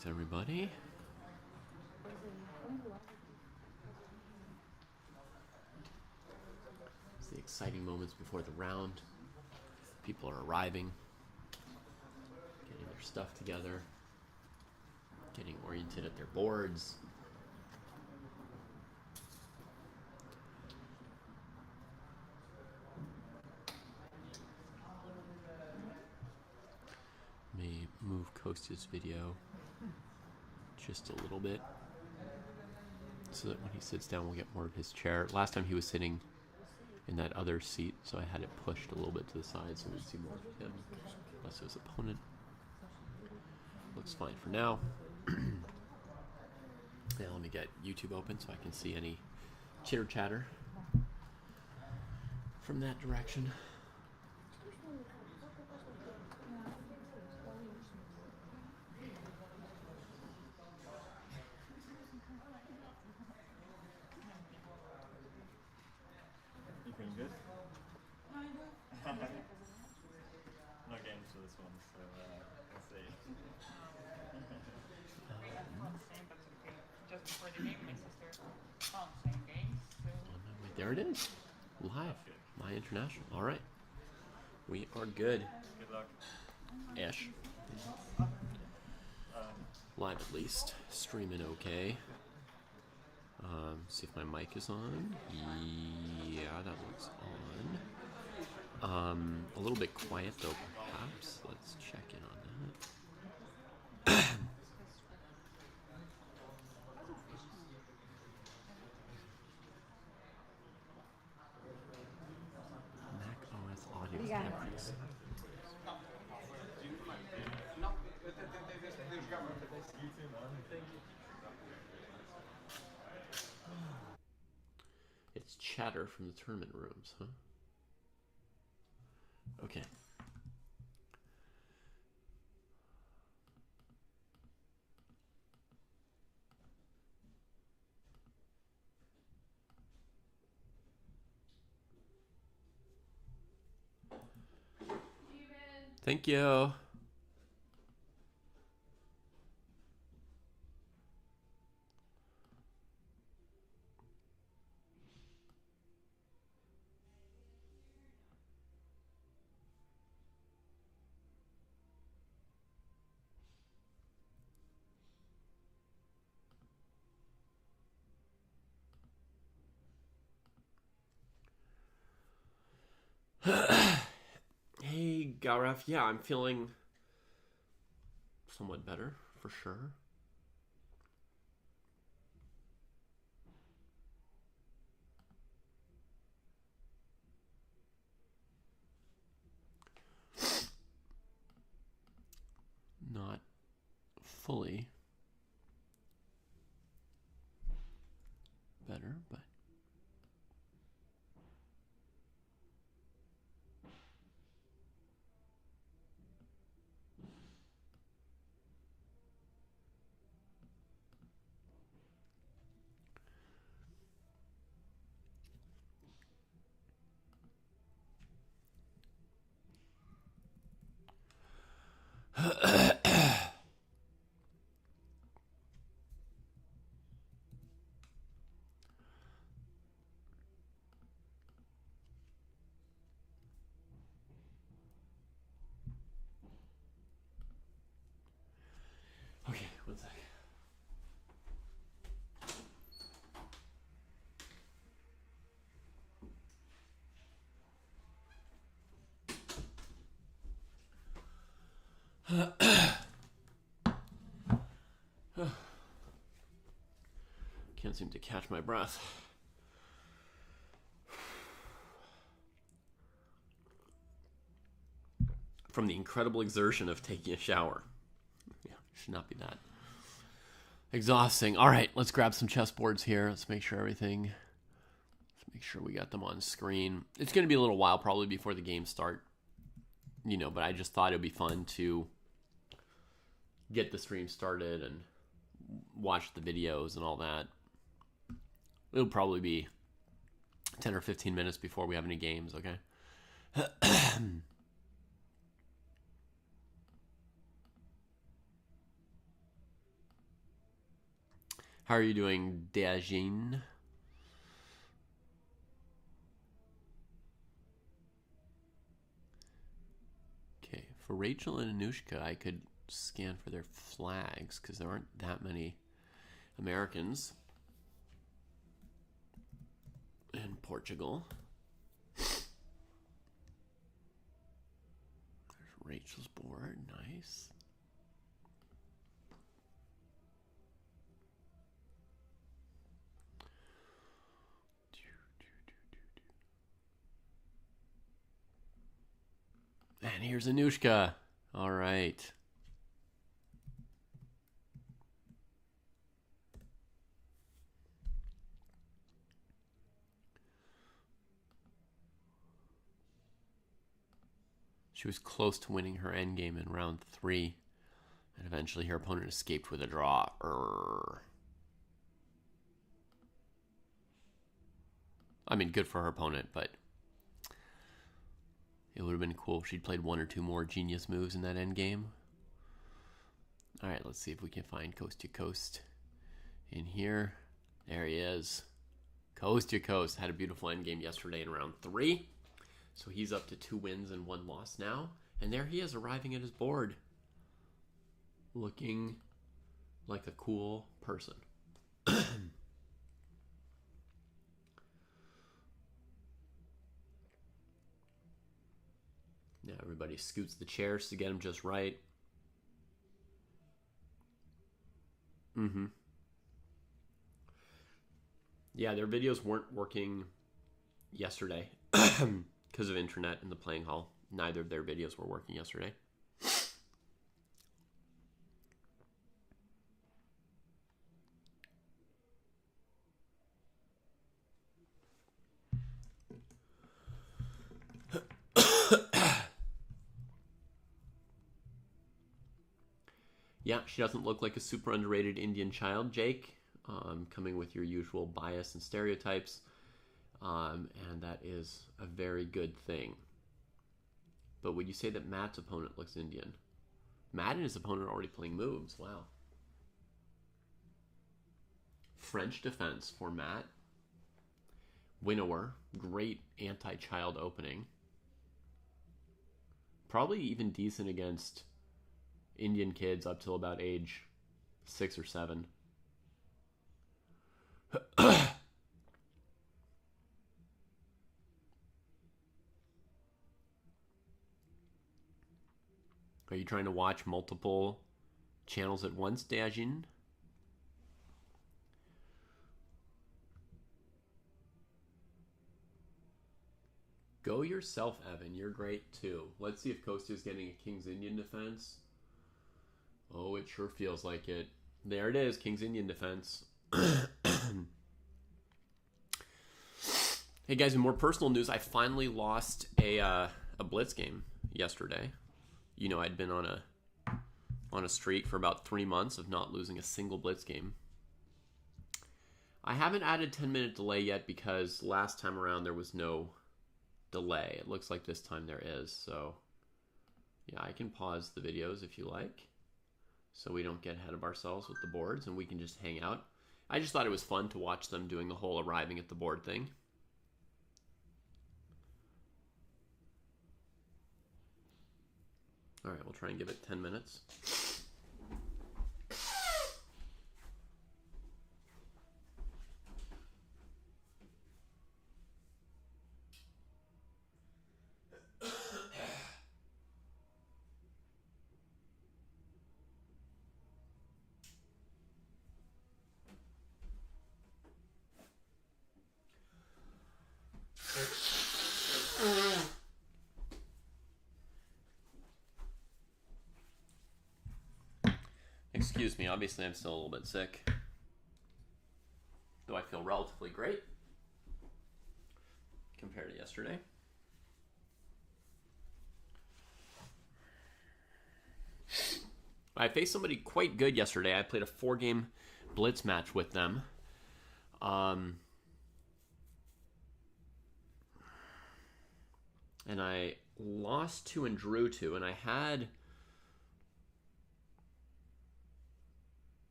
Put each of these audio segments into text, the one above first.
Greetings, everybody. It's the exciting moments before the round. People are arriving, getting their stuff together, getting oriented at their boards. May move Kostya's video just a little bit so that when he sits down we'll get more of his chair. Last time he was sitting in that other seat, so I had it pushed a little bit to the side so we'd see more of him, less of his opponent. Looks fine for now. Now let me get YouTube open so I can see any chitter chatter from that direction. You feeling good? No games for this one, so let's see. Just before the game, my sister found same games. So. There it is. Live. Maia International. All right. We are good. Good luck. Ish. Live at least. Streaming okay. See if my mic is on. Yeah, that looks on. A little bit quiet though, perhaps. Let's check in on that. Mac OS audio. Yeah. It's chatter from the tournament rooms, huh? Okay. Thank you. Hey, Gareth. Yeah, I'm feeling somewhat better, for sure. Not fully better, but okay, one sec. Can't seem to catch my breath. From the incredible exertion of taking a shower. Yeah, should not be that exhausting. All right, let's grab some chessboards here. Let's make sure let's make sure we got them on screen. It's going to be a little while probably before the games start, but I just thought it would be fun to get the stream started and watch the videos and all that. It'll probably be 10 or 15 minutes before we have any games, okay? How are you doing, Dajin? Okay, for Rachel and Anushka, I could scan for their flags because there aren't that many Americans in Portugal. There's Rachel's board, nice. And here's Anushka. All right. She was close to winning her endgame in round 3, and eventually her opponent escaped with a draw. I mean, good for her opponent, but it would have been cool if she'd played 1 or 2 more genius moves in that endgame. All right, let's see if we can find Coast to Coast in here. There he is. Coast to Coast had a beautiful endgame yesterday in round 3. So he's up to 2 wins and 1 loss now. And there he is arriving at his board. Looking like a cool person. Now everybody scoots the chairs to get him just right. Yeah, their videos weren't working yesterday because of internet in the playing hall. Neither of their videos were working yesterday. Yeah, she doesn't look like a super underrated Indian child, Jake. Coming with your usual bias and stereotypes. And that is a very good thing. But would you say that Matt's opponent looks Indian? Matt and his opponent are already playing moves. Wow. French defense for Matt. Winnower. Great anti-child opening. Probably even decent against Indian kids up till about age 6 or 7. Are you trying to watch multiple channels at once, Dajin? Go yourself, Evan. You're great, too. Let's see if Kostya's getting a King's Indian defense. Oh, it sure feels like it. There it is, King's Indian defense. Hey, guys, in more personal news, I finally lost a Blitz game yesterday. You know, I'd been on a streak for about 3 months of not losing a single Blitz game. I haven't added 10-minute delay yet because last time around there was no delay. It looks like this time there is, so yeah, I can pause the videos if you like so we don't get ahead of ourselves with the boards and we can just hang out. I just thought it was fun to watch them doing the whole arriving at the board thing. All right, we'll try and give it 10 minutes. Excuse me, obviously I'm still a little bit sick, though I feel relatively great compared to yesterday. I faced somebody quite good yesterday. I played a 4-game Blitz match with them. And I lost 2 and drew 2, and I had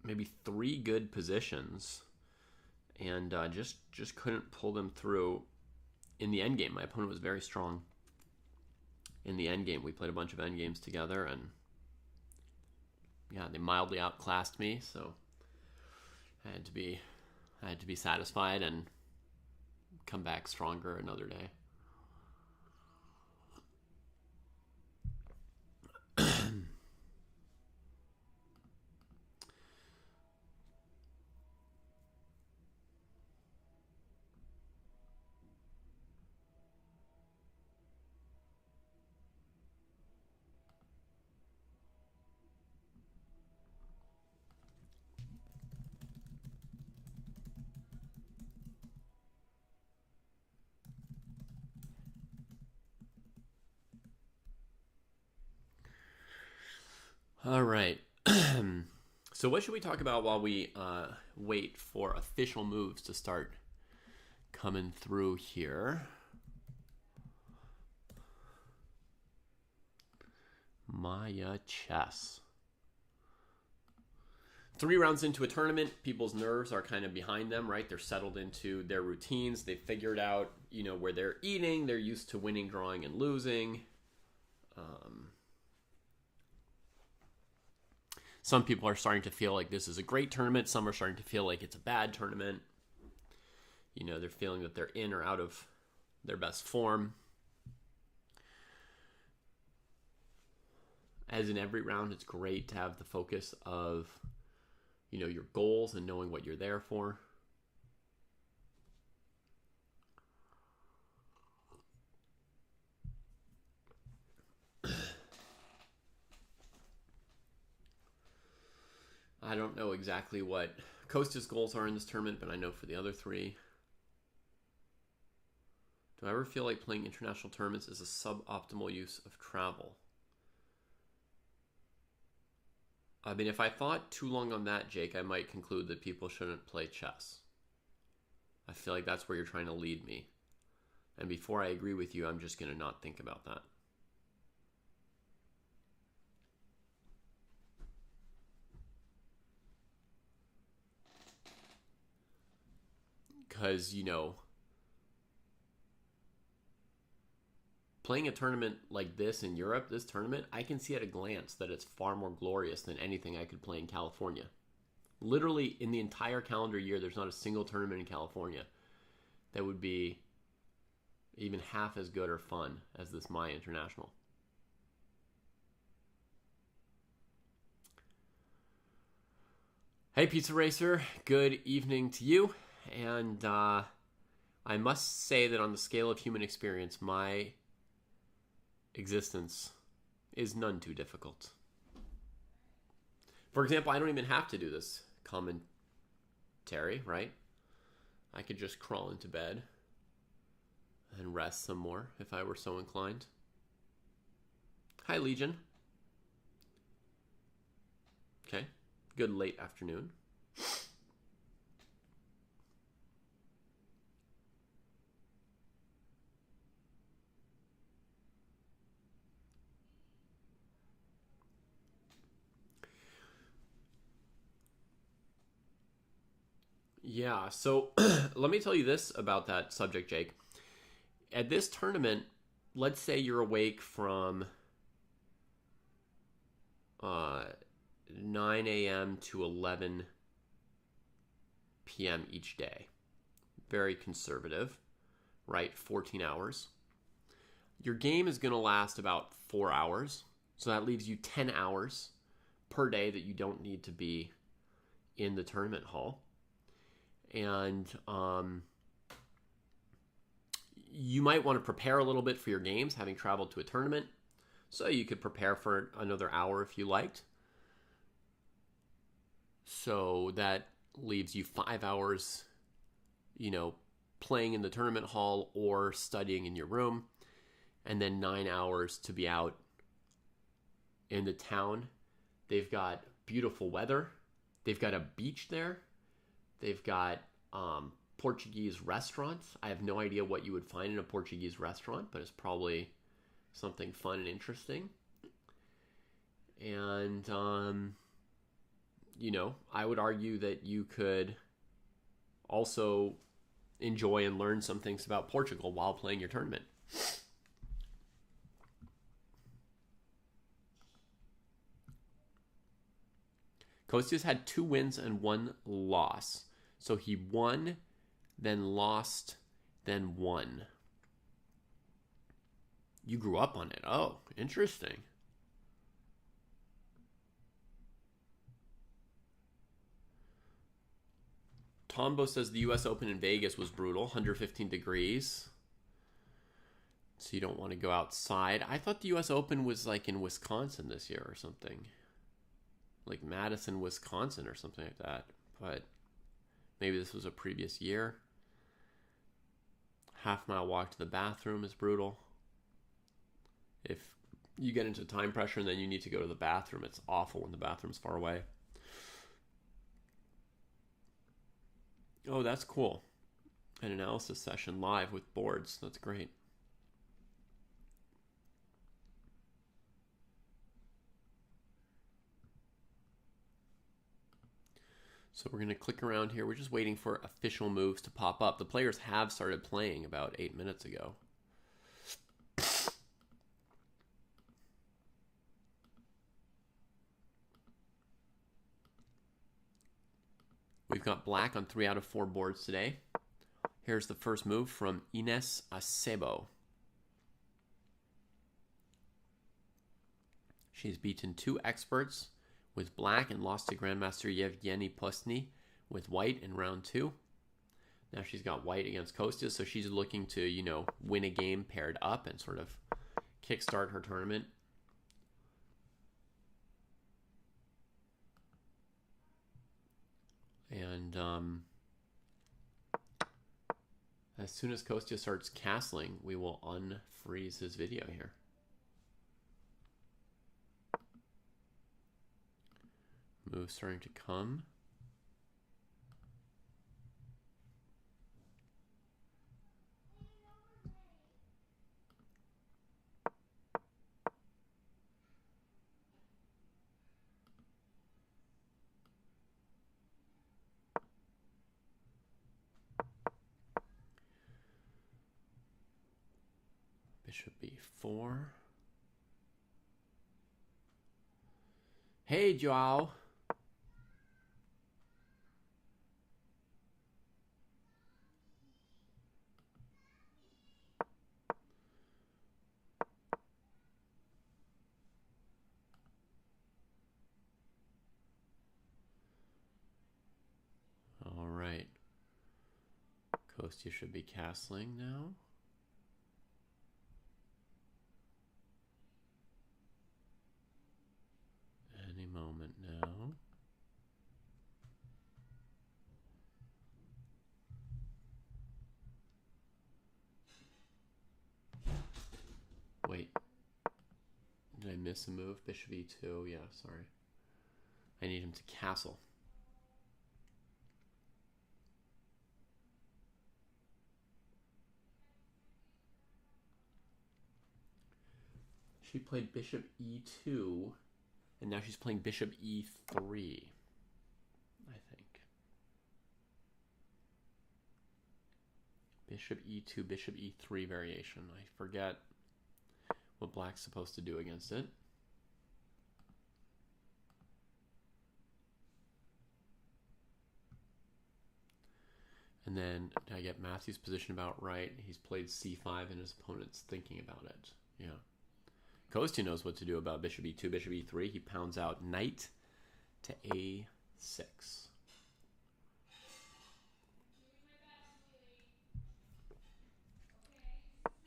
maybe 3 good positions, and just couldn't pull them through in the end game. My opponent was very strong in the end game. We played a bunch of end games together, and yeah, they mildly outclassed me, so I had to be satisfied and come back stronger another day. All right. So what should we talk about while we wait for official moves to start coming through here? Maia chess. 3 rounds into a tournament, people's nerves are kind of behind them, right? They're settled into their routines. They've figured out, where they're eating. They're used to winning, drawing, and losing. Some people are starting to feel like this is a great tournament. Some are starting to feel like it's a bad tournament. They're feeling that they're in or out of their best form. As in every round, it's great to have the focus of, your goals and knowing what you're there for. I don't know exactly what Kostya's goals are in this tournament, but I know for the other 3. Do I ever feel like playing international tournaments is a suboptimal use of travel? I mean, if I thought too long on that, Jake, I might conclude that people shouldn't play chess. I feel like that's where you're trying to lead me. And before I agree with you, I'm just going to not think about that. Because, playing a tournament like this in Europe, this tournament, I can see at a glance that it's far more glorious than anything I could play in California. Literally, in the entire calendar year, there's not a single tournament in California that would be even half as good or fun as this Maia International. Hey, Pizza Racer, good evening to you. And I must say that on the scale of human experience, my existence is none too difficult. For example, I don't even have to do this commentary, right? I could just crawl into bed and rest some more if I were so inclined. Hi, Legion. Okay, good late afternoon. Yeah, so let me tell you this about that subject, Jake. At this tournament, let's say you're awake from 9 a.m. to 11 p.m. each day. Very conservative, right? 14 hours. Your game is going to last about 4 hours. So that leaves you 10 hours per day that you don't need to be in the tournament hall. And you might want to prepare a little bit for your games, having traveled to a tournament. So you could prepare for another hour if you liked. So that leaves you 5 hours, playing in the tournament hall or studying in your room. And then 9 hours to be out in the town. They've got beautiful weather. They've got a beach there. They've got Portuguese restaurants. I have no idea what you would find in a Portuguese restaurant, but it's probably something fun and interesting. And you know, I would argue that you could also enjoy and learn some things about Portugal while playing your tournament. Kostya's had 2 wins and 1 loss. So he won, then lost, then won. You grew up on it. Oh, interesting. Tombo says the U.S. Open in Vegas was brutal, 115 degrees. So you don't want to go outside. I thought the U.S. Open was like in Wisconsin this year or something. Like Madison, Wisconsin or something like that. But maybe this was a previous year. Half-mile walk to the bathroom is brutal. If you get into time pressure and then you need to go to the bathroom, it's awful when the bathroom's far away. Oh, that's cool. An analysis session live with boards. That's great. So we're going to click around here. We're just waiting for official moves to pop up. The players have started playing about 8 minutes ago. We've got black on 3 out of 4 boards today. Here's the first move from Ines Acebo. She's beaten 2 experts with black and lost to Grandmaster Yevgeny Postny with white in round 2. Now she's got white against Kostya, so she's looking to, you know, win a game paired up and sort of kickstart her tournament. And as soon as Kostya starts castling, we will unfreeze his video here. Move starting to come. Bishop b4. Hey, Joao. All right. Kostya should be castling now. Any moment now. Wait. Did I miss a move? Bishop e2. Yeah, sorry. I need him to castle. She played bishop e2, and now she's playing bishop e3, I think. Bishop e2, bishop e3 variation. I forget what black's supposed to do against it. And then I get Matthew's position about right. He's played c5 and his opponent's thinking about it. Yeah. Kostya knows what to do about bishop e2, bishop e3. He pounds out knight to a6.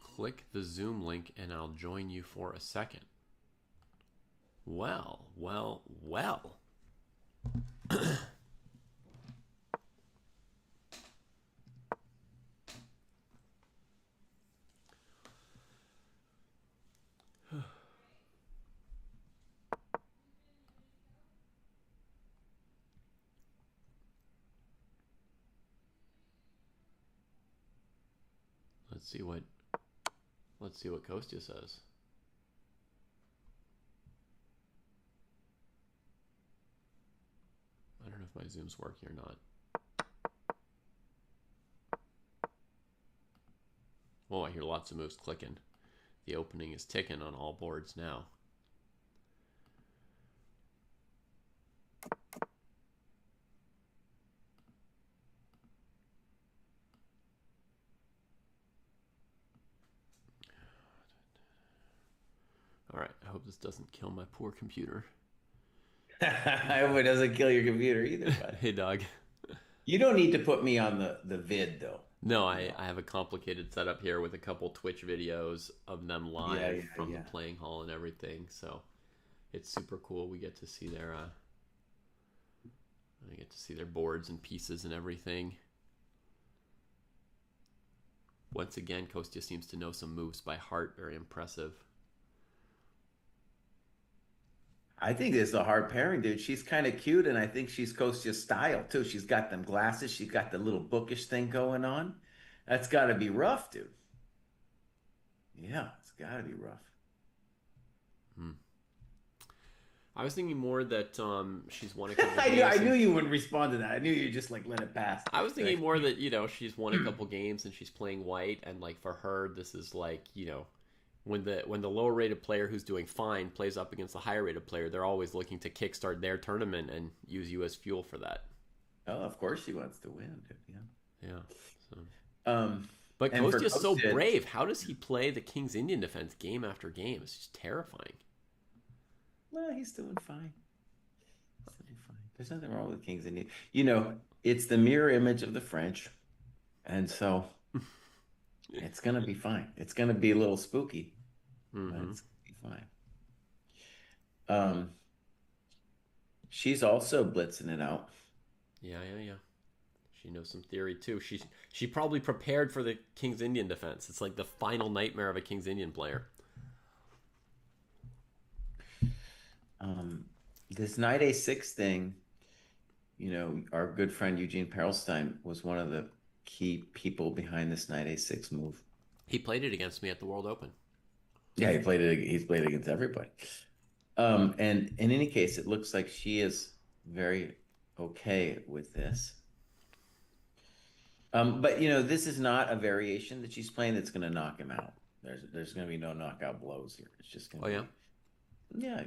Click the Zoom link and I'll join you for a second. Well, well, well. Let's see what Kostya says. if my Zoom's working or not. Oh, I hear lots of moves clicking. The opening is ticking on all boards now. All right, I hope this doesn't kill my poor computer. I hope it doesn't kill your computer either, bud. Hey, dog. You don't need to put me on the vid, though. No, I have a complicated setup here with a couple Twitch videos of them live from the playing hall and everything. So it's super cool. We get to see their boards and pieces and everything. Once again, Kostya seems to know some moves by heart. Very impressive. I think it's a hard pairing, dude. She's kind of cute, and I think she's Kostya's style, too. She's got them glasses. She's got the little bookish thing going on. That's got to be rough, dude. Yeah, it's got to be rough. I was thinking more that she's won a couple I games. I knew you wouldn't respond to that. I knew you'd just, like, let it pass. I was thinking more that, she's won a couple games and she's playing white, and, like, for her, this is, like, when the lower rated player who's doing fine plays up against the higher rated player, they're always looking to kickstart their tournament and use you as fuel for that. Oh, of course she wants to win, dude. Yeah. So. But and Kostya's so brave. How does he play the King's Indian defense game after game? It's just terrifying. Well, he's doing fine. There's nothing wrong with King's Indian. It's the mirror image of the French, and so it's gonna be fine. It's gonna be a little spooky, but it's gonna be fine. She's also blitzing it out. Yeah. She knows some theory too. She probably prepared for the King's Indian defense. It's like the final nightmare of a King's Indian player. This knight a6 thing, our good friend Eugene Perelstein was one of the key people behind this knight a6 move. He played it against me at the World Open. Yeah, he's played it against everybody. And in any case, it looks like she is very okay with this. But this is not a variation that she's playing that's going to knock him out. There's going to be no knockout blows here. It's just going to yeah,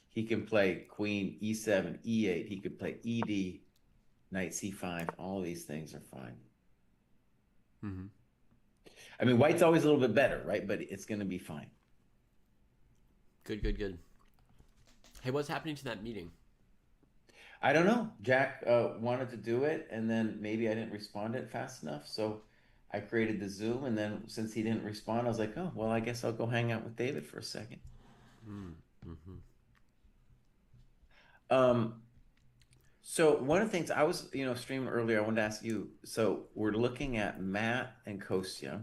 he can play queen e7, e8. He could play ed, knight c5. All of these things are fine. I mean, white's always a little bit better, right? But it's going to be fine. Good. Hey, what's happening to that meeting? I don't know. Jack wanted to do it, and then maybe I didn't respond to it fast enough. So I created the Zoom, and then since he didn't respond, I was like, oh, well, I guess I'll go hang out with David for a second. So one of the things I was, streaming earlier, I wanted to ask you, so we're looking at Matt and Kostya.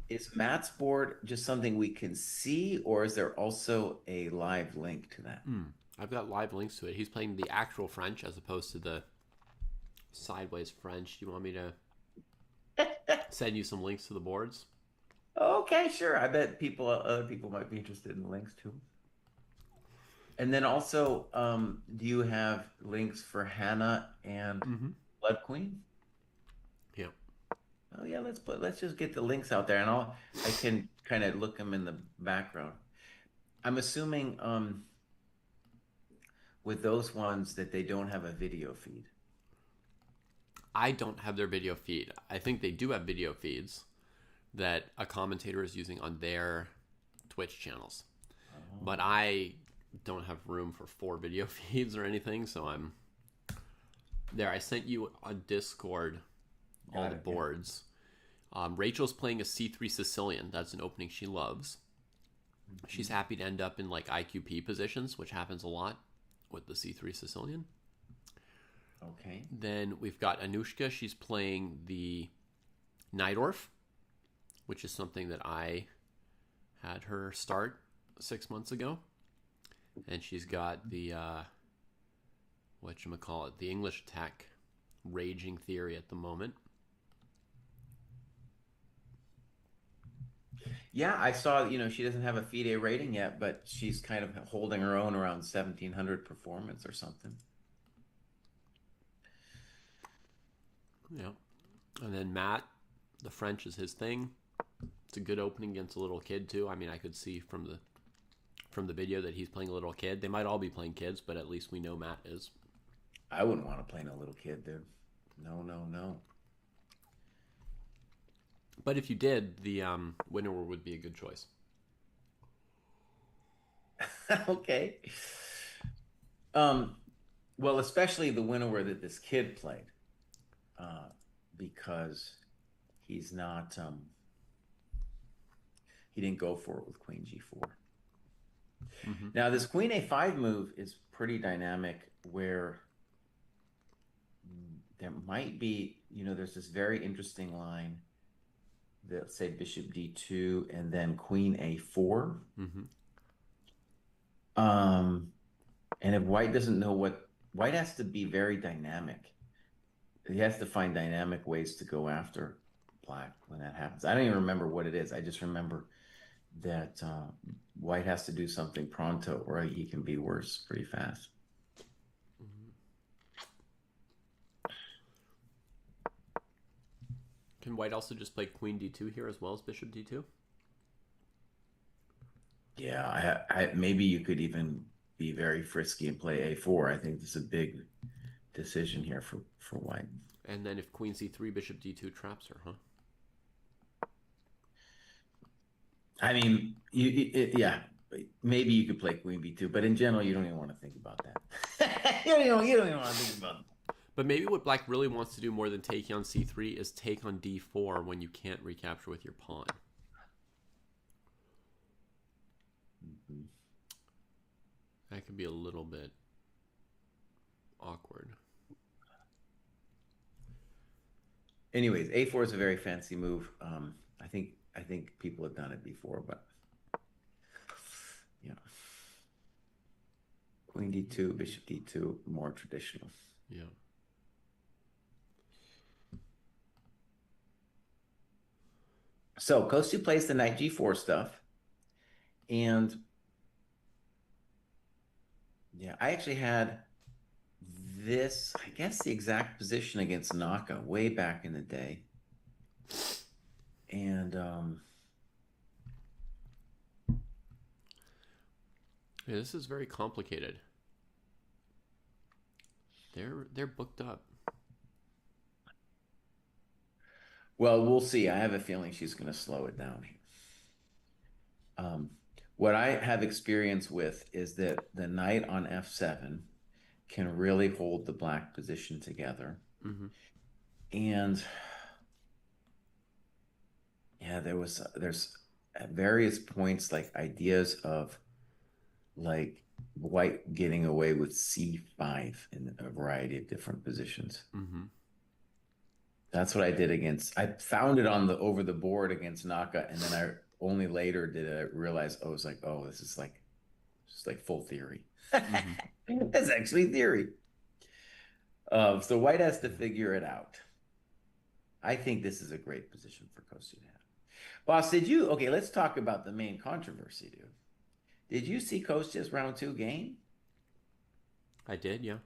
Is Matt's board just something we can see, or is there also a live link to that? I've got live links to it. He's playing the actual French as opposed to the sideways French. Do you want me to send you some links to the boards? Okay, sure. I bet other people might be interested in the links too. And then also, do you have links for Hannah and Blood Queen? Yeah. Oh yeah, let's just get the links out there, and I can kind of look them in the background. I'm assuming with those ones that they don't have a video feed. I don't have their video feed. I think they do have video feeds that a commentator is using on their Twitch channels. But I don't have room for 4 video feeds or anything, so I'm there. I sent you on Discord all the boards. Rachel's playing a c3 Sicilian. That's an opening she loves. She's happy to end up in like IQP positions, which happens a lot with the c3 Sicilian. Okay. Then we've got Anushka. She's playing the Najdorf, which is something that I had her start 6 months ago. And she's got the, the English tech raging theory at the moment. Yeah, I saw, she doesn't have a FIDE rating yet, but she's kind of holding her own around 1700 performance or something. Yeah. And then Matt, the French is his thing. It's a good opening against a little kid too. I mean, I could see from the video that he's playing a little kid. They might all be playing kids, but at least we know Matt is. I wouldn't want to play a little kid, dude. No, no, no. But if you did, the winner would be a good choice. Okay. Well, especially the winner that this kid played, because he's not. He didn't go for it with Queen G4. Mm-hmm. Now, this Queen A5 move is pretty dynamic, where there might be, there's this very interesting line that say Bishop D2 and then Queen A4. Mm-hmm. And if White doesn't know White has to be very dynamic. He has to find dynamic ways to go after Black when that happens. I don't even remember what it is. I just remember that White has to do something pronto or he can be worse pretty fast. Can White also just play Queen D2 here as well as Bishop D2? Yeah, I maybe you could even be very frisky and play A4. I think this is a big decision here for White. And then if Queen C3, Bishop D2 traps her, huh? I mean, yeah, maybe you could play Queen B2, but in general, you don't even want to think about that. you don't even want to think about that. But maybe what Black really wants to do more than taking on C3 is take on D4 when you can't recapture with your pawn. Mm-hmm. That could be a little bit awkward. Anyways, A4 is a very fancy move. I think people have done it before, but Queen D2, Bishop D2, more traditional. Yeah. So Kostya plays the Knight G4 stuff, and yeah, I actually had this, I guess, the exact position against Naka way back in the day. And yeah, this is very complicated. They're booked up. Well, we'll see. I have a feeling she's going to slow it down here. What I have experience with is that the knight on F7 can really hold the Black position together. Mm-hmm. And yeah, there's at various points like ideas of like White getting away with C5 in a variety of different positions. Mm-hmm. That's what I did I found it over the board against Naka, and then I only later did I realize, this is just like full theory. Mm-hmm. That's actually theory. So White has to figure it out. I think this is a great position for Kostya to have. Boss, let's talk about the main controversy, dude. Did you see Kostya's round 2 game? I did, yeah.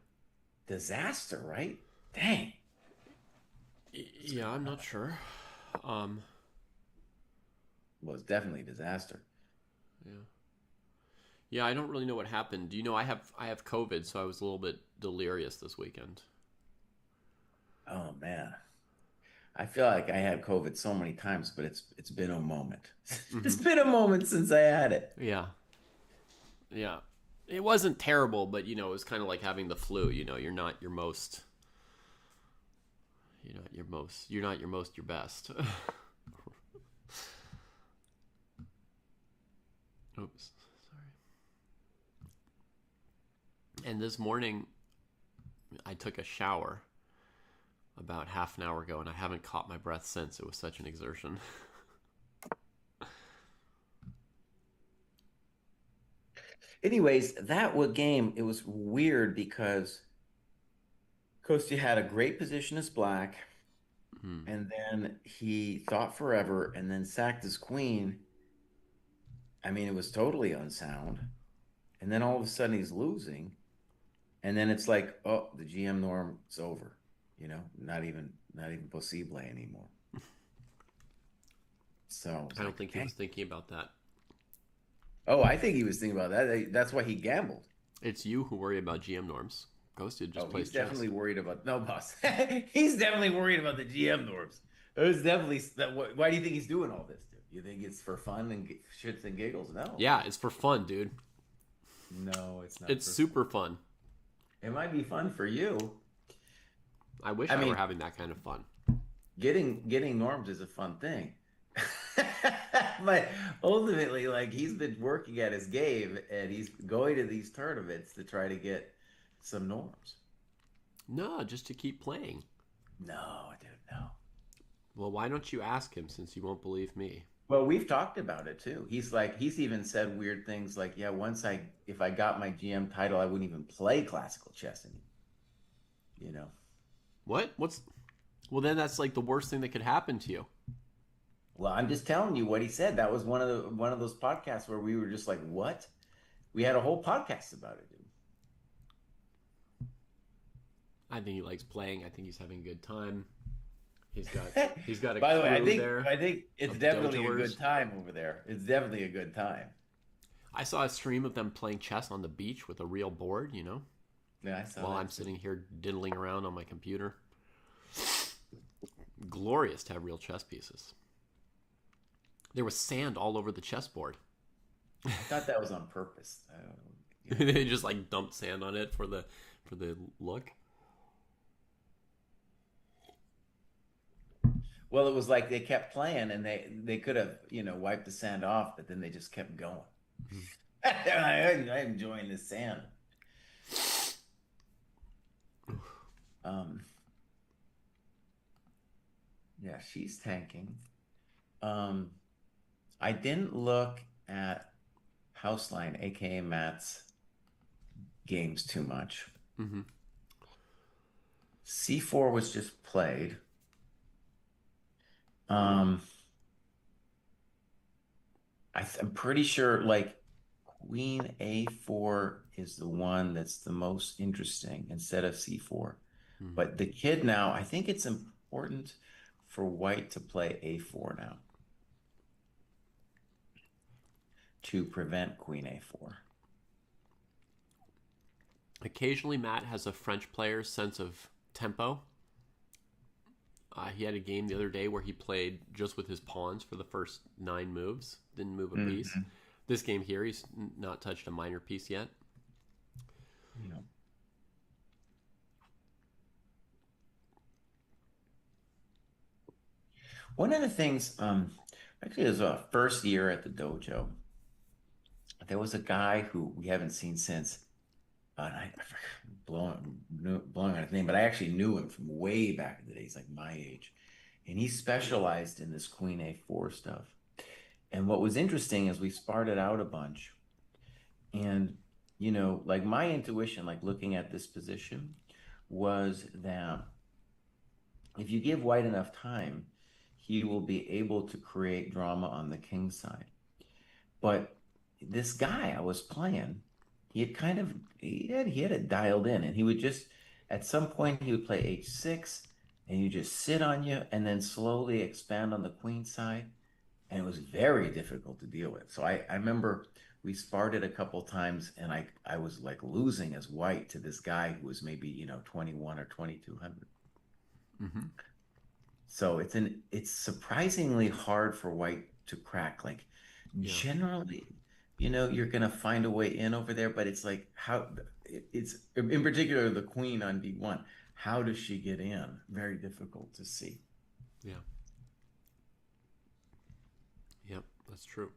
Disaster, right? Dang. Yeah, I'm not sure. Well, it's definitely a disaster. Yeah. Yeah, I don't really know what happened. Do you know I have COVID, so I was a little bit delirious this weekend. Oh man. I feel like I had COVID so many times, but it's been a moment. Mm-hmm. It's been a moment since I had it. Yeah. Yeah. It wasn't terrible, but it was kind of like having the flu, you're not your most your best. Oops, sorry. And this morning I took a shower about half an hour ago, and I haven't caught my breath since. It was such an exertion. Anyways, game, it was weird because Kostya had a great position as Black, and then he thought forever and then sacked his queen. I mean, it was totally unsound. And then all of a sudden he's losing. And then it's like, oh, the GM norm is over. not even possible anymore. So I don't think he was thinking about that. Oh, I think he was thinking about that. That's why he gambled. It's you who worry about GM norms. Kostya just plays He's chess. definitely worried about no boss. He's definitely worried about the GM norms. It was definitely why do you think he's doing all this, dude? You think it's for fun and shits and giggles? No. Yeah, it's for fun, dude. No, it's not. It's super fun. It might be fun for you. I wish I were having that kind of fun. Getting norms is a fun thing. But ultimately, like, he's been working at his game and he's going to these tournaments to try to get some norms. No, just to keep playing. No, dude, no. Well, why don't you ask him since you won't believe me? Well, we've talked about it too. He's even said weird things like, yeah, if I got my GM title, I wouldn't even play classical chess anymore. You know? What? Well, then that's like the worst thing that could happen to you. Well, I'm just telling you what he said. That was one of those podcasts where we were just like, what? We had a whole podcast about it, dude. I think he likes playing. I think he's having a good time. He's got a By the way, I think it's definitely a good time over there. It's definitely a good time. I saw a stream of them playing chess on the beach with a real board, Yeah, I saw while I'm sitting here diddling around on my computer. Glorious to have real chess pieces. There was sand all over the chessboard. I thought that was on purpose. They just like dumped sand on it for the look. Well, it was like they kept playing and they could have, wiped the sand off, but then they just kept going. I'm enjoying this sand. Yeah, she's tanking. I didn't look at Houseline, aka Matt's games too much. Mm-hmm. C4 was just played. I'm pretty sure like Queen A4 is the one that's the most interesting instead of C4. Mm-hmm. But the kid now, I think it's important for white to play A4 now to prevent Queen A4. Occasionally, Matt has a French player's sense of tempo. He had a game the other day where he played just with his pawns for the first 9 moves, didn't move a piece. Mm-hmm. This game here, he's not touched a minor piece yet. Yeah. One of the things, actually, it was our first year at the dojo. There was a guy who we haven't seen since. I blowing on his name, but I actually knew him from way back in the day. He's like my age, and he specialized in this Queen A4 stuff. And what was interesting is we sparred it out a bunch, and like my intuition, like looking at this position, was that if you give white enough time, he will be able to create drama on the king side. But this guy I was playing, he had it dialed in, and he would just, at some point, he would play H6, and you just sit on you, and then slowly expand on the queen side, and it was very difficult to deal with. So I remember we sparred it a couple times, and I was like losing as white to this guy who was maybe 21 or 2200. Mm-hmm. So it's surprisingly hard for white to crack. Like generally, you're gonna find a way in over there, but it's like it's in particular the queen on D1. How does she get in? Very difficult to see. Yeah. Yep, that's true.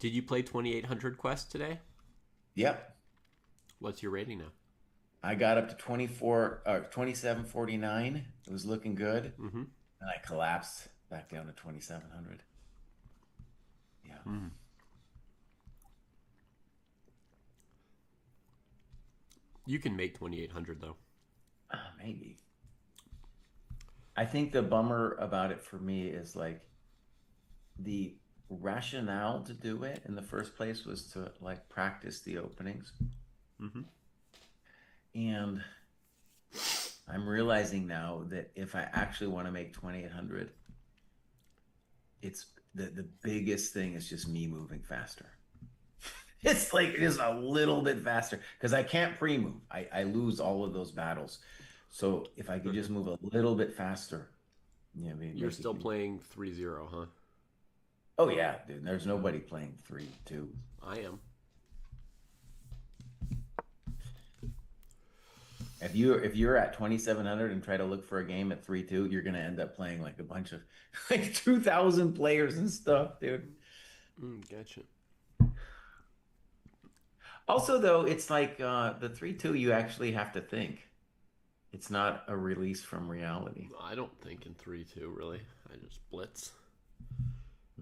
Did you play 2800 Quest today? Yep. What's your rating now? I got up to 2749. It was looking good. Mm-hmm. And I collapsed back down to 2700. Yeah. Mm. You can make 2800 though. Maybe. I think the bummer about it for me is like the rationale to do it in the first place was to like practice the openings. Mm-hmm. And I'm realizing now that if I actually want to make 2800, it's the biggest thing is just me moving faster. It's like just a little bit faster because I can't pre-move. I lose all of those battles. So if I could just move a little bit faster, yeah, maybe You're still playing 3-0, huh? Oh yeah, dude. There's nobody playing 3-2. I am. If you're at 2700 and try to look for a game at 3-2, you're gonna end up playing like a bunch of like 2000 players and stuff, dude. Gotcha. Also, though, it's like the 3-2, you actually have to think. It's not a release from reality. I don't think in 3-2 really. I just blitz.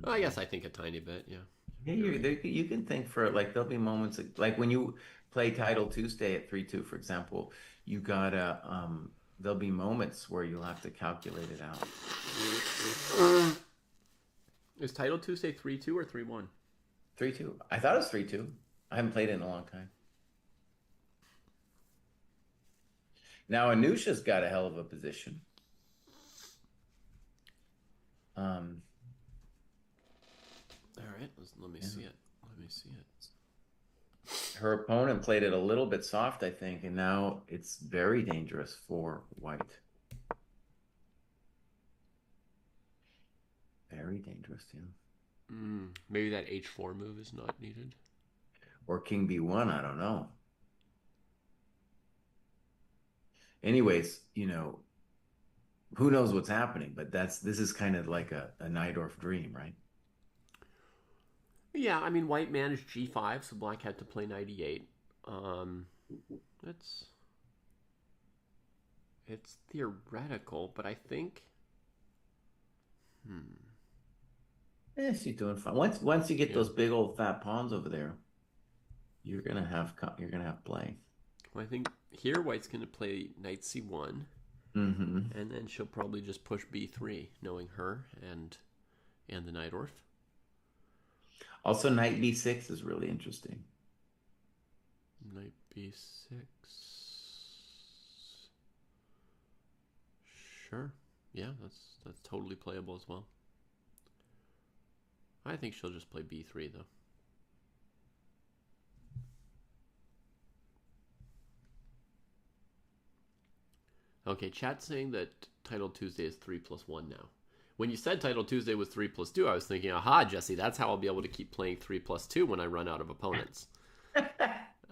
Well, I guess I think a tiny bit. Yeah. Yeah, you can think for like there'll be moments like when you play Title Tuesday at 3-2, for example, you gotta there'll be moments where you'll have to calculate it out. Is Title Tuesday 3-2 or 3-1? 3-2. I thought it was 3-2. I haven't played it in a long time. Now Anusha's got a hell of a position. All right, let me see it. Let me see it. Her opponent played it a little bit soft, I think, and now it's very dangerous for white. Very dangerous, yeah. Maybe that H4 move is not needed. Or King B1, I don't know. Anyways, who knows what's happening, but this is kind of like a Najdorf dream, right? Yeah, I mean, white managed G5, so black had to play 98. It's theoretical, but I think... Yeah, she's doing fine. Once you get those big old fat pawns over there, you're gonna have play. Well, I think here white's gonna play knight C1, and then she'll probably just push B3, knowing her and the Najdorf. Also, knight B6 is really interesting. Knight B6. Sure. Yeah, that's totally playable as well. I think she'll just play B3 though. Okay, chat's saying that Title Tuesday is 3+1 now. When you said Title Tuesday was 3+2, I was thinking, aha, Jesse, that's how I'll be able to keep playing 3+2 when I run out of opponents.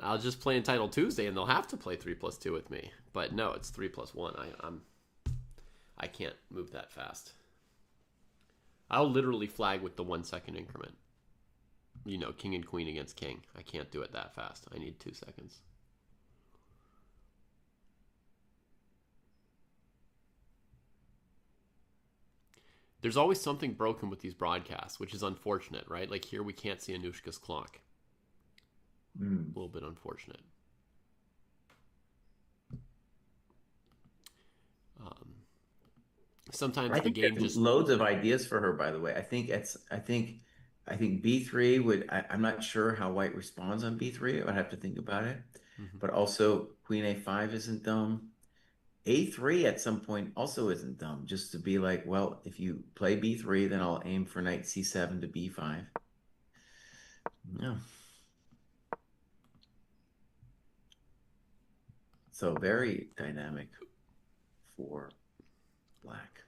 I'll just play in Title Tuesday and they'll have to play 3+2 with me. But no, it's 3+1. I can't move that fast. I'll literally flag with the 1 second increment. King and queen against king. I can't do it that fast. I need 2 seconds. There's always something broken with these broadcasts, which is unfortunate, right? Like here we can't see Anushka's clock. A little bit unfortunate. Sometimes the game just loads of ideas for her. By the way, I think B3 would. I'm not sure how white responds on B3. I would have to think about it. But also Queen A5 isn't dumb. A3 at some point also isn't dumb. Just to be like, well, if you play B3, then I'll aim for knight C7 to B5. Yeah. So very dynamic for black.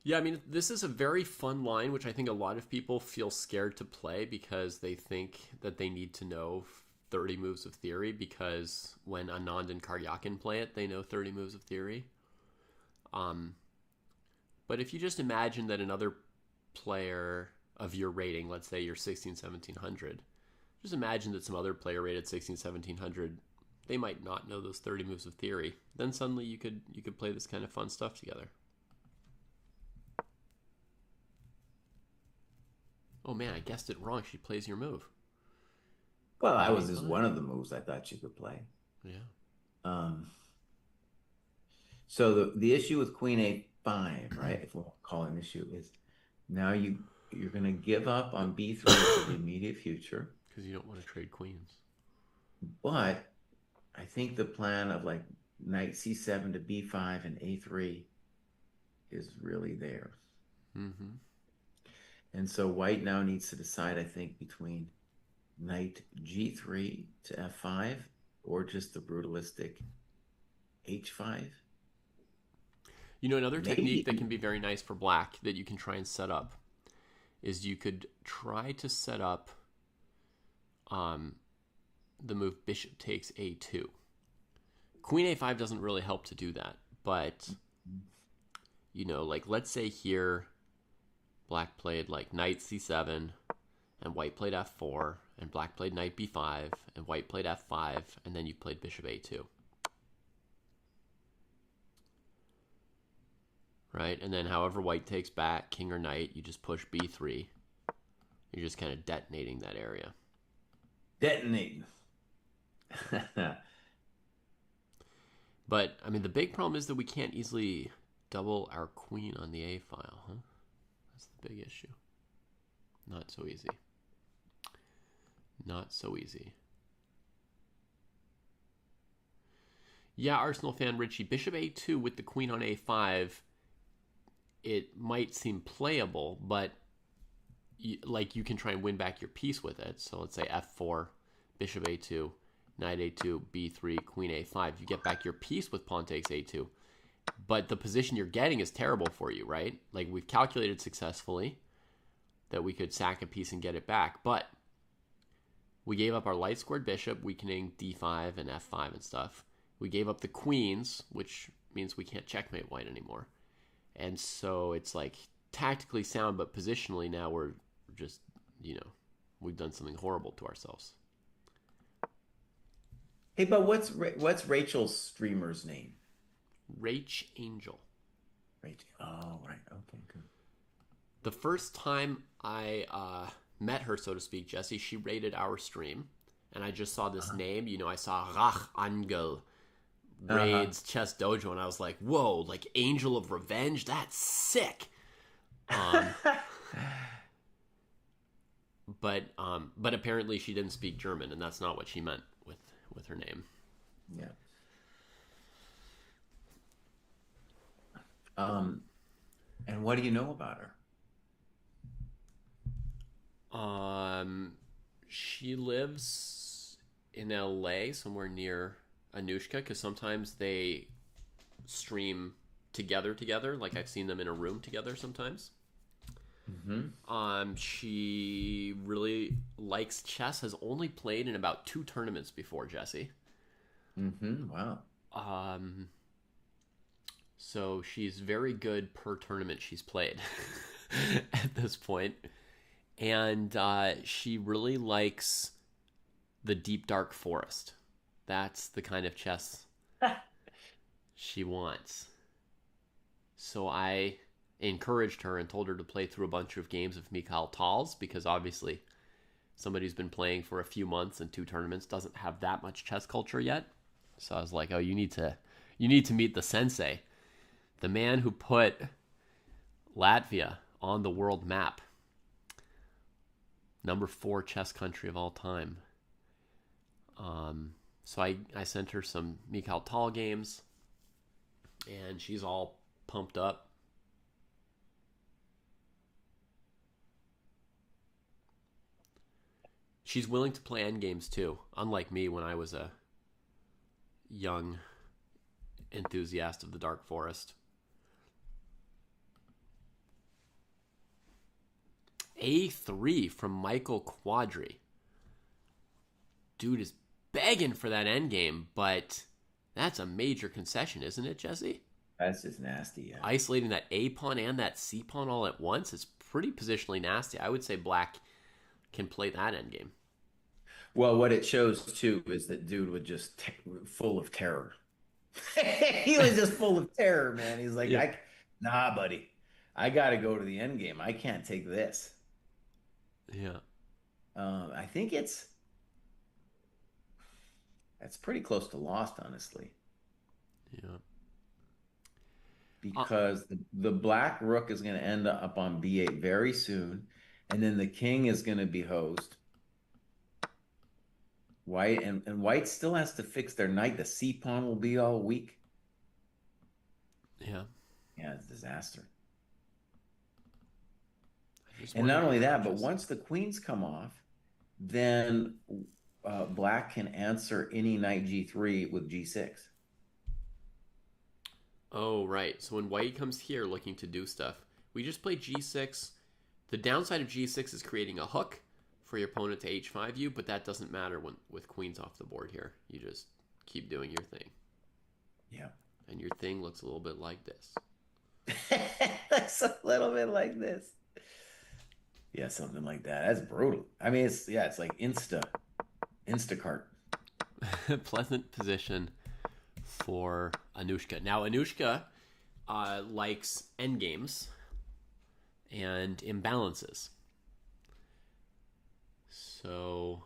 Yeah, I mean, this is a very fun line, which I think a lot of people feel scared to play because they think that they need to know 30 moves of theory, because when Anand and Karyakin play it, they know 30 moves of theory. But if you just imagine that another player of your rating, let's say you're 16, 1700, just imagine that some other player rated 16, 1700, they might not know those 30 moves of theory. Then suddenly you could play this kind of fun stuff together. Oh man, I guessed it wrong. She plays your move. Well, that was just one of the moves I thought you could play. Yeah. So the issue with Queen A5, right? If we'll call it an issue, is now you're going to give up on b3 for the immediate future. Because you don't want to trade queens. But I think the plan of like knight c7 to b5 and a3 is really there. Mm-hmm. And so white now needs to decide, I think, between knight g3 to f5 or just the brutalistic h5. You know, another technique that can be very nice for black that you can try and set up is you could try to set up the move bishop takes a2. Queen a5 doesn't really help to do that, but you know, like let's say here black played like knight c7 and white played f4 and black played knight b5 and white played f5 and then you played bishop a2. Right? And then however white takes back, king or knight, you just push b3. You're just kind of detonating that area. Detonating. But, I mean, the big problem is that we can't easily double our queen on the A file, huh? That's the big issue. Not so easy. Not so easy. Yeah, Arsenal fan Richie, bishop A2 with the queen on A5, it might seem playable, but you can try and win back your piece with it. So let's say F4, bishop A2, knight A2, B3, queen A5. You get back your piece with pawn takes A2. But the position you're getting is terrible for you, right? Like we've calculated successfully that we could sack a piece and get it back. But we gave up our light squared bishop, weakening D5 and F5 and stuff. We gave up the queens, which means we can't checkmate white anymore. And so it's like tactically sound, but positionally now we're just, you know, we've done something horrible to ourselves. Hey, but what's Rachel's streamer's name? Rach Angel. Rachel. Oh, right. Okay, good. The first time I met her, so to speak, Jesse, she rated our stream, and I just saw this name. You know, I saw Rach Angel raids Chess Dojo, and I was like, whoa, like Angel of Revenge? That's sick. But apparently she didn't speak German, and that's not what she meant with her name. Yeah. And what do you know about her? She lives in LA, somewhere near Anushka, because sometimes they stream together. Like I've seen them in a room together sometimes. Mm-hmm. She really likes chess. Has only played in about 2 tournaments before, Jesse. Mm-hmm. Wow. So she's very good per tournament she's played at this point. And she really likes the deep, dark forest. That's the kind of chess she wants. So I encouraged her and told her to play through a bunch of games of Mikhail Tal's, because obviously somebody who's been playing for a few months and 2 tournaments doesn't have that much chess culture yet. So I was like, oh, you need to meet the sensei, the man who put Latvia on the world map. Number 4 chess country of all time. So I sent her some Mikhail Tal games, and she's all pumped up. She's willing to play endgames too, unlike me when I was a young enthusiast of the Dark Forest. A3 from Michael Quadri. Dude is begging for that endgame, but that's a major concession, isn't it, Jesse? That's just nasty, yeah. Isolating that A pawn and that C pawn all at once is pretty positionally nasty. I would say black can play that endgame. Well, what it shows too is that dude was just full of terror. He was just full of terror, man. He's like, yeah. Nah, buddy, I got to go to the endgame. I can't take this. Yeah. I think that's pretty close to lost, honestly. Yeah. Because the black rook is going to end up on b8 very soon. And then the king is going to be hosed. White and white still has to fix their knight. The c pawn will be all weak. Yeah. Yeah, it's a disaster. And not only that, but once the queens come off, then black can answer any knight g3 with g6. Oh, right. So when white comes here looking to do stuff, we just play g6. The downside of g6 is creating a hook for your opponent to h5 you, but that doesn't matter when with queens off the board here. You just keep doing your thing. Yeah. And your thing looks a little bit like this. That's a little bit like this. Yeah, something like that. That's brutal. I mean, it's like Instacart. Pleasant position for Anushka. Now, Anushka likes endgames and imbalances. So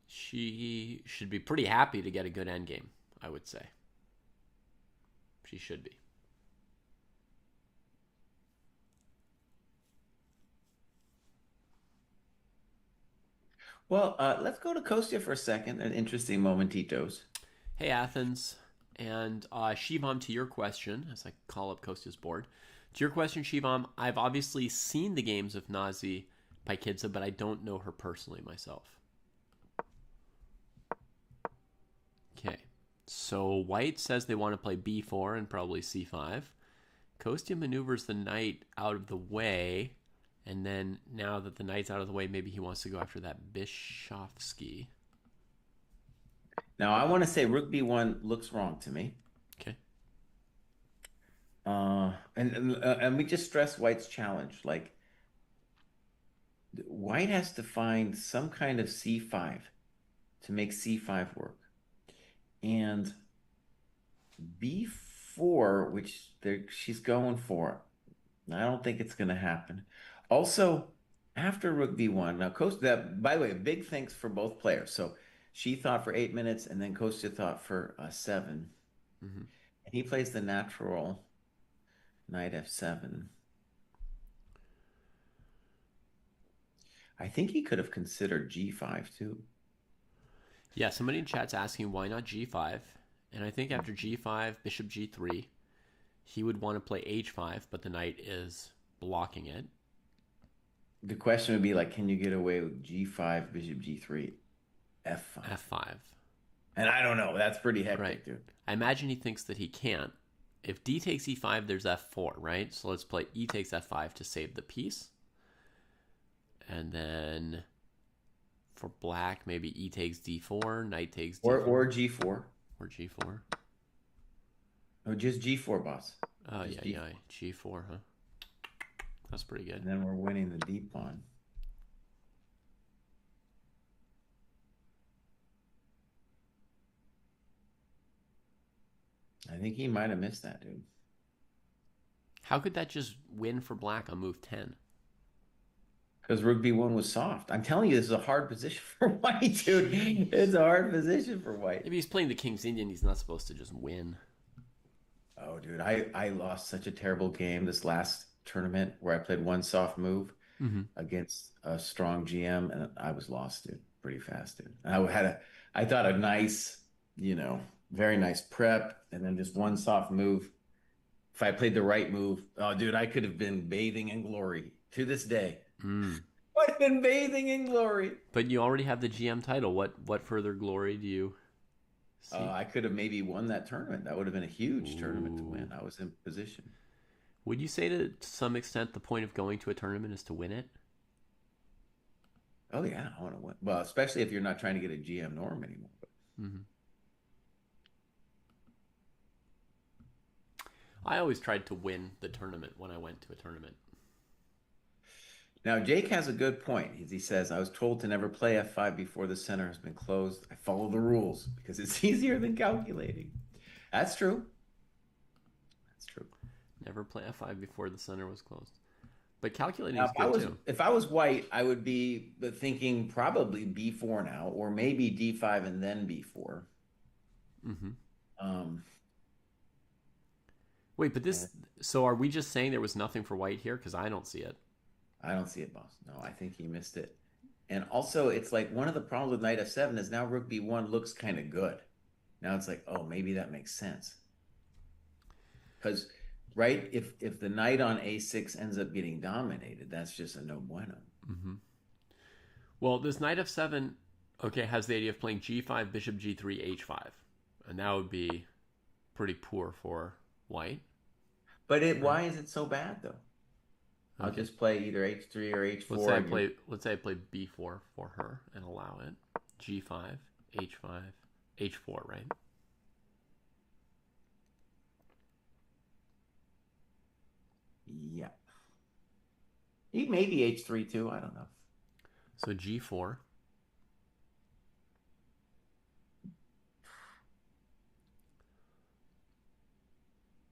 she should be pretty happy to get a good endgame, I would say. She should be. Well, let's go to Kostya for a second. An interesting momentitos. Hey, Athens. And Shivam, to your question, as I call up Kostya's board, to your question, Shivam, I've obviously seen the games of Nazi Paikidze, but I don't know her personally myself. Okay. So white says they want to play b4 and probably c5. Kostya maneuvers the knight out of the way. And then now that the knight's out of the way, maybe he wants to go after that Bishovsky. Now, I want to say rook b1 looks wrong to me. Okay. And we just stressed white's challenge. Like, white has to find some kind of c5 to make c5 work. And b4, which she's going for, I don't think it's going to happen. Also, after rook b1, now Kostya, by the way, big thanks for both players. So she thought for 8 minutes, and then Kostya thought for 7. Mm-hmm. And he plays the natural knight f7. I think he could have considered g5 too. Yeah, somebody in chat's asking why not g5, and I think after g5, bishop g3, he would want to play h5, but the knight is blocking it. The question would be like, can you get away with g5, bishop g3, f5? f5. And I don't know. That's pretty hectic, right. Dude. I imagine he thinks that he can't. If d takes e5, there's f4, right? So let's play e takes f5 to save the piece. And then for black, maybe e takes d4, knight takes d4. Or g4. Or g4. Oh, just g4, boss. Oh, just yeah, g4, huh? That's pretty good. And then we're winning the d pawn. I think he might have missed that, dude. How could that just win for black on move 10? Because rook b1 was soft. I'm telling you, this is a hard position for white, dude. It's a hard position for white. Maybe he's playing the King's Indian. He's not supposed to just win. Oh, dude, I lost such a terrible game this last tournament where I played one soft move against a strong GM, and I was lost, dude, pretty fast, dude. And I thought a nice, very nice prep, and then just one soft move. If I played the right move, oh, dude, I could have been bathing in glory to this day. I've been bathing in glory. But you already have the GM title. What further glory do you see? I could have maybe won that tournament. That would have been a huge tournament to win. I was in position. Would you say to some extent the point of going to a tournament is to win it? Oh, yeah, I want to win. Well, especially if you're not trying to get a GM norm anymore. I always tried to win the tournament when I went to a tournament. Now, Jake has a good point. He says, I was told to never play f5 before the center has been closed. I follow the rules because it's easier than calculating. That's true. That's true. Never play f5 before the center was closed. But calculating is good too. If I was white, I would be thinking probably b4 now, or maybe d5 and then b4. Wait, but this... So are we just saying there was nothing for white here? Because I don't see it. I don't see it, boss. No, I think he missed it. And also, it's like one of the problems with knight f7 is now rook b1 looks kind of good. Now it's like, oh, maybe that makes sense. Because, right, if the knight on a6 ends up getting dominated, that's just a no bueno. Mm-hmm. Well, this knight f7, okay, has the idea of playing g5, bishop g3, h5. And that would be pretty poor for white. But why is it so bad, though? I'll just play either h3 or h4. Let's say I play b4 for her and allow it. g5, h5, h4, right? Yeah. Maybe h3 too. I don't know. So g4.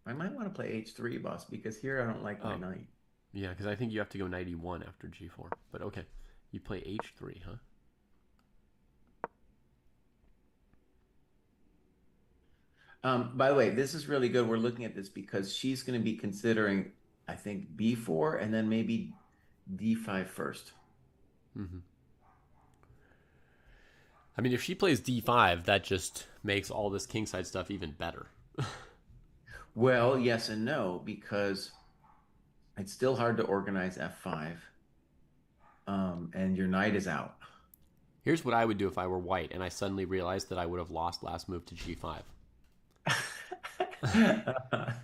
I might want to play h3, boss, because here I don't like my knight. Yeah, because I think you have to go knight e1 after g4. But okay, you play h3, huh? By the way, this is really good. We're looking at this because she's going to be considering, I think, b4 and then maybe d5 first. Mm-hmm. I mean, if she plays d5, that just makes all this kingside stuff even better. Well, yes and no, because it's still hard to organize f5, and your knight is out. Here's what I would do if I were white, and I suddenly realized that I would have lost last move to g5.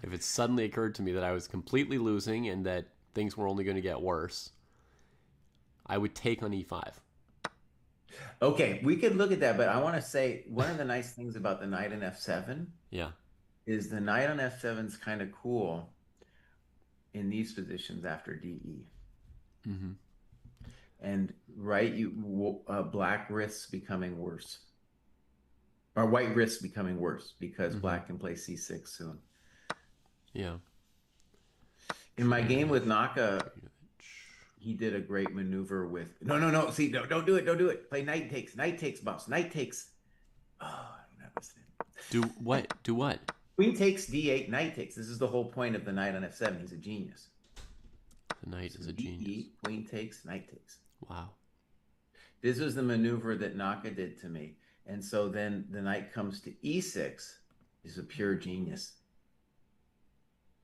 If it suddenly occurred to me that I was completely losing and that things were only going to get worse, I would take on e5. Okay, we could look at that, but I want to say one of the nice things about the knight in f7 is the knight on f7 is kind of cool in these positions after de. Mm-hmm. And right, black risks becoming worse. Or white risks becoming worse because black can play c6 soon. Yeah. In my game with Naka, he did a great maneuver with... No. See, don't do it. Don't do it. Play knight takes. Knight takes, boss. Knight takes. Oh, I'm not listening. Do what? Do what? Queen takes d8, knight takes. This is the whole point of the knight on f7. He's a genius. The knight is a genius. Queen takes, knight takes. Wow. This was the maneuver that Naka did to me. And so then the knight comes to e6. Is a pure genius.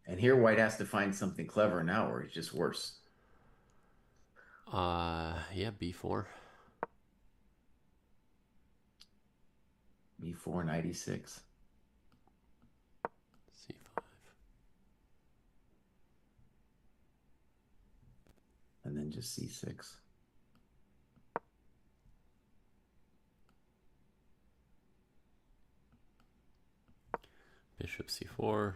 And here white has to find something clever now or it's just worse. Yeah, b4. b4, knight e6. c5. And then just c6. Bishop c4.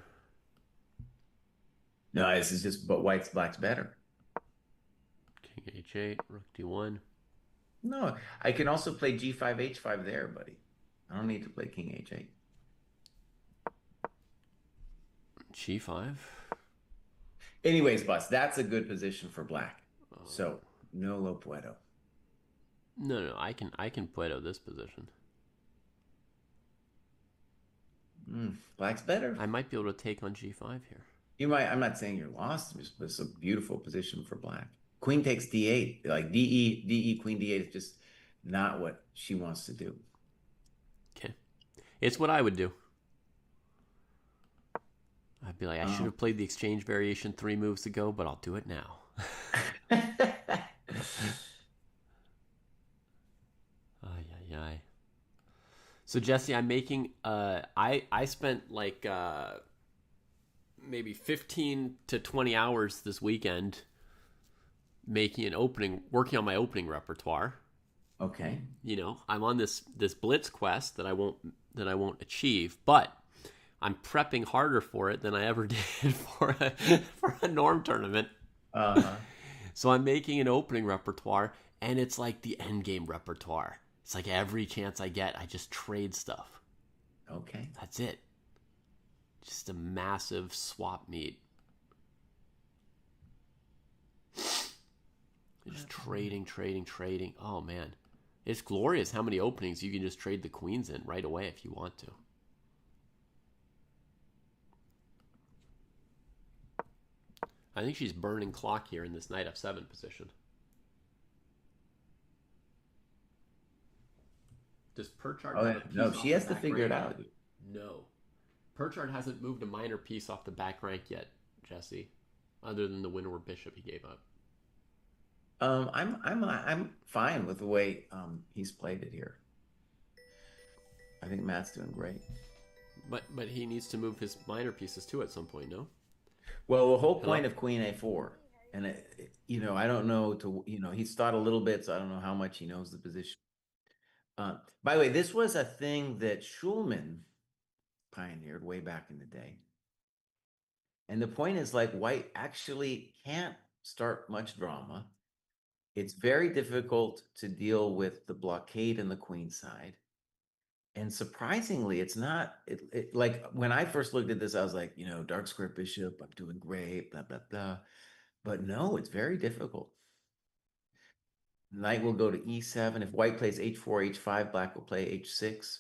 No, this is just, but black's better. King h8, rook d1. No, I can also play g5, h5 there, buddy. I don't need to play king h8. g5. Anyways, boss, that's a good position for black. So, no lo puedo. No, I can puedo this position. Black's better. I might be able to take on g5 here. You might. I'm not saying you're lost. It's a beautiful position for black. Queen takes d8. Like de, queen d8 is just not what she wants to do. Okay. It's what I would do. I'd be like, I should have played the exchange variation 3 moves ago, but I'll do it now. Ay. So Jesse, I'm making I spent like maybe 15 to 20 hours this weekend working on my opening repertoire. Okay. You know, I'm on this blitz quest that I won't achieve, but I'm prepping harder for it than I ever did for a norm tournament. So I'm making an opening repertoire, and it's like the end game repertoire. It's like every chance I get, I just trade stuff. Okay. That's it. Just a massive swap meet. Just trading. Oh, man. It's glorious how many openings you can just trade the queens in right away if you want to. I think she's burning clock here in this knight f7 position. Does Perchard Oh have yeah. a piece No, she off the has to back figure it rank out. yet? No. Perchard hasn't moved a minor piece off the back rank yet, Jesse, other than the windward bishop he gave up. I'm fine with the way he's played it here. I think Matt's doing great. But he needs to move his minor pieces too at some point, no? Well, the whole Hello? point of Queen A4, and I don't know he's thought a little bit, so I don't know how much he knows the position. By the way, this was a thing that Schulman pioneered way back in the day. And the point is like white actually can't start much drama. It's very difficult to deal with the blockade in the queen side. And surprisingly, it's not like when I first looked at this, I was like, dark square bishop, I'm doing great, blah, blah, blah. But no, it's very difficult. Knight will go to e7. If white plays h4, h5, black will play h6.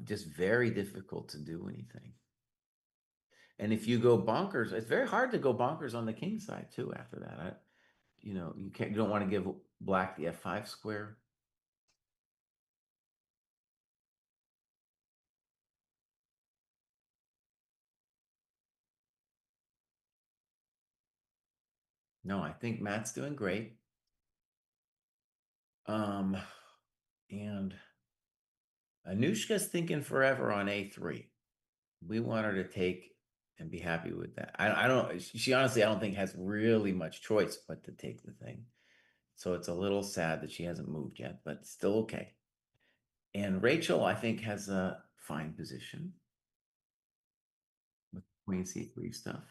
Just very difficult to do anything. And if you go bonkers, it's very hard to go bonkers on the king side too after that. You don't want to give black the f5 square. No, I think Matt's doing great. And Anushka's thinking forever on a3. We want her to take and be happy with that. I don't. She honestly, I don't think has really much choice but to take the thing. So it's a little sad that she hasn't moved yet, but still okay. And Rachel, I think, has a fine position with Queen C3 stuff.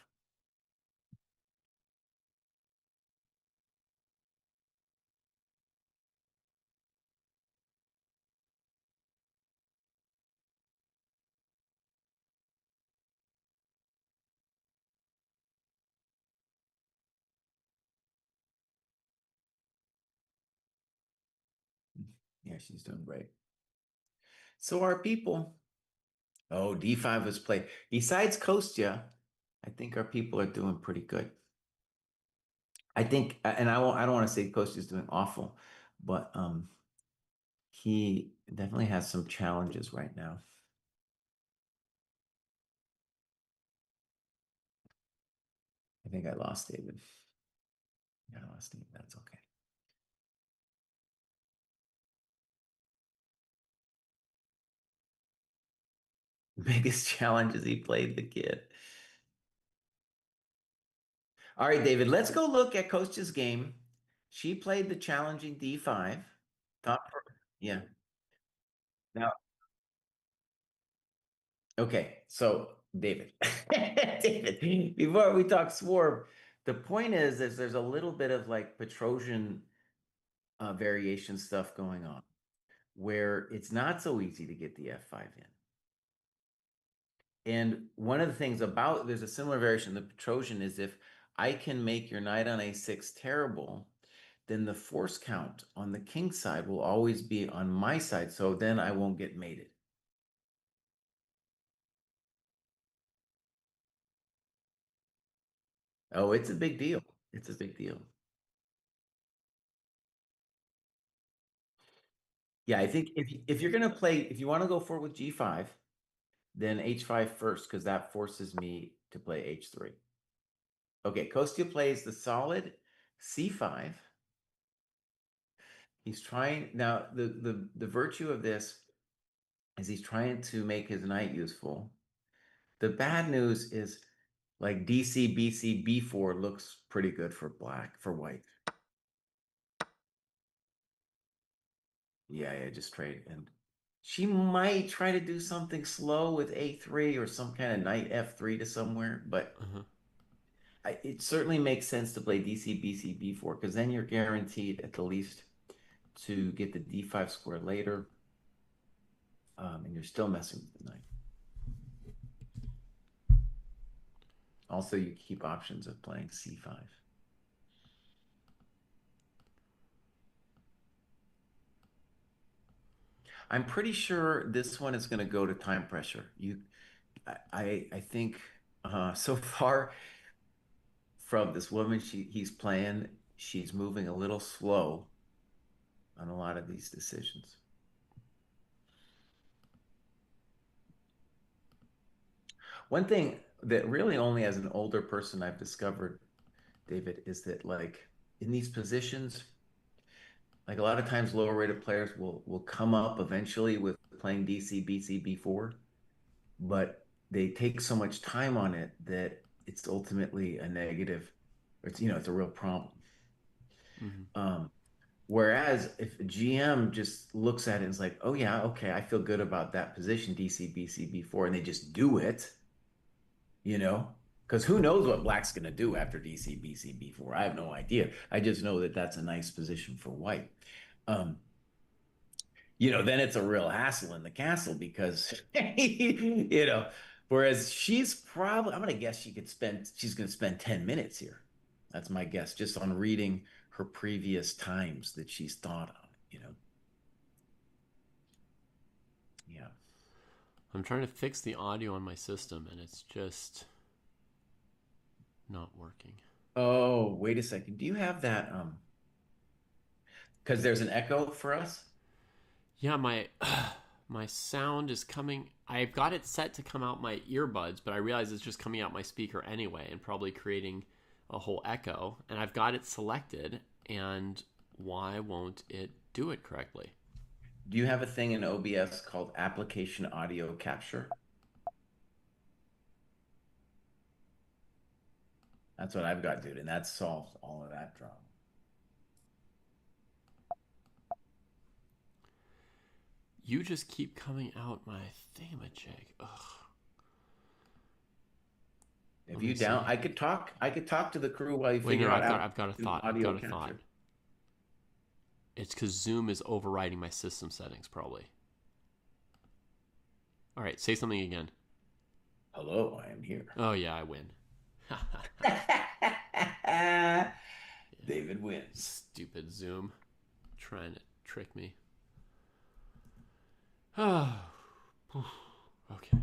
Yeah, she's doing great. So our people. Oh, D5 was played. Besides Kostya, I think our people are doing pretty good. I think, and I don't want to say Kostya's doing awful, but he definitely has some challenges right now. I think I lost David. Yeah, I lost David. That's okay. Biggest challenge is he played the kid. All right, David, let's go look at Kostya's game. She played the challenging D5. Yeah. Now, okay, so David, David, before we talk swarm, the point is there's a little bit of like Petrosian variation stuff going on where it's not so easy to get the F5 in. And one of the things about there's a similar variation, the Petrosian is if I can make your knight on a6 terrible, then the force count on the king side will always be on my side. So then I won't get mated. Oh, it's a big deal. It's a big deal. Yeah, I think if you're gonna play, if you want to go forward with G5, then H5 first, because that forces me to play H3. Okay, Kostya plays the solid C5. He's trying now. The virtue of this is he's trying to make his knight useful. The bad news is like DC, BC, B4 looks pretty good for white. Yeah, just trade. And she might try to do something slow with A3 or some kind of knight F3 to somewhere, but it certainly makes sense to play DC, BC, B4 because then you're guaranteed at the least to get the D5 square later, and you're still messing with the knight. Also, you keep options of playing C5. I'm pretty sure this one is going to go to time pressure. I think So far from this woman he's playing, she's moving a little slow on a lot of these decisions. One thing that really only as an older person I've discovered, David, is that like in these positions, like a lot of times lower rated players will come up eventually with playing DC, BC, B4, but they take so much time on it that it's ultimately a negative, or it's a real problem. Mm-hmm. Whereas if a GM just looks at it and is like, oh yeah, okay, I feel good about that position, DC, BC, B4, and they just do it, you know, because who knows what black's going to do after DC, BC, B4? I have no idea. I just know that that's a nice position for white. Um, then it's a real hassle in the castle because, whereas I'm going to guess she's going to spend 10 minutes here. That's my guess, just on reading her previous times that she's thought on. Yeah. I'm trying to fix the audio on my system, and it's just not working. Oh, wait a second. Do you have that? Because there's an echo for us. Yeah, my sound is coming. I've got it set to come out my earbuds, but I realize it's just coming out my speaker anyway, and probably creating a whole echo. And I've got it selected, and why won't it do it correctly? Do you have a thing in OBS called application audio capture? That's what I've got, dude, and that solves all of that drama. You just keep coming out my thingamajig. Ugh. If you down, I could talk to the crew while you figure out. I've got a thought. I've got a thought. It's because Zoom is overriding my system settings, probably. All right, say something again. Hello, I am here. Oh yeah, I win. David wins. Stupid Zoom, trying to trick me. Oh, okay.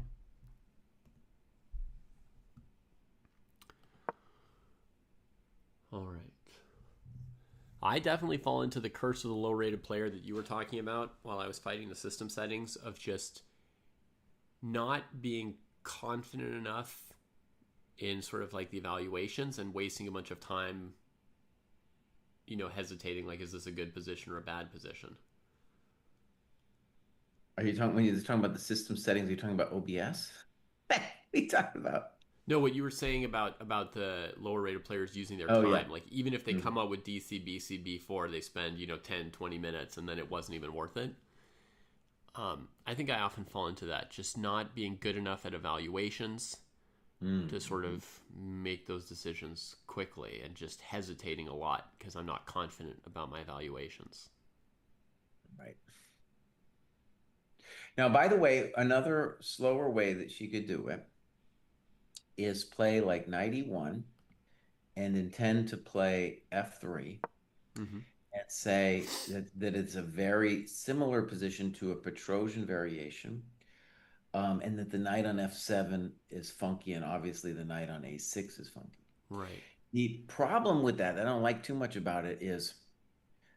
All right. I definitely fall into the curse of the low-rated player that you were talking about while I was fighting the system settings of just not being confident enough in sort of like the evaluations and wasting a bunch of time, hesitating, like, is this a good position or a bad position? When you're talking about the system settings, are you talking about OBS? What are you talking about? No, what you were saying about the lower rated players using their time. Yeah. Like, even if they come out with DC, BC, B4, they spend, 10, 20 minutes, and then it wasn't even worth it. I think I often fall into that, just not being good enough at evaluations to sort of make those decisions quickly, and just hesitating a lot because I'm not confident about my evaluations. Right. Now, by the way, another slower way that she could do it is play like 91 and intend to play F3 and say that it's a very similar position to a Petrosian variation, and that the knight on F7 is funky, and obviously the knight on A6 is funky. Right. The problem with that I don't like too much about it is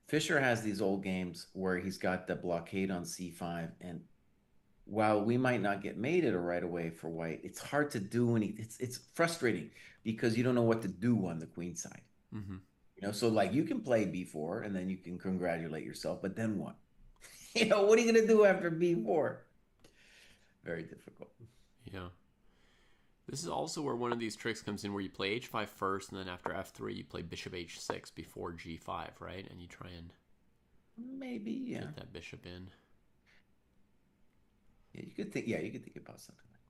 Fischer has these old games where he's got the blockade on C5, and while we might not get mated right away for white, it's hard to do it's frustrating because you don't know what to do on the queen side. So like you can play B4 and then you can congratulate yourself, but then what? What are you going to do after B4? Very difficult. Yeah. This is also where one of these tricks comes in, where you play H5 first, and then after F3 you play bishop H6 before G5, right? And you try and maybe get that bishop in. Yeah, you could think about something like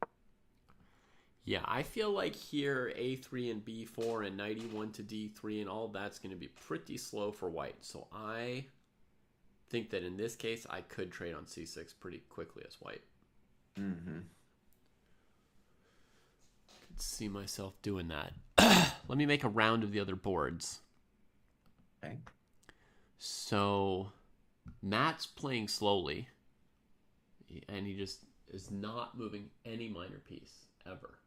that. Yeah, I feel like here A3 and B4 and 91 to D3 and all that's going to be pretty slow for white. So I think that in this case I could trade on C6 pretty quickly as white. Could see myself doing that. Let me make a round of the other boards. Okay. So Matt's playing slowly, and he just is not moving any minor piece ever.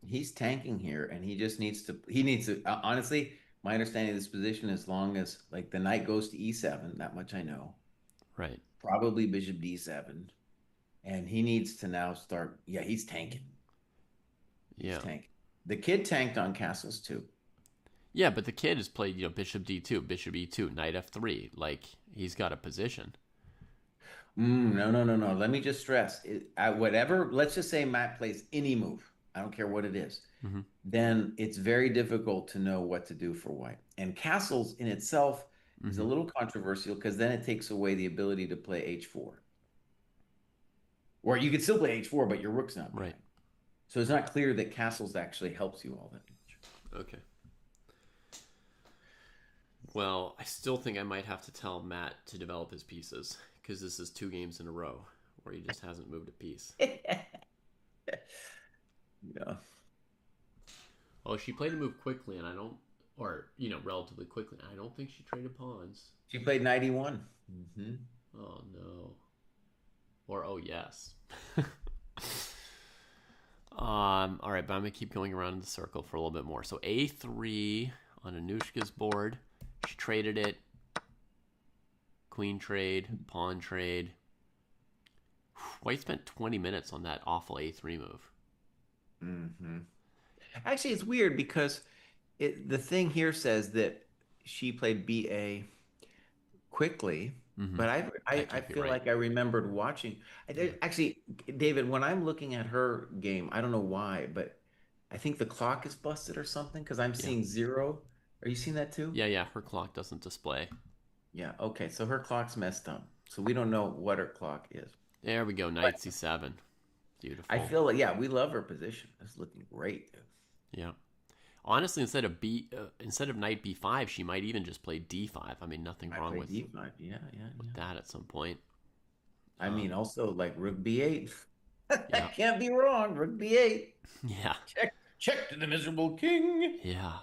He's tanking here, and he just needs to. He needs to. Honestly, my understanding of this position, as long as like the knight goes to e7, that much I know. Right. Probably bishop d7, and he needs to now start. Yeah, he's tanking. He's tanking. The kid tanked on castles too. Yeah, but the kid has played, bishop d2, bishop e2, knight f3. Like, he's got a position. No. Let me just stress. Whatever, let's just say Matt plays any move. I don't care what it is. Mm-hmm. Then it's very difficult to know what to do for white. And castles in itself is a little controversial because then it takes away the ability to play h4. Or you could still play h4, but your rook's not right. So it's not clear that castles actually helps you all that much. Okay. Well, I still think I might have to tell Matt to develop his pieces because this is 2 games in a row where he just hasn't moved a piece. Yeah. Well, she played a move quickly, and I don't, or relatively quickly. I don't think she traded pawns. She played 91. Oh no. Or oh yes. All right, but I'm gonna keep going around in the circle for a little bit more. So A3 on Anushka's board. She traded it. Queen trade, pawn trade. White spent 20 minutes on that awful A3 move. Actually, it's weird because the thing here says that she played BA quickly, but I feel like I remembered watching. Actually, David, when I'm looking at her game, I don't know why, but I think the clock is busted or something because I'm seeing 0. Are you seeing that too? Yeah, her clock doesn't display. Yeah, okay, so her clock's messed up. So we don't know what her clock is. There we go, knight c7. Beautiful. I feel like, yeah, we love her position. It's looking great. Yeah. Honestly, instead of knight b5, she might even just play d5. I mean, nothing wrong with d5. Yeah. that at some point. I mean, also like rook b8. That can't be wrong. Rook b8. Yeah. Check to the miserable king. Yeah.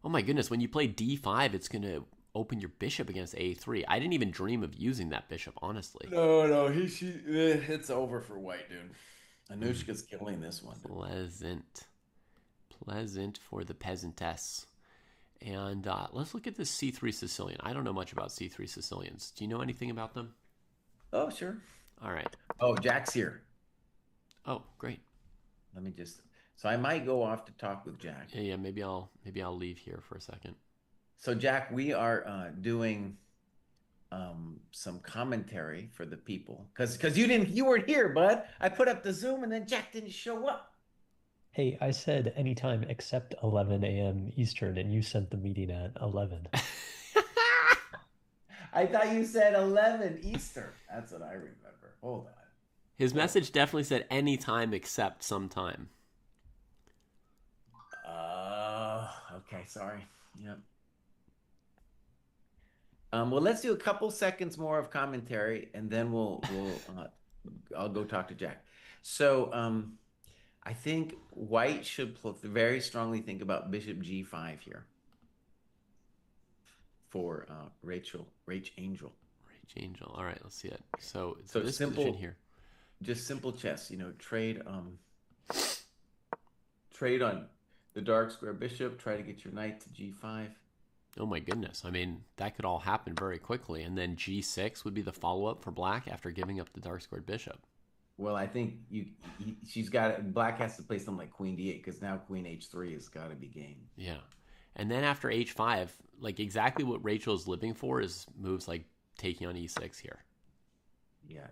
Oh my goodness, when you play d5, it's going to open your bishop against a3. I didn't even dream of using that bishop, honestly. No, it's over for white, dude. Anushka's killing this one. Pleasant for the peasantess. And let's look at this c3 Sicilian. I don't know much about c3 Sicilians. Do you know anything about them? Oh, sure. All right. Oh, Jack's here. Oh, great. Let me just... So I might go off to talk with Jack. Yeah. Maybe I'll leave here for a second. So Jack, we are doing some commentary for the people because you weren't here, bud. I put up the Zoom and then Jack didn't show up. Hey, I said anytime except 11 a.m. Eastern, and you sent the meeting at 11. I thought you said 11 Eastern. That's what I remember. Hold on. His message definitely said anytime except sometime. Okay, sorry. Yep. Well, let's do a couple seconds more of commentary, and then I'll go talk to Jack. So, I think white should very strongly think about bishop g5 here for Rachel Angel. All right, let's see it. So this simple position here. Just simple chess, trade on the dark square bishop, try to get your knight to g5. Oh my goodness. I mean, that could all happen very quickly. And then g6 would be the follow-up for black after giving up the dark squared bishop. Well, I think black has to play something like queen d8 because now queen h3 has got to be game. Yeah. And then after h5, like exactly what Rachel is living for is moves like taking on e6 here. Yeah,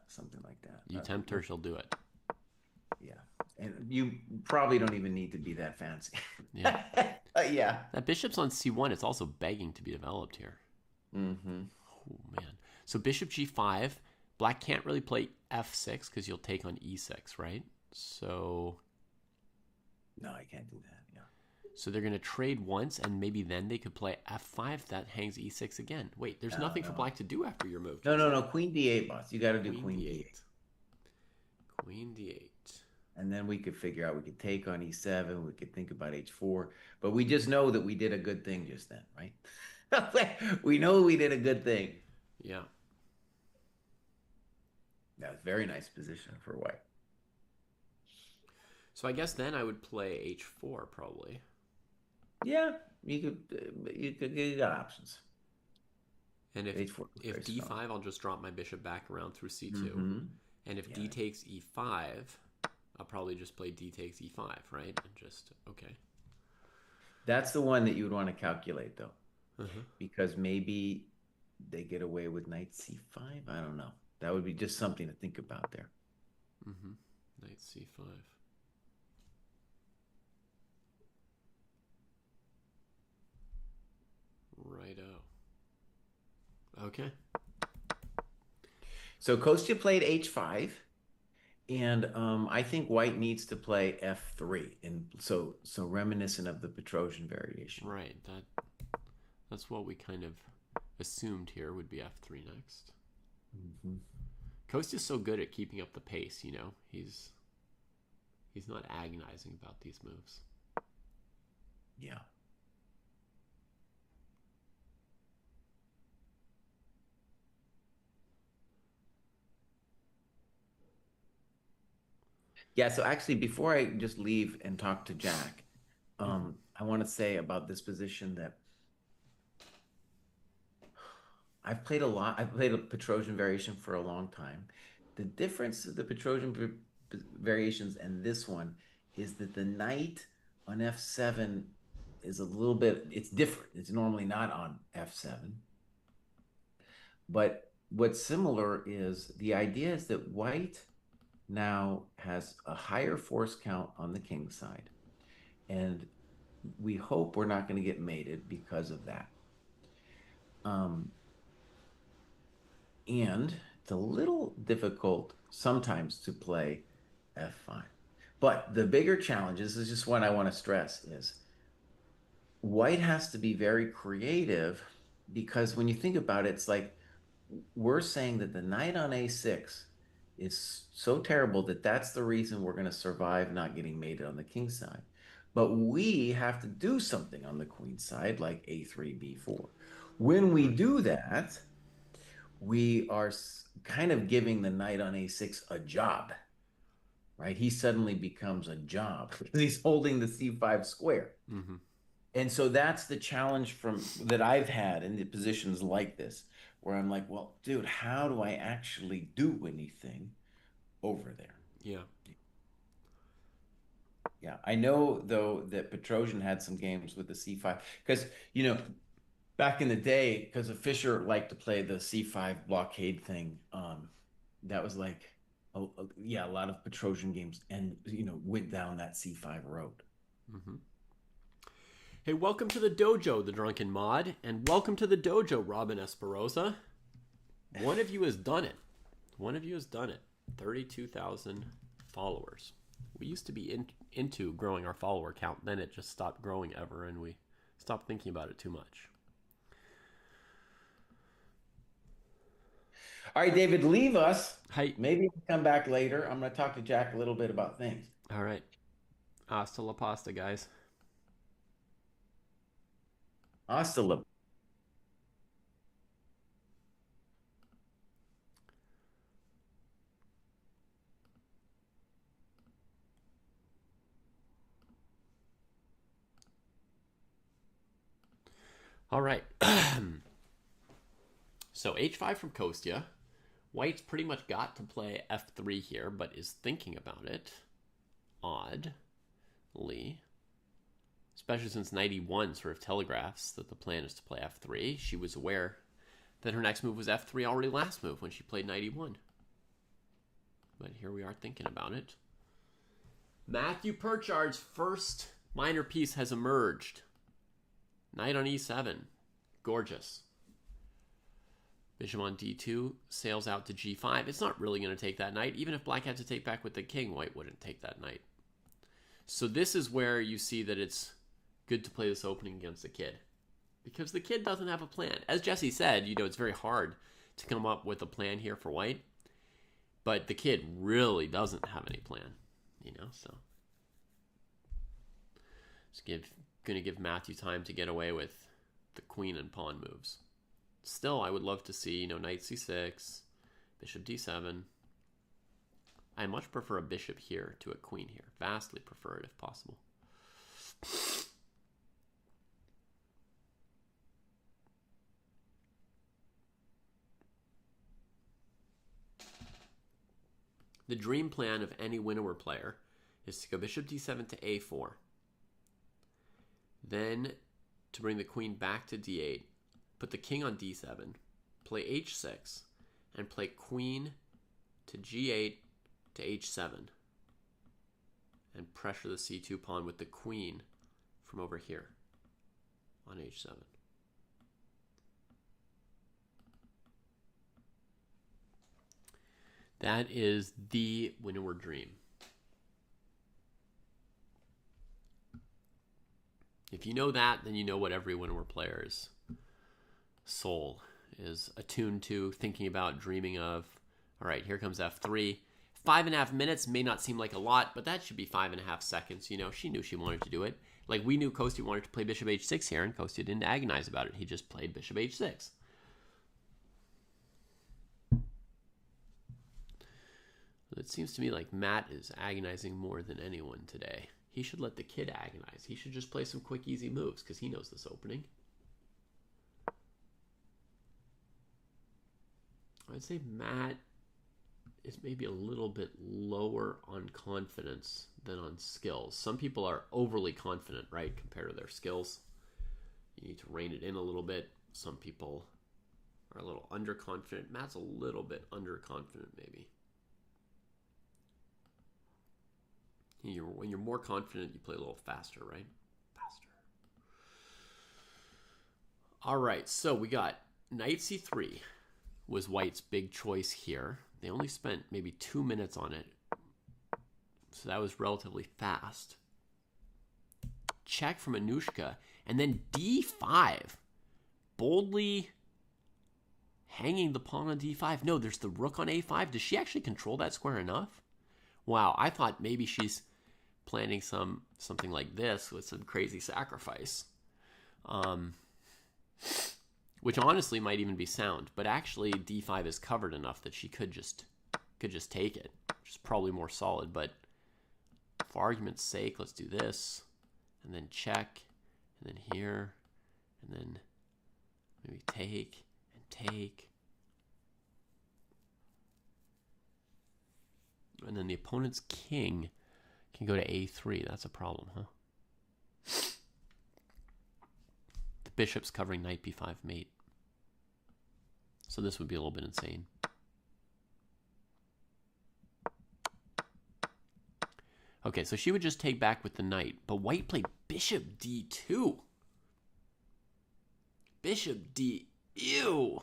something like that. You tempt her, she'll do it. Yeah. And you probably don't even need to be that fancy. Yeah. Yeah. That bishop's on c1. It's also begging to be developed here. Mm-hmm. Oh, man. So bishop g5. Black can't really play f6 because you'll take on e6, right? So... No, I can't do that, yeah. So they're going to trade once, and maybe then they could play f5. That hangs e6 again. Wait, there's nothing for black to do after your move. No. Queen d8, boss. You got to do queen d8. Queen d8. And then we could figure out, we could take on e7, we could think about h4, but we just know that we did a good thing just then, right? We know we did a good thing. Yeah. That's very nice position for white. So I guess then I would play h4 probably. Yeah, you got options. And if H4 if d5, strong. I'll just drop my bishop back around through c2. Mm-hmm. And if d takes e5, I'll probably just play d takes e5, right? And just, okay. That's the one that you would want to calculate, though. Because maybe they get away with knight c5. I don't know. That would be just something to think about there. Knight c5. Righto. Okay. So Kostya played h5, and I think white needs to play f3, and so reminiscent of the Petrosian variation. Right. That's what we kind of assumed here would be f3 next. Kostya's so good at keeping up the pace, you know. He's not agonizing about these moves. Yeah. Yeah, so actually, before I just leave and talk to Jack, I want to say about this position that I've played a lot. I've played a Petrosian variation for a long time. The difference of the Petrosian variations and this one is that the knight on f7 is a little bit, it's different. It's normally not on f7. But what's similar is the idea is that white now has a higher force count on the king side. And we hope we're not going to get mated because of that. And it's a little difficult sometimes to play f5. But the bigger challenge, this is just one I want to stress, is white has to be very creative, because when you think about it, it's like we're saying that the knight on a6 is so terrible that that's the reason we're going to survive not getting mated on the king side. But we have to do something on the queen side, like a3, b4. When we do that, we are kind of giving the knight on a6 a job, right? He suddenly becomes a job because he's holding the c5 square. And so that's the challenge that I've had in the positions like this, where I'm like, well, dude, how do I actually do anything over there? Yeah. Yeah, I know, though, that Petrosian had some games with the c5, because, back in the day, because Fischer liked to play the c5 blockade thing, that was like, a lot of Petrosian games, and, went down that c5 road. Hey, welcome to the dojo, the Drunken Mod, and welcome to the dojo, Robin Esperosa. One of you has done it. 32,000 followers. We used to be into growing our follower count, then it just stopped growing ever, and we stopped thinking about it too much. All right, David, leave us. Hey. Maybe we'll come back later. I'm going to talk to Jack a little bit about things. All right. Hasta la pasta, guys. Hasta la. All right. So h5 from Kostya. White's pretty much got to play f3 here, but is thinking about it. Oddly. Especially since knight e1 sort of telegraphs that the plan is to play f3. She was aware that her next move was f3 already last move when she played knight e1. But here we are thinking about it. Matthew Purchard's first minor piece has emerged. Knight on e7. Gorgeous. Bishop on d2 sails out to g5. It's not really going to take that knight. Even if black had to take back with the king, white wouldn't take that knight. So this is where you see that it's good to play this opening against the kid. Because the kid doesn't have a plan. As Jesse said, it's very hard to come up with a plan here for white. But the kid really doesn't have any plan. So it's going to give Matthew time to get away with the queen and pawn moves. Still, I would love to see, knight c6, bishop d7, I much prefer a bishop here to a queen here. Vastly prefer it if possible. The dream plan of any winnower player is to go bishop d7 to a4. Then to bring the queen back to d8, put the king on d7, play h6, and play queen to g8 to h7. And pressure the c2 pawn with the queen from over here on h7. That is the winnower dream. If you know that, then you know what every winnower player's soul is attuned to, thinking about, dreaming of. All right, here comes f3. 5.5 minutes may not seem like a lot, but that should be 5.5 seconds. You know, she knew she wanted to do it. Like, we knew Kostya wanted to play bishop h6 here, and Kostya didn't agonize about it. He just played bishop h6. It seems to me like Matt is agonizing more than anyone today. He should let the kid agonize. He should just play some quick, easy moves because he knows this opening. I'd say Matt is maybe a little bit lower on confidence than on skills. Some people are overly confident, right, compared to their skills. You need to rein it in a little bit. Some people are a little underconfident. Matt's a little bit underconfident, maybe. When you're more confident, you play a little faster, right? Faster. All right, so we got knight c3 was White's big choice here. They only spent maybe 2 minutes on it, so that was relatively fast. Check from Anushka, and then d5. Boldly hanging the pawn on d5. No, there's the rook on a5. Does she actually control that square enough? Wow, I thought maybe she's planning something like this with some crazy sacrifice, which honestly might even be sound. But actually, d5 is covered enough that she could just take it, which is probably more solid. But for argument's sake, let's do this, and then check, and then here, and then maybe take and take. And then the opponent's king can go to a3. That's a problem, huh? The bishop's covering knight b5 mate. So this would be a little bit insane. Okay, so she would just take back with the knight, but White played bishop d2. Bishop d... Ew!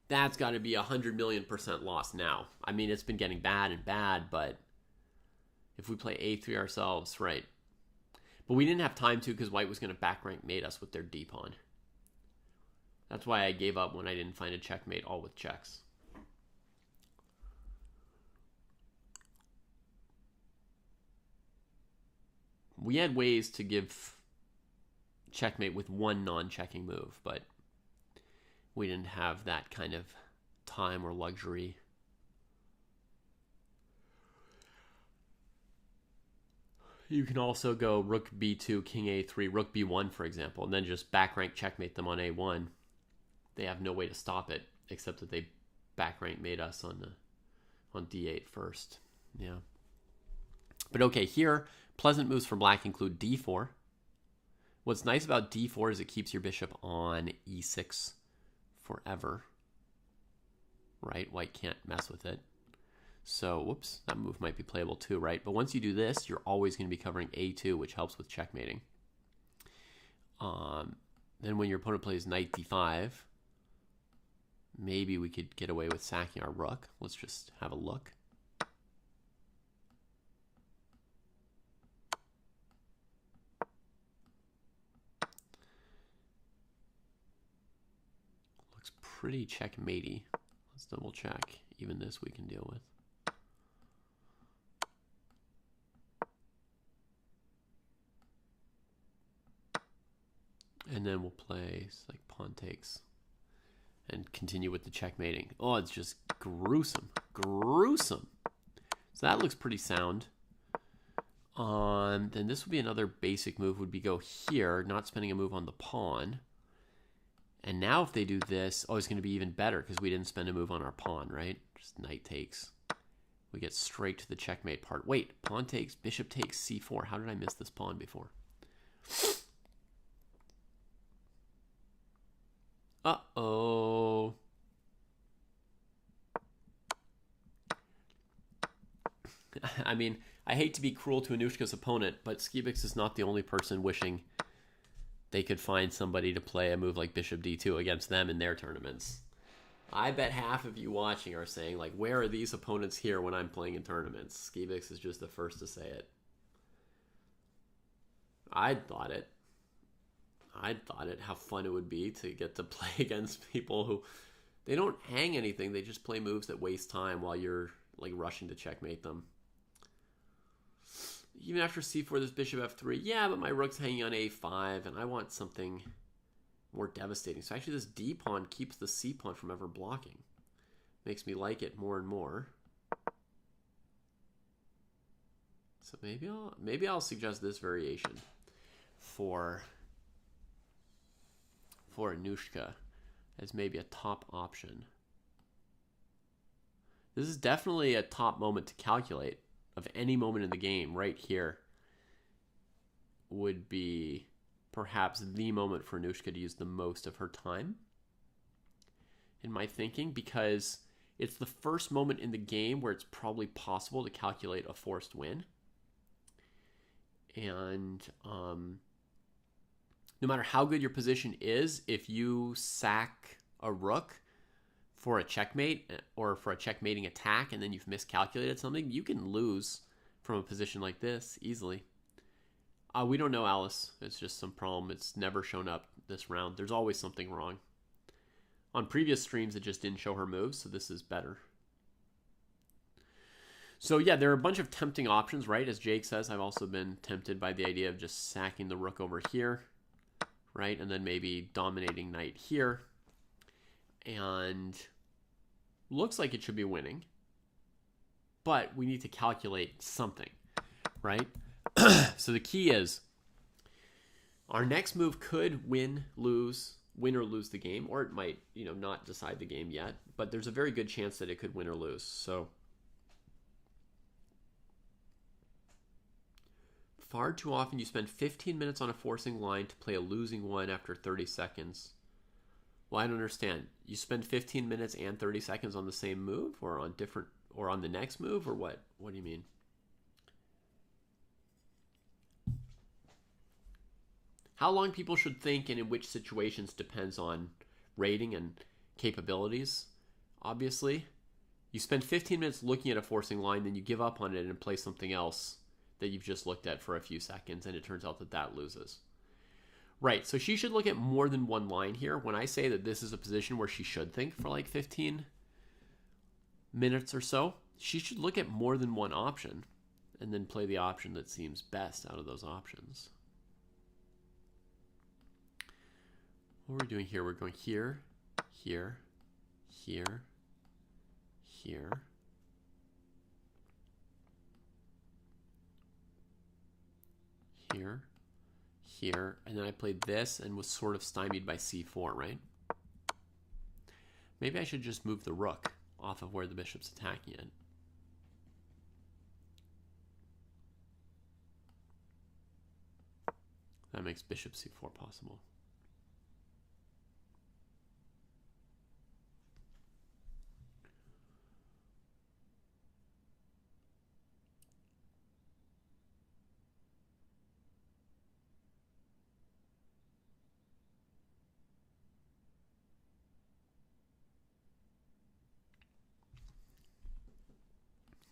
That's got to be 100 million% loss now. I mean, it's been getting bad and bad, but if we play a3 ourselves, right. But we didn't have time to because White was going to back rank mate us with their d-pawn. That's why I gave up when I didn't find a checkmate, all with checks. We had ways to give checkmate with one non-checking move, but we didn't have that kind of time or luxury. You can also go rook b2, king a3, rook b1, for example, and then just back rank checkmate them on a1. They have no way to stop it, except that they back rank made us on d8 first. Yeah. But okay, here, pleasant moves for black include d4. What's nice about d4 is it keeps your bishop on e6 forever, right? White can't mess with it. So, whoops, that move might be playable too, right? But once you do this, you're always going to be covering a2, which helps with checkmating. Then when your opponent plays knight d5, maybe we could get away with sacking our rook. Let's just have a look. Pretty checkmatey. Let's double check. Even this we can deal with. And then we'll play like pawn takes and continue with the checkmating. Oh, it's just gruesome. Gruesome. So that looks pretty sound. Then this would be another basic move, would be go here, not spending a move on the pawn. And now if they do this, oh, it's going to be even better because we didn't spend a move on our pawn, right? Just knight takes. We get straight to the checkmate part. Wait, pawn takes, bishop takes, c4. How did I miss this pawn before? Uh-oh. I mean, I hate to be cruel to Anushka's opponent, but Skibix is not the only person wishing they could find somebody to play a move like bishop d2 against them in their tournaments. I bet half of you watching are saying, like, where are these opponents here when I'm playing in tournaments? Skibix is just the first to say it. I'd thought it, how fun it would be to get to play against people who, they don't hang anything, they just play moves that waste time while you're, like, rushing to checkmate them. Even after c4, there's bishop f3. Yeah, but my rook's hanging on a5, and I want something more devastating. So actually this d pawn keeps the c pawn from ever blocking. Makes me like it more and more. So maybe I'll suggest this variation for Anushka as maybe a top option. This is definitely a top moment to calculate of any moment in the game. Right here would be perhaps the moment for Anushka to use the most of her time, in my thinking, because it's the first moment in the game where it's probably possible to calculate a forced win. And no matter how good your position is, if you sack a rook for a checkmate or for a checkmating attack and then you've miscalculated something, you can lose from a position like this easily. We don't know, Alice. It's just some problem. It's never shown up this round. There's always something wrong. On previous streams, it just didn't show her moves, so this is better. So yeah, there are a bunch of tempting options, right? As Jake says, I've also been tempted by the idea of just sacking the rook over here, right? And then maybe dominating knight here. And looks like it should be winning. But we need to calculate something, right? So the key is our next move could win or lose the game, or it might, not decide the game yet, but there's a very good chance that it could win or lose. So far too often you spend 15 minutes on a forcing line to play a losing one after 30 seconds. Well, I don't understand. You spend 15 minutes and 30 seconds on the same move, or on the next move, or what? What do you mean? How long people should think and in which situations depends on rating and capabilities, obviously. You spend 15 minutes looking at a forcing line, then you give up on it and play something else that you've just looked at for a few seconds, and it turns out that loses. Right, so she should look at more than one line here. When I say that this is a position where she should think for like 15 minutes or so, she should look at more than one option and then play the option that seems best out of those options. What are we doing here? We're going here, here, here, here. Here, here, and then I played this and was sort of stymied by c4, right? Maybe I should just move the rook off of where the bishop's attacking it. That makes bishop c4 possible.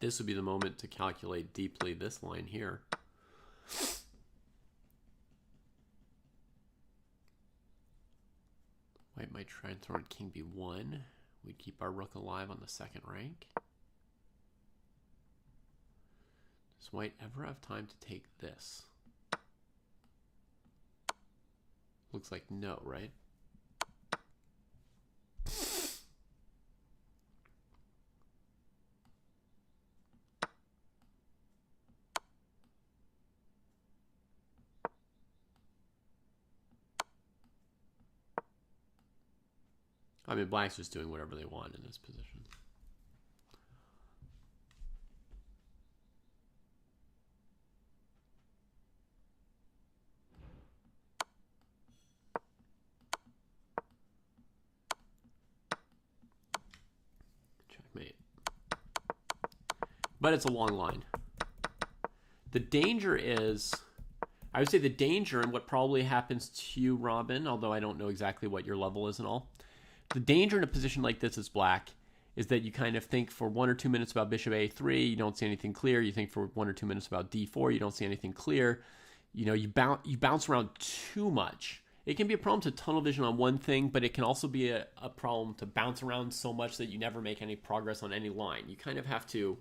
This would be the moment to calculate deeply this line here. White might try and throw in king b1. We'd keep our rook alive on the second rank. Does white ever have time to take this? Looks like no, right? I mean, black's just doing whatever they want in this position. Checkmate. But it's a long line. The danger is, I would say the danger, and what probably happens to you, Robin, although I don't know exactly what your level is and all, the danger in a position like this as black is that you kind of think for 1 or 2 minutes about bishop a3, you don't see anything clear. You think for 1 or 2 minutes about d4, you don't see anything clear. You know, you bounce around too much. It can be a problem to tunnel vision on one thing, but it can also be a problem to bounce around so much that you never make any progress on any line. You kind of have to,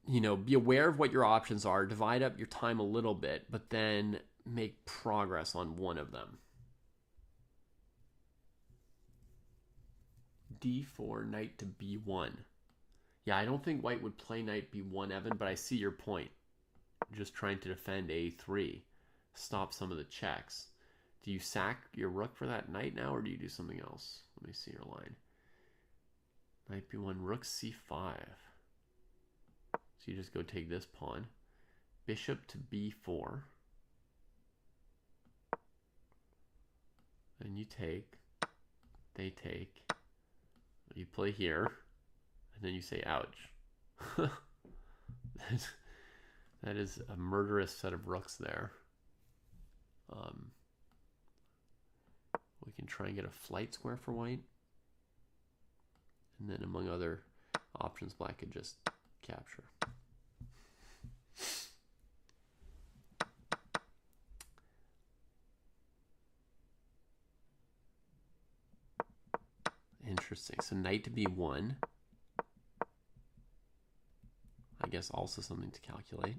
you know, be aware of what your options are, divide up your time a little bit, but then make progress on one of them. d4, knight to b1. Yeah, I don't think white would play knight b1, Evan, but I see your point. Just trying to defend a3, stop some of the checks. Do you sack your rook for that knight now, or do you do something else? Let me see your line. Knight b1, rook c5. So you just go take this pawn. Bishop to b4. And you take. They take. You play here. And then you say, ouch. That is a murderous set of rooks there. We can try and get a flight square for white. And then among other options, black could just capture. Interesting. So knight to b1. I guess also something to calculate.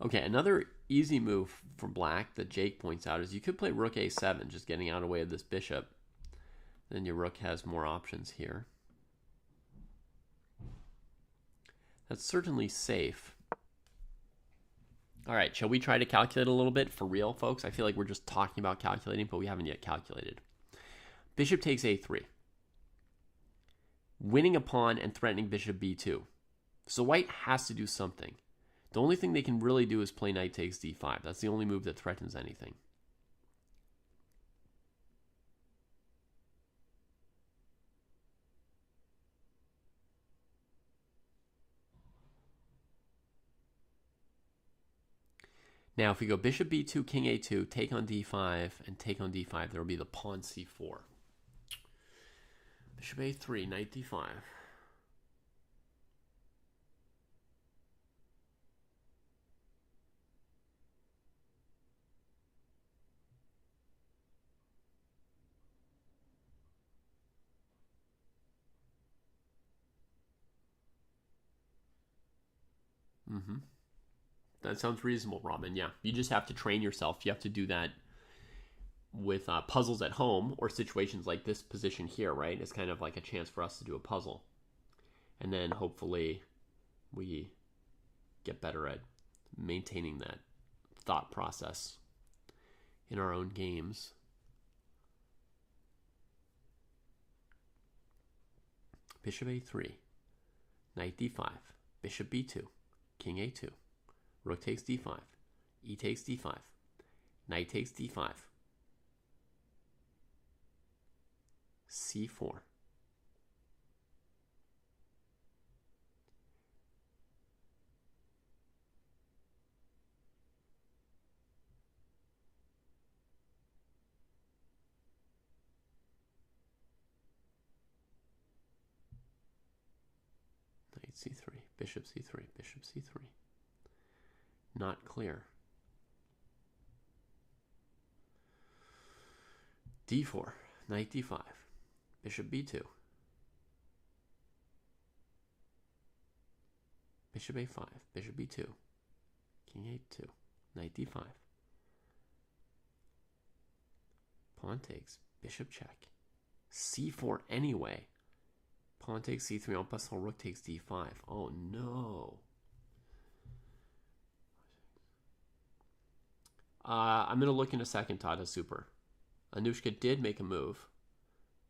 Okay, another easy move for black that Jake points out is you could play rook a7, just getting out of the way of this bishop. Then your rook has more options here. That's certainly safe. All right, shall we try to calculate a little bit for real, folks? I feel like we're just talking about calculating, but we haven't yet calculated. Bishop takes a3. Winning a pawn and threatening bishop b2. So white has to do something. The only thing they can really do is play knight takes d5. That's the only move that threatens anything. Now, if we go bishop b2, king a2, take on d5, and take on d5, there will be the pawn c4. Bishop a3, knight d5. That sounds reasonable, Robin. Yeah, you just have to train yourself. You have to do that with puzzles at home or situations like this position here, right? It's kind of like a chance for us to do a puzzle. And then hopefully we get better at maintaining that thought process in our own games. Bishop a3, knight d5, bishop b2, king a2. Rook takes d5, e takes d5, knight takes d5, c4. Knight c3, bishop c3, bishop c3. Not clear. d4, knight d5, Bishop b2. Bishop a5. Bishop b2. King a2. Knight d5. Pawn takes. Bishop check. c4 anyway. Pawn takes c3. En passant, rook takes d5. Oh no. I'm going to look in a second, Tata Super. Anushka did make a move,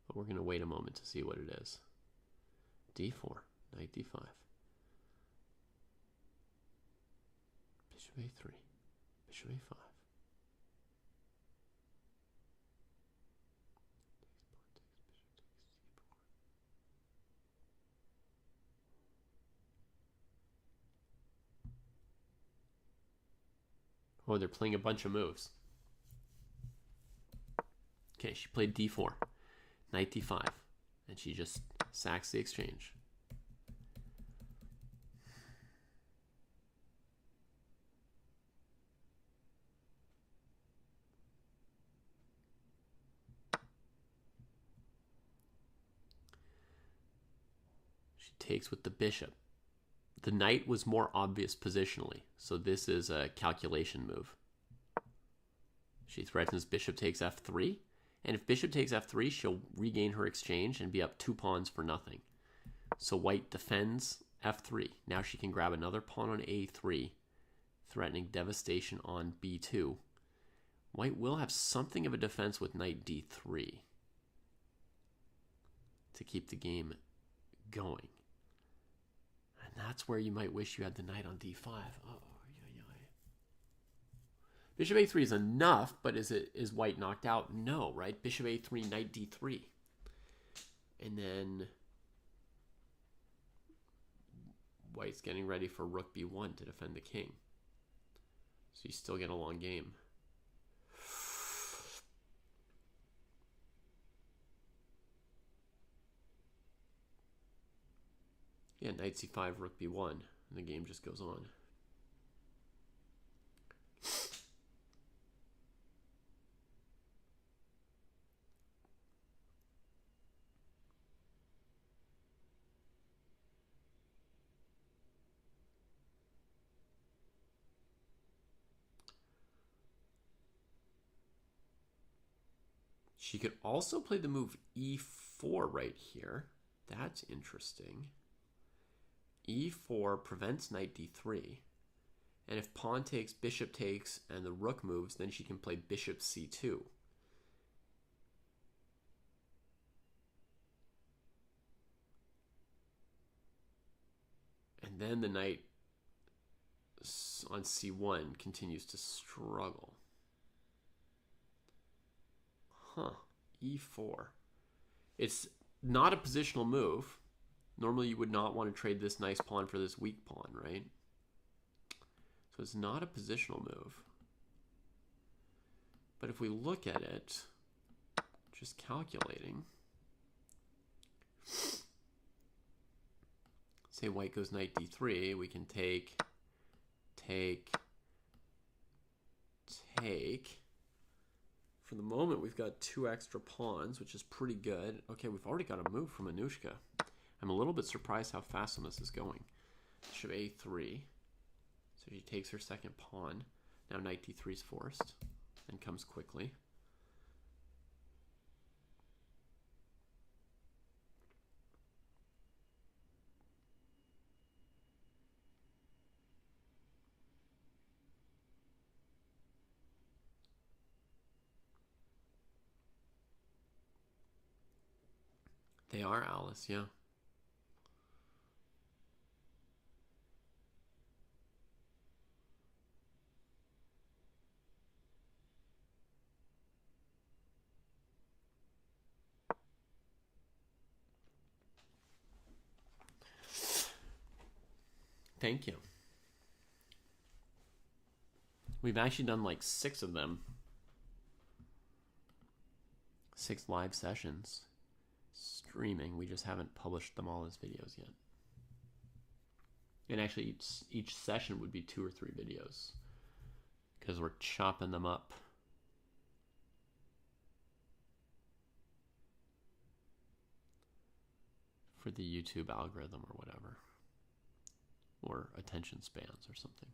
but we're going to wait a moment to see what it is. d4. Knight d5. Bishop a3. Bishop a5. Oh, they're playing a bunch of moves. Okay, she played d4, knight d5, and she just sacks the exchange. She takes with the bishop. The knight was more obvious positionally, so this is a calculation move. She threatens bishop takes f3, and if bishop takes f3, she'll regain her exchange and be up 2 pawns for nothing. So white defends f3. Now she can grab another pawn on a3, threatening devastation on b2. White will have something of a defense with knight d3 to keep the game going. And that's where you might wish you had the knight on d5. Oh, bishop a3 is enough, but is white knocked out? No, right? Bishop a3, knight d3. And then white's getting ready for rook b1 to defend the king. So you still get a long game. Yeah, knight c5, rook b1, and the game just goes on. She could also play the move e4 right here. That's interesting. e4 prevents knight d3. And if pawn takes, bishop takes, and the rook moves, then she can play bishop c2. And then the knight on c1 continues to struggle. Huh. e4. It's not a positional move. Normally you would not want to trade this nice pawn for this weak pawn, right? So it's not a positional move. But if we look at it, just calculating, say white goes knight d3, we can take. For the moment, we've got 2 extra pawns, which is pretty good. Okay, we've already got a move from Anushka. I'm a little bit surprised how fast this is going. Bishop a3. So she takes her second pawn. Now knight d3 is forced and comes quickly. They are, Alice, yeah. Thank you. We've actually done like 6 of them. 6 live sessions. Streaming. We just haven't published them all as videos yet. And actually each session would be 2 or 3 videos because we're chopping them up. for the YouTube algorithm or whatever. Or attention spans or something.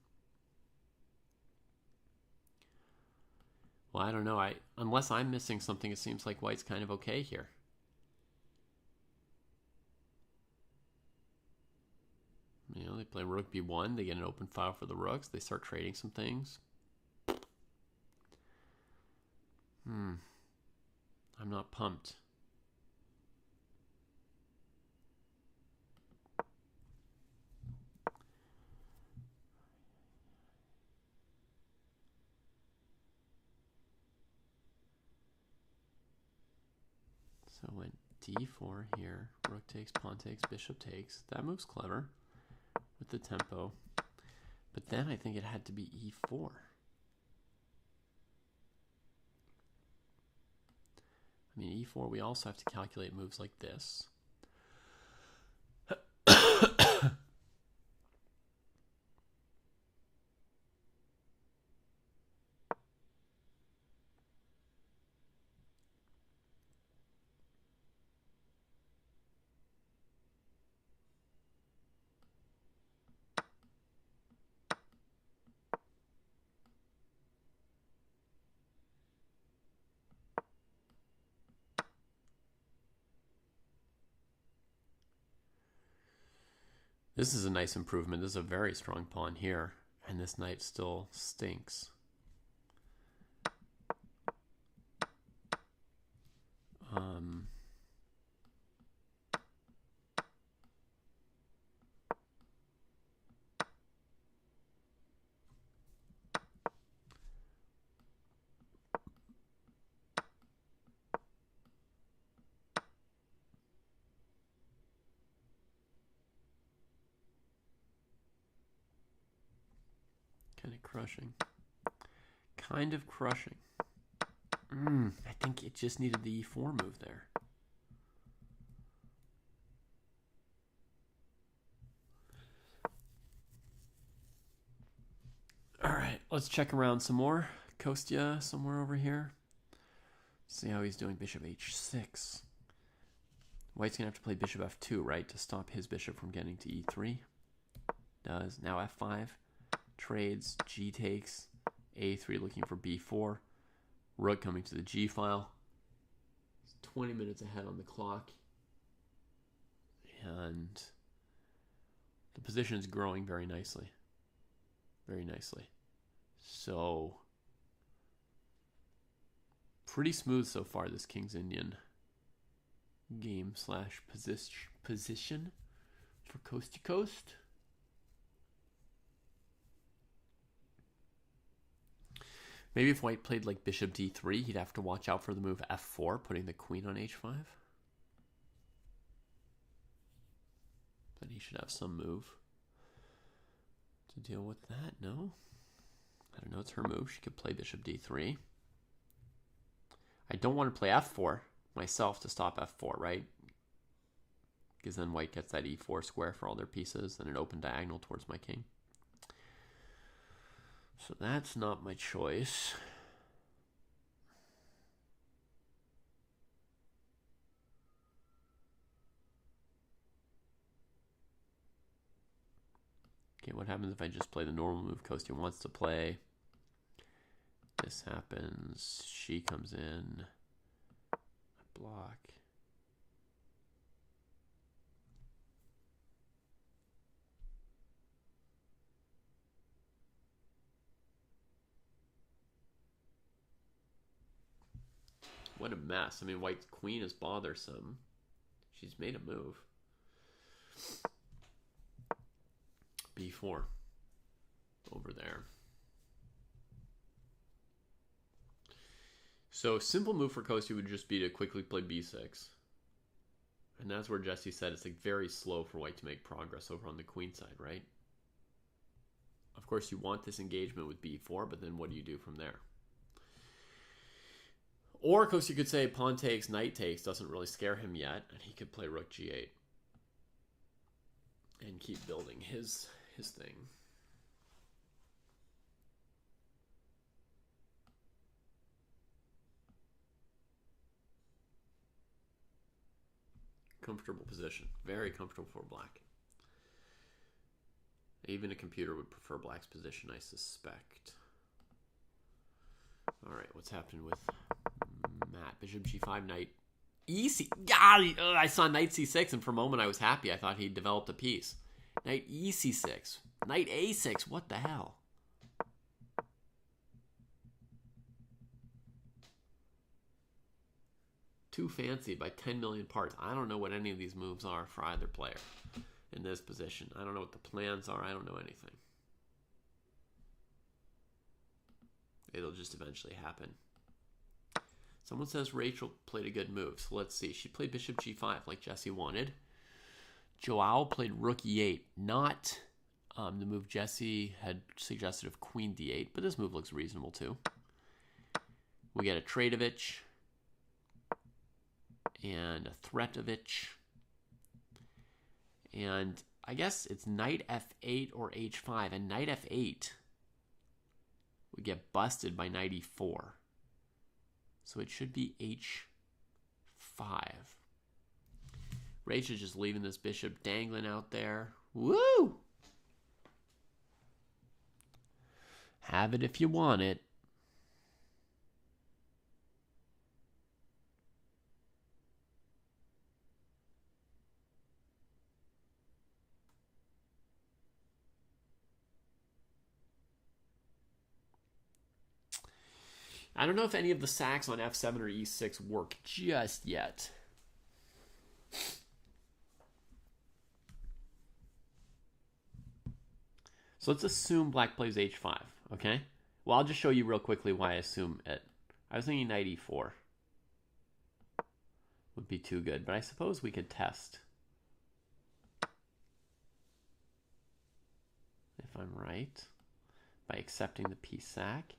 Well, I don't know. Unless I'm missing something, it seems like white's kind of okay here. You know, they play rook b1. They get an open file for the rooks. They start trading some things. I'm not pumped. So went d4 here. Rook takes, pawn takes, bishop takes. That move's clever with the tempo. But then I think it had to be e4. I mean, e4, we also have to calculate moves like this. This is a nice improvement. This is a very strong pawn here, and this knight still stinks. Kind of crushing. Kind of crushing. I think it just needed the e4 move there. All right, let's check around some more. Kostya somewhere over here. See how he's doing. Bishop h6. White's going to have to play bishop f2, right, to stop his bishop from getting to e3. Does. Now f5. Trades. G takes. a3 looking for b4. Rook coming to the g file. It's 20 minutes ahead on the clock. And the position is growing very nicely. Very nicely. So, pretty smooth so far, this King's Indian game / position for coast to coast. Maybe if white played like bishop d3, he'd have to watch out for the move f4, putting the queen on h5. But he should have some move to deal with that, no? I don't know, it's her move. She could play bishop d3. I don't want to play f4 myself to stop f4, right? Because then white gets that e4 square for all their pieces and an open diagonal towards my king. So that's not my choice. Okay, what happens if I just play the normal move Kostya wants to play? This happens. She comes in. I block. What a mess. I mean, white's queen is bothersome. She's made a move. b4 over there. So simple move for Kostya would just be to quickly play b6. And that's where Jesse said it's like very slow for white to make progress over on the queen side, right? Of course, you want this engagement with b4, but then what do you do from there? Or Kostya could say pawn takes, knight takes, doesn't really scare him yet, and he could play rook g8 and keep building his thing. comfortable position. Very comfortable for black. Even a computer would prefer black's position, I suspect. All right, what's happening with Matt? Bishop g5, knight e6. God, I saw knight c6, and for a moment I was happy. I thought he'd developed a piece. Knight ec6, knight a6. What the hell? Too fancy by 10 million parts. I don't know what any of these moves are for either player in this position. I don't know what the plans are. I don't know anything. It'll just eventually happen. Someone says Rachel played a good move. So let's see. She played bishop g5 like Jesse wanted. Joao played rook e8. Not the move Jesse had suggested of queen d8. But this move looks reasonable too. We get a Tradovich. And a Thretovich. And I guess it's knight f8 or h5. And knight f8 would get busted by knight e4. So it should be h5. Rach is just leaving this bishop dangling out there. Woo! Have it if you want it. I don't know if any of the sacks on f7 or e6 work just yet. So let's assume black plays h5, okay? Well, I'll just show you real quickly why I assume it. I was thinking knight e4 would be too good, but I suppose we could test. If I'm right, by accepting the p sack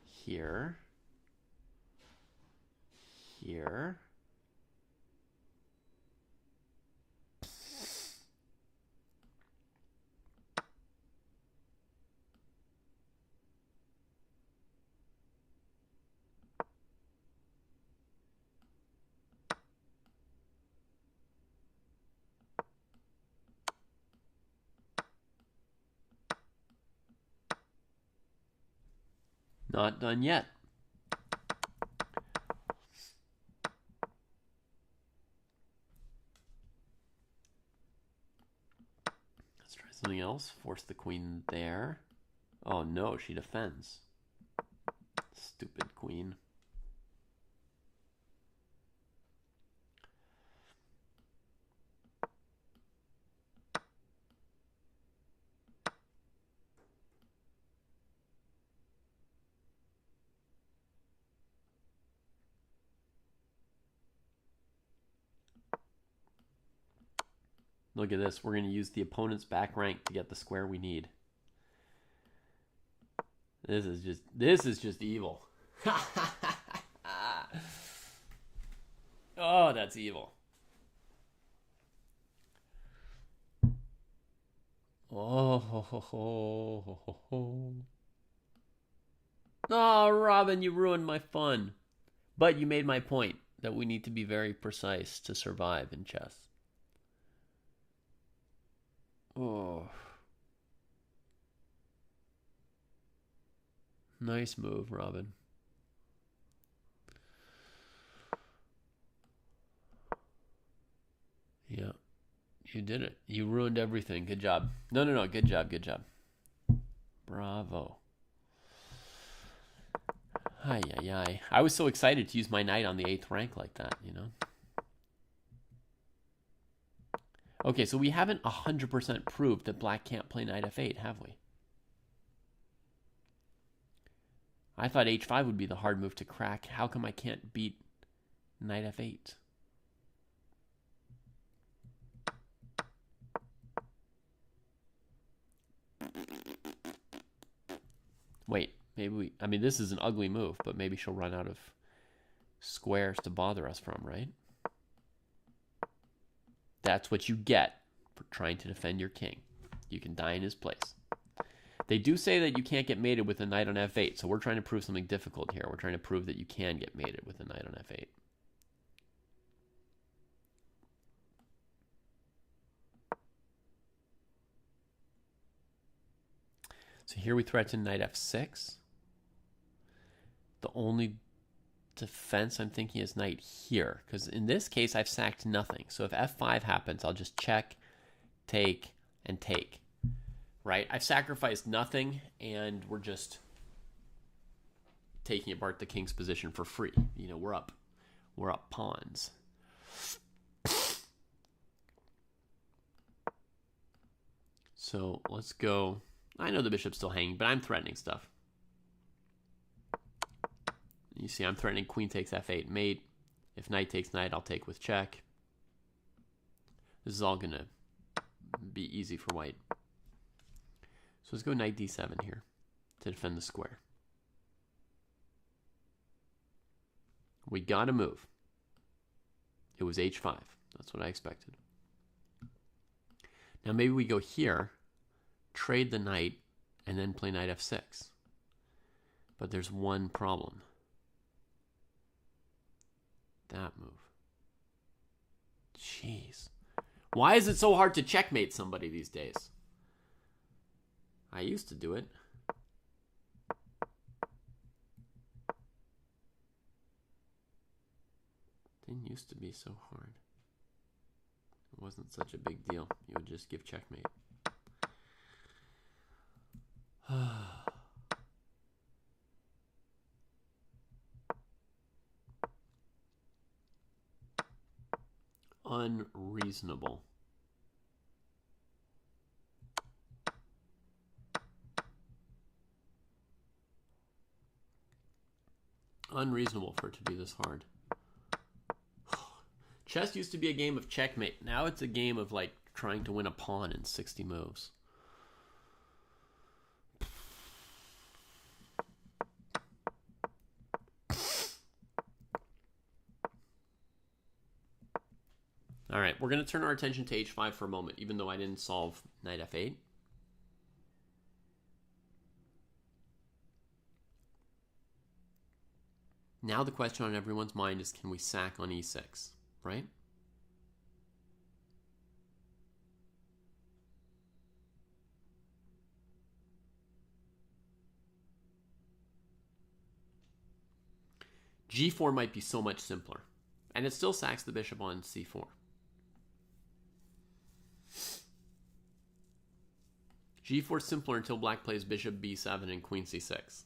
here. Here. Not done yet. Let's try something else. Force the queen there. Oh no, she defends. Stupid queen. Look at this. We're going to use the opponent's back rank to get the square we need. This is just evil. Oh, that's evil. Oh, Robin, you ruined my fun. But you made my point that we need to be very precise to survive in chess. Oh. Nice move, Robin. Yeah. You did it. You ruined everything. Good job. No. Good job. Good job. Bravo. Ay, ay, ay. I was so excited to use my knight on the 8th rank like that, you know? Okay, so we haven't 100% proved that black can't play knight f8, have we? I thought h5 would be the hard move to crack. How come I can't beat knight f8? Wait, maybe we... I mean, this is an ugly move, but maybe she'll run out of squares to bother us from, right? That's what you get for trying to defend your king. You can die in his place. They do say that you can't get mated with a knight on f8, so we're trying to prove something difficult here. We're trying to prove that you can get mated with a knight on f8. So here we threaten knight f6. The only defense I'm thinking is knight here, because in this case I've sacked nothing. So if f5 happens, I'll just check, take, and take. Right? I've sacrificed nothing, and we're just taking apart the king's position for free. You know, we're up pawns. So let's go. I know the bishop's still hanging, but I'm threatening stuff. You see, I'm threatening queen takes f8 mate. If knight takes knight, I'll take with check. This is all going to be easy for white. So let's go knight d7 here to defend the square. We got to move. It was h5. That's what I expected. Now maybe we go here, trade the knight, and then play knight f6. But there's one problem. That move. Jeez. Why is it so hard to checkmate somebody these days? I used to do it. Didn't used to be so hard. It wasn't such a big deal. You would just give checkmate. Unreasonable. Unreasonable for it to be this hard. Chess used to be a game of checkmate. Now it's a game of like trying to win a pawn in 60 moves. All right, we're going to turn our attention to h5 for a moment, even though I didn't solve knight f8. Now the question on everyone's mind is, can we sack on e6, right? g4 might be so much simpler, and it still sacks the bishop on c4. g4 is simpler until black plays bishop b7 and queen c6.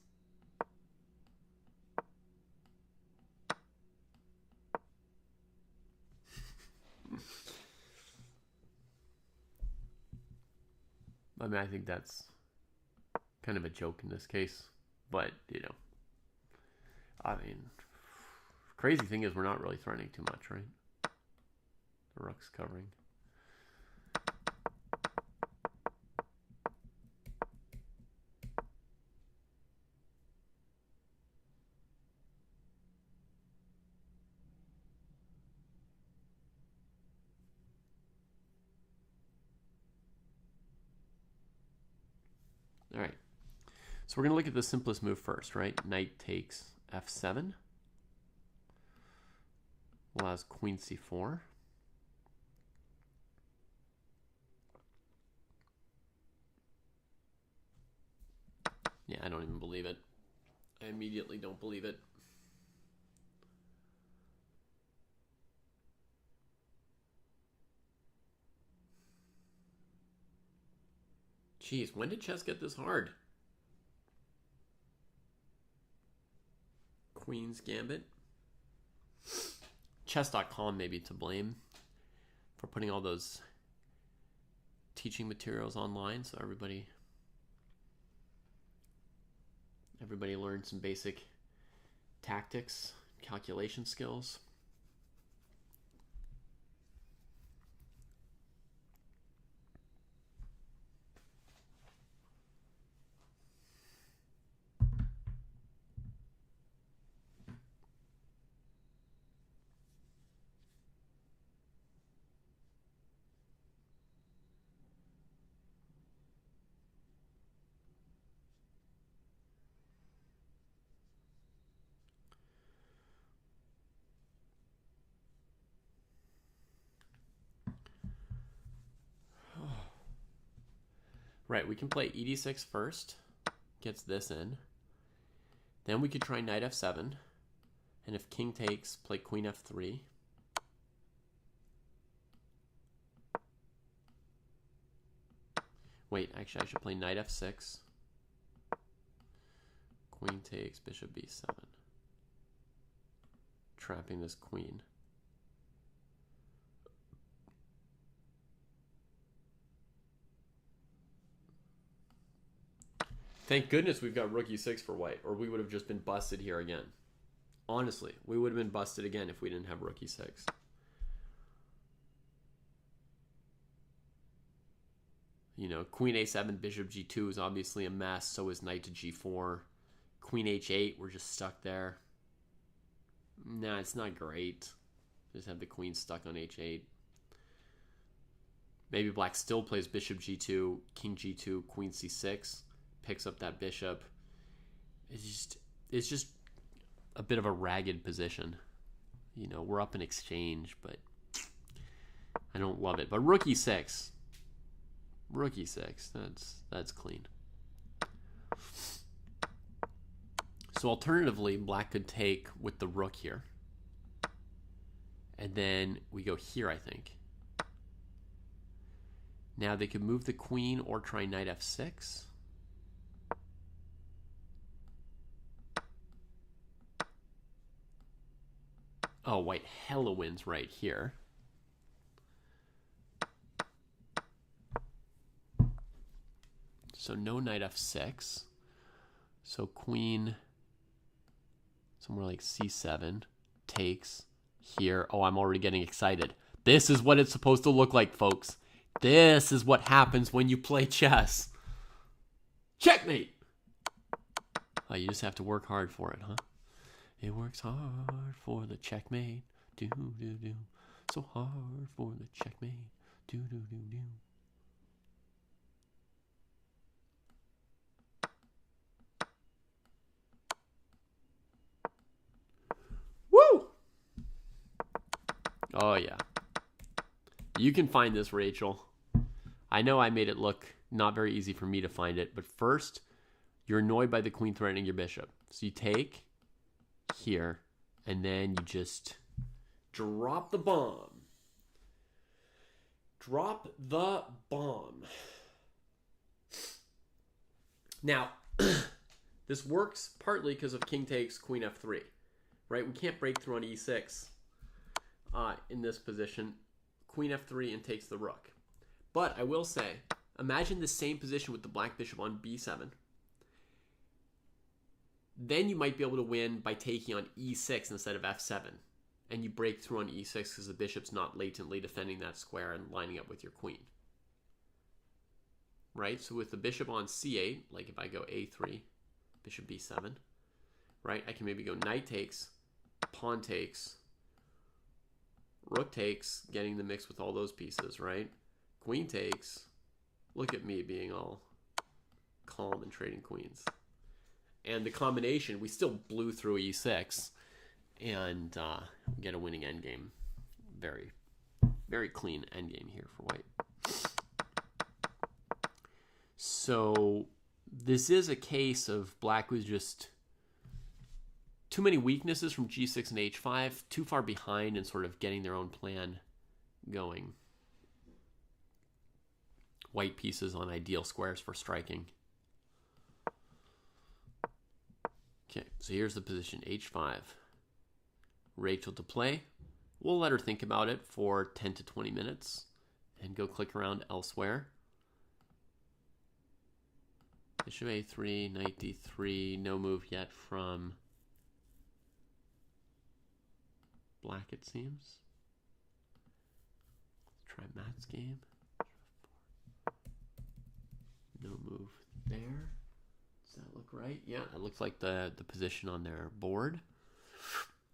I mean, I think that's kind of a joke in this case, but, you know, I mean, crazy thing is we're not really threatening too much, right? The rook's covering. All right, so we're going to look at the simplest move first, right? Knight takes f7. Allows queen c4. Yeah, I don't even believe it. I immediately don't believe it. Jeez, when did chess get this hard? Queen's Gambit. Chess.com may be to blame for putting all those teaching materials online, so everybody learned some basic tactics, calculation skills. Right, we can play e d6 first. gets this in. Then we could try knight f7. And if king takes, play queen f3. Wait, actually I should play knight f6. Queen takes, bishop b7. Trapping this queen. Thank goodness we've got rook e6 for white, or we would have just been busted here again. Honestly, we would have been busted again if we didn't have rook e6. You know, queen a7, bishop g2 is obviously a mess. So is knight to g4. Queen h8, we're just stuck there. Nah, it's not great. Just have the queen stuck on h8. Maybe black still plays bishop g2, king g2, queen c6. Picks up that bishop. It's just a bit of a ragged position. You know, we're up in exchange, but I don't love it. But rook e6. Rook e6, that's clean. So alternatively, black could take with the rook here. And then we go here, I think. Now they could move the queen or try knight f6. Oh, white hella wins right here. So no knight f6. So queen somewhere like c7 takes here. Oh, I'm already getting excited. This is what it's supposed to look like, folks. This is what happens when you play chess. Checkmate! Oh, you just have to work hard for it, huh? It works hard for the checkmate. Do, do, do. So hard for the checkmate. Do, do, do, do. Woo! Oh, yeah. You can find this, Rachel. I know I made it look not very easy for me to find it, but first, you're annoyed by the queen threatening your bishop. So you take here, and then you just drop the bomb. Drop the bomb. Now, this works partly because of king takes, queen f3, right? We can't break through on e6 in this position. Queen f3 and takes the rook. But I will say, imagine the same position with the black bishop on b7. Then you might be able to win by taking on e6 instead of f7. And you break through on e6 because the bishop's not latently defending that square and lining up with your queen. Right? So with the bishop on c8, like if I go a3, bishop b7, right? I can maybe go knight takes, pawn takes, rook takes, getting the mix with all those pieces, right? Queen takes. Look at me being all calm and trading queens. And the combination, we still blew through e6 and get a winning endgame. Very, very clean endgame here for white. So this is a case of black was just too many weaknesses from g6 and h5, too far behind in sort of getting their own plan going. White pieces on ideal squares for striking. Okay, so here's the position, h5. Rachel to play. We'll let her think about it for 10 to 20 minutes and go click around elsewhere. Bishop a3, knight d3, no move yet from black, it seems. Let's try Matt's game. No move there. Does that look right? Yeah, it looks like the position on their board.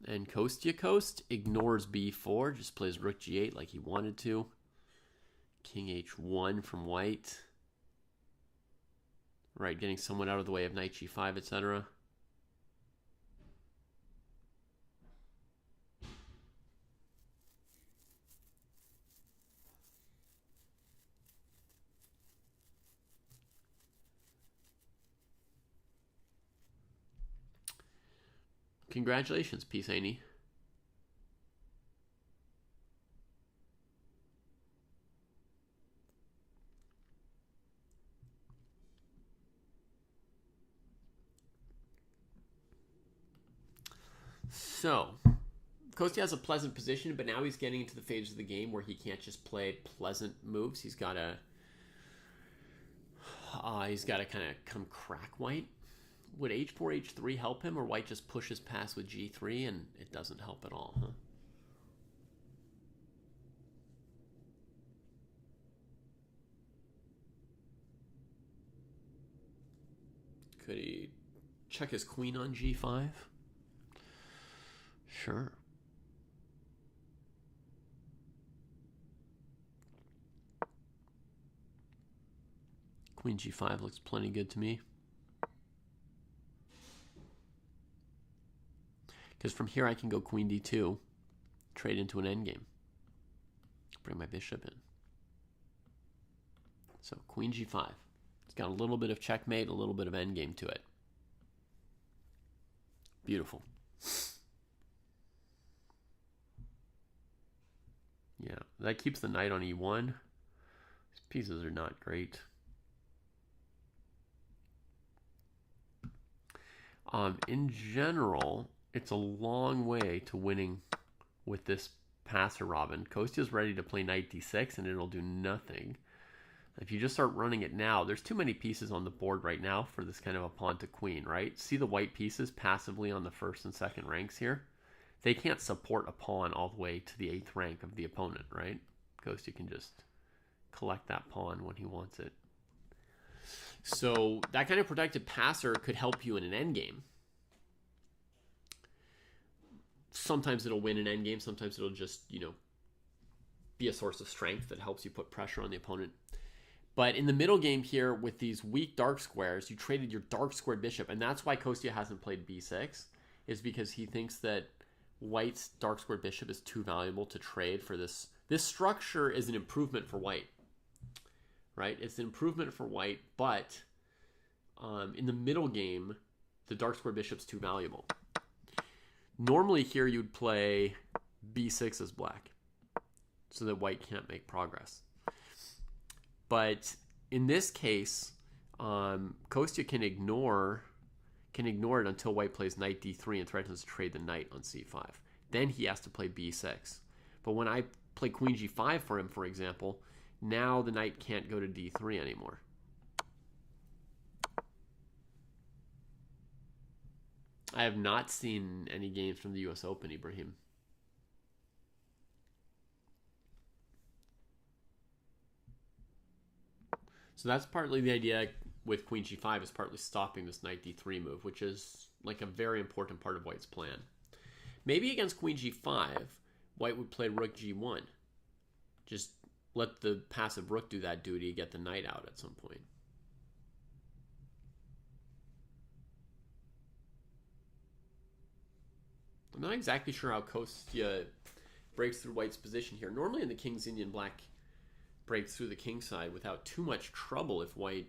And Kostya ignores b4, just plays rook g8 like he wanted to. King h1 from white. Right, getting someone out of the way of knight g5, etc. Congratulations, Peace Annie. So, Kostya has a pleasant position, but now he's getting into the phase of the game where he can't just play pleasant moves. He's got to kind of come crack white. Would h4, h3 help him, or white just pushes past with g3 and it doesn't help at all, huh? Could he check his queen on g5? Sure. Queen g5 looks plenty good to me. Because from here I can go queen d2, trade into an endgame, bring my bishop in. So queen g5. It's got a little bit of checkmate, a little bit of endgame to it. Beautiful. Yeah, that keeps the knight on e1. These pieces are not great. In general, it's a long way to winning with this passer, Robin. Kostya's ready to play knight d6, and it'll do nothing. If you just start running it now, there's too many pieces on the board right now for this kind of a pawn to queen, right? See the white pieces passively on the first and second ranks here? They can't support a pawn all the way to the 8th rank of the opponent, right? Kostya can just collect that pawn when he wants it. So that kind of protected passer could help you in an endgame. Sometimes it'll win an endgame. Sometimes it'll just, be a source of strength that helps you put pressure on the opponent. But in the middle game here, with these weak dark squares, you traded your dark squared bishop. And that's why Kostya hasn't played b6, is because he thinks that white's dark squared bishop is too valuable to trade for this. This structure is an improvement for white, right? It's an improvement for white, but in the middle game, the dark squared bishop's too valuable. Normally here you'd play b6 as black so that white can't make progress. But in this case, Kostya can ignore it until white plays knight d3 and threatens to trade the knight on c5. Then he has to play b6. But when I play queen g5 for him, for example, now the knight can't go to d3 anymore. I have not seen any games from the US Open, Ibrahim. So that's partly the idea with queen g5, is partly stopping this knight d3 move, which is like a very important part of white's plan. Maybe against queen g5, white would play rook g1. Just let the passive rook do that duty, get the knight out at some point. I'm not exactly sure how Kostya breaks through white's position here. Normally in the king's Indian, black breaks through the king side without too much trouble if white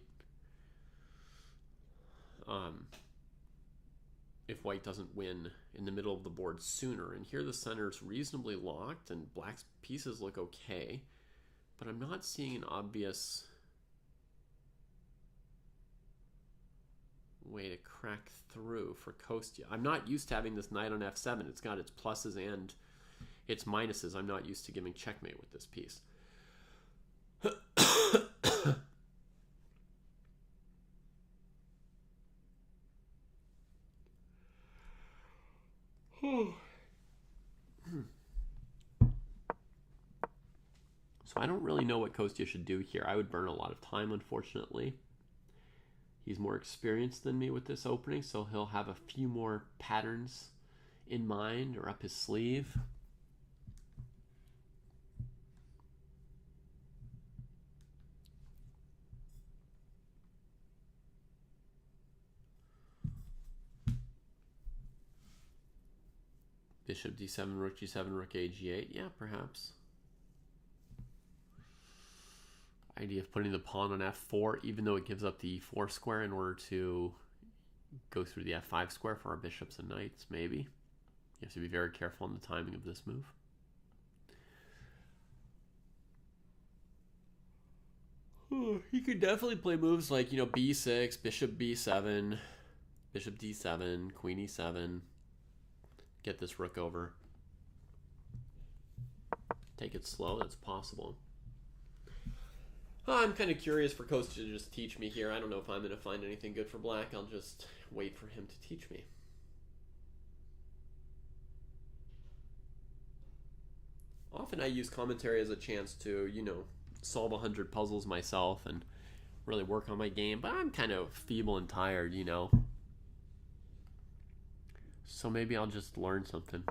doesn't win in the middle of the board sooner. And here the center's reasonably locked and black's pieces look okay, but I'm not seeing an obvious way to crack through for Kostya. I'm not used to having this knight on f7. It's got its pluses and its minuses. I'm not used to giving checkmate with this piece. So I don't really know what Kostya should do here. I would burn a lot of time, unfortunately. He's more experienced than me with this opening, so he'll have a few more patterns in mind or up his sleeve. Bishop d7, rook g7, rook a g8. Yeah, perhaps. Idea of putting the pawn on f4, even though it gives up the e4 square in order to go through the f5 square for our bishops and knights, maybe. You have to be very careful on the timing of this move. He could definitely play moves like, you know, b6, bishop b7, bishop d7, queen e7. Get this rook over. Take it slow, that's possible. I'm kind of curious for Kostya to just teach me here. I don't know if I'm going to find anything good for black. I'll just wait for him to teach me. Often I use commentary as a chance to, you know, solve 100 puzzles myself and really work on my game, but I'm kind of feeble and tired, you know. So maybe I'll just learn something.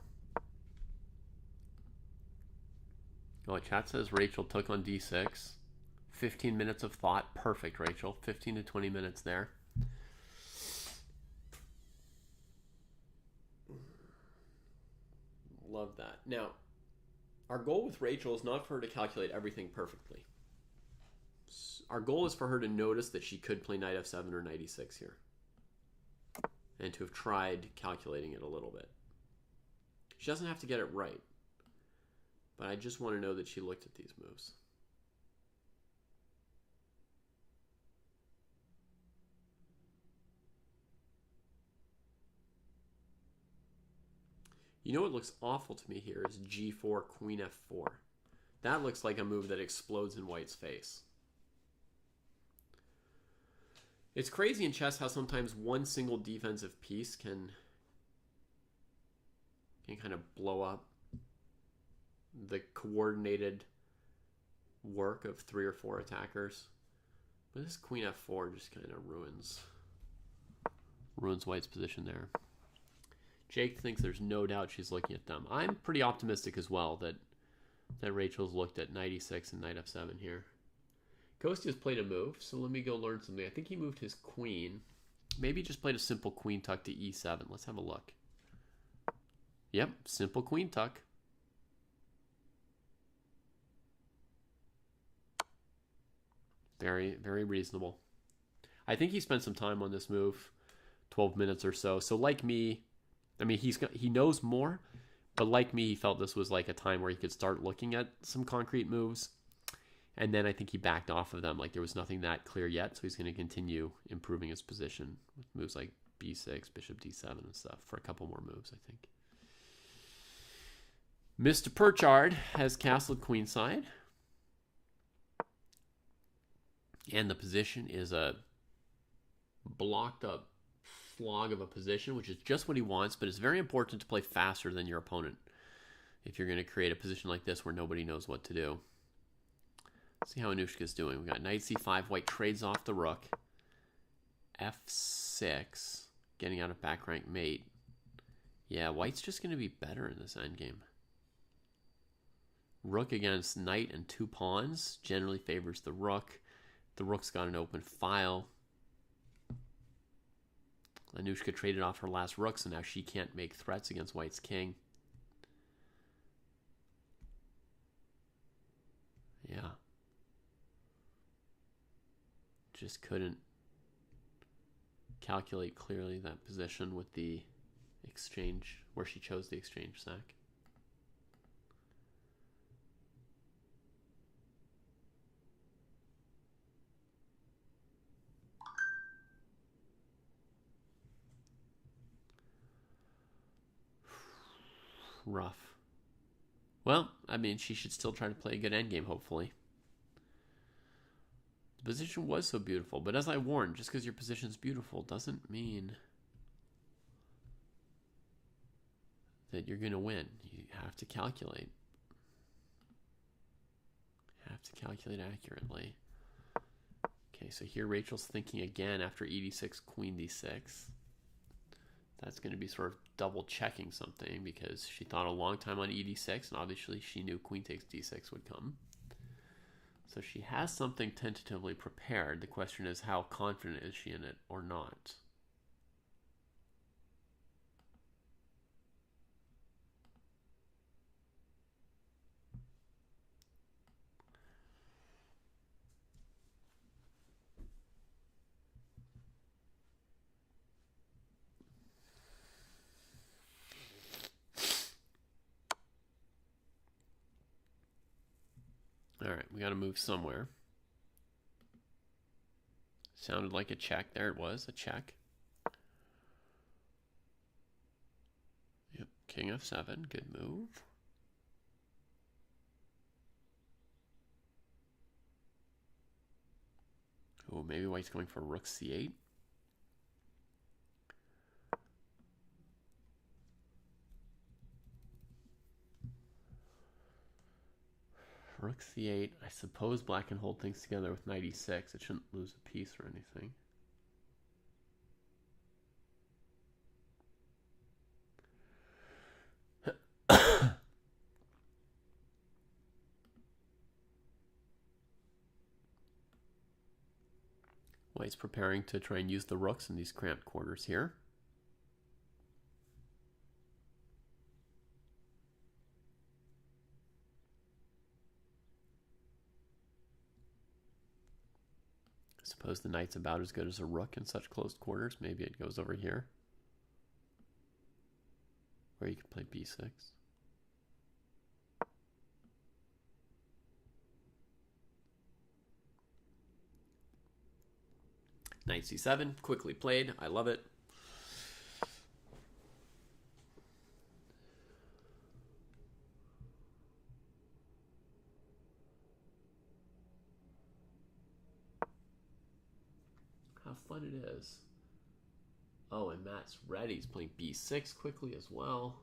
Oh, chat says Rachel took on d6. 15 minutes of thought. Perfect, Rachel. 15 to 20 minutes there. Love that. Now, our goal with Rachel is not for her to calculate everything perfectly. Our goal is for her to notice that she could play knight f7 or knight e6 here. And to have tried calculating it a little bit. She doesn't have to get it right. But I just want to know that she looked at these moves. You know what looks awful to me here is g4, queen f4. That looks like a move that explodes in white's face. It's crazy in chess how sometimes one single defensive piece can kind of blow up the coordinated work of 3 or 4 attackers. But this queen f4 just kind of ruins white's position there. Jake thinks there's no doubt she's looking at them. I'm pretty optimistic as well that Rachel's looked at knight e6 and knight f7 here. Kostya's played a move, so let me go learn something. I think he moved his queen. Maybe he just played a simple queen tuck to e7. Let's have a look. Yep, simple queen tuck. Very, very reasonable. I think he spent some time on this move, 12 minutes or so. So like me, I mean, he knows more, but like me, he felt this was like a time where he could start looking at some concrete moves. And then I think he backed off of them. Like there was nothing that clear yet. So he's going to continue improving his position with moves like b6, bishop d7 and stuff for a couple more moves, I think. Mr. Perchard has castled queenside. And the position is a blocked up slog of a position, which is just what he wants, but it's very important to play faster than your opponent if you're going to create a position like this where nobody knows what to do. Let's see how Anushka's doing. We got knight c5, white trades off the rook. f6, getting out of back rank mate. Yeah, white's just going to be better in this endgame. Rook against knight and 2 pawns generally favors the rook. The rook's got an open file. Anushka traded off her last rook, so now she can't make threats against white's king. Yeah. Just couldn't calculate clearly that position with the exchange, where she chose the exchange sack. Rough. Well, I mean, she should still try to play a good endgame, hopefully. The position was so beautiful, but as I warned, just because your position's beautiful doesn't mean that you're going to win. You have to calculate. You have to calculate accurately. Okay, so here Rachel's thinking again after e6, queen d6. That's going to be sort of double checking something because she thought a long time on e6 and obviously she knew queen takes d6 would come. So she has something tentatively prepared. The question is, how confident is she in it or not? All right, we got to move somewhere. Sounded like a check. There it was, a check. Yep, king f7, good move. Oh, maybe white's going for rook c8. Rook c8. I suppose black can hold things together with knight e6. It shouldn't lose a piece or anything. White's preparing to try and use the rooks in these cramped quarters here. I suppose the knight's about as good as a rook in such closed quarters. Maybe it goes over here. Or you can play b6. Knight c7, quickly played. I love it. How fun it is. Oh, and Matt's ready. He's playing b6 quickly as well.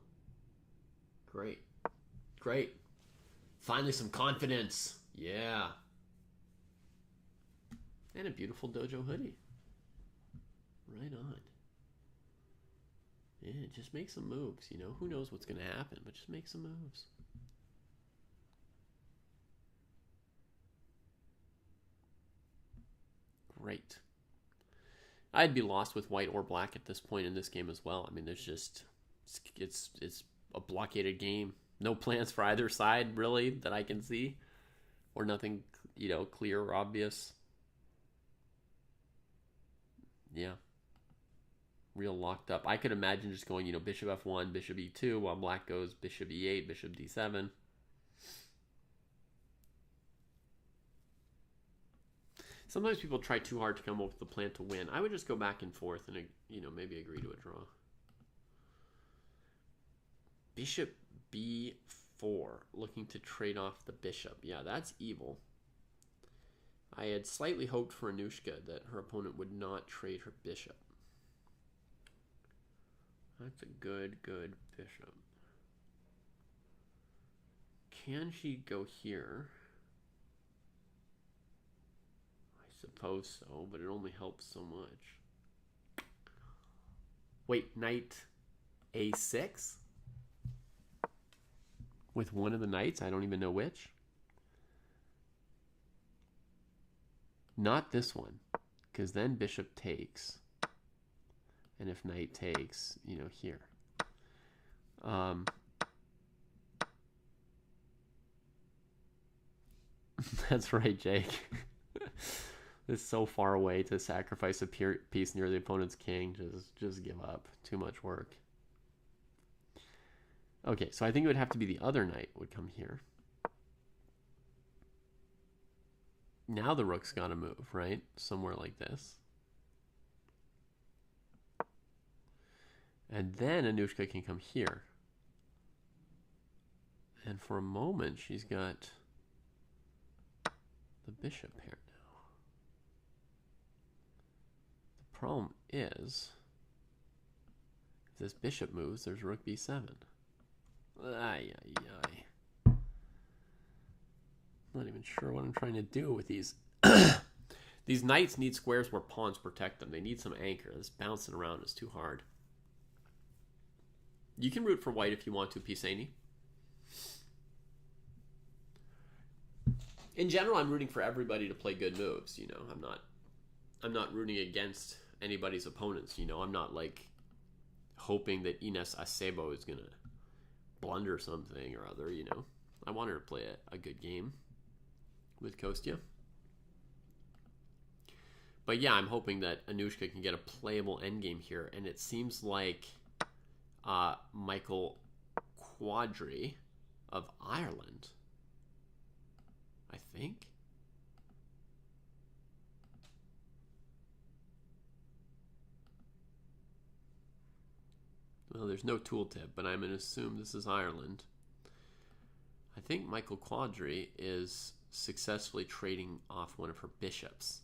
Great. Great. Finally some confidence. Yeah. And a beautiful dojo hoodie. Right on. Yeah, just make some moves, you know. Who knows what's going to happen, but just make some moves. Great. I'd be lost with white or black at this point in this game as well. I mean, there's just, it's a blockaded game. No plans for either side, really, that I can see. Or nothing, you know, clear or obvious. Yeah. Real locked up. I could imagine just going, you know, bishop f1, bishop e2, while black goes bishop e8, bishop d7. Sometimes people try too hard to come up with a plan to win. I would just go back and forth and, you know, maybe agree to a draw. Bishop b4, looking to trade off the bishop. Yeah, that's evil. I had slightly hoped for Anushka that her opponent would not trade her bishop. That's a good bishop. Can she go here? I suppose so, but it only helps so much. Wait, knight a6? With one of the knights? I don't even know which. Not this one, because then bishop takes. And if knight takes, you know, here. That's right, Jake. It's so far away to sacrifice a piece near the opponent's king. Just give up. Too much work. Okay, so I think it would have to be the other knight would come here. Now the rook's got to move, right? Somewhere like this. And then Anushka can come here. And for a moment, she's got the bishop here now. The problem is, if this bishop moves, there's rook b7. Ay, ay, ay. Not even sure what I'm trying to do with these. These knights need squares where pawns protect them. They need some anchor. This bouncing around is too hard. You can root for white if you want to, Pisani. In general, I'm rooting for everybody to play good moves. You know, I'm not rooting against anybody's opponents. You know, I'm not like hoping that Ines Acebo is gonna blunder something or other. You know, I want her to play a good game with Kostya. But yeah, I'm hoping that Anushka can get a playable endgame here, and it seems like Michael Quadri of Ireland. I think. Well, there's no tooltip, but I'm going to assume this is Ireland. I think Michael Quadri is successfully trading off one of her bishops.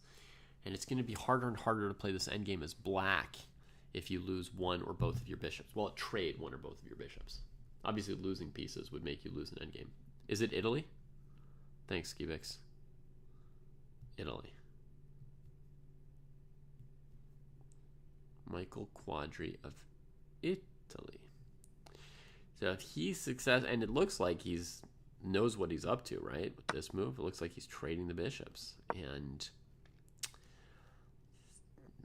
And it's going to be harder and harder to play this endgame as black if you lose one or both of your bishops. Well, trade one or both of your bishops. Obviously, losing pieces would make you lose an endgame. Is it Italy? Thanks, Skibix. Italy. Michael Quadri of Italy. So if he's successful, and it looks like he's knows what he's up to, right? With this move, it looks like he's trading the bishops, and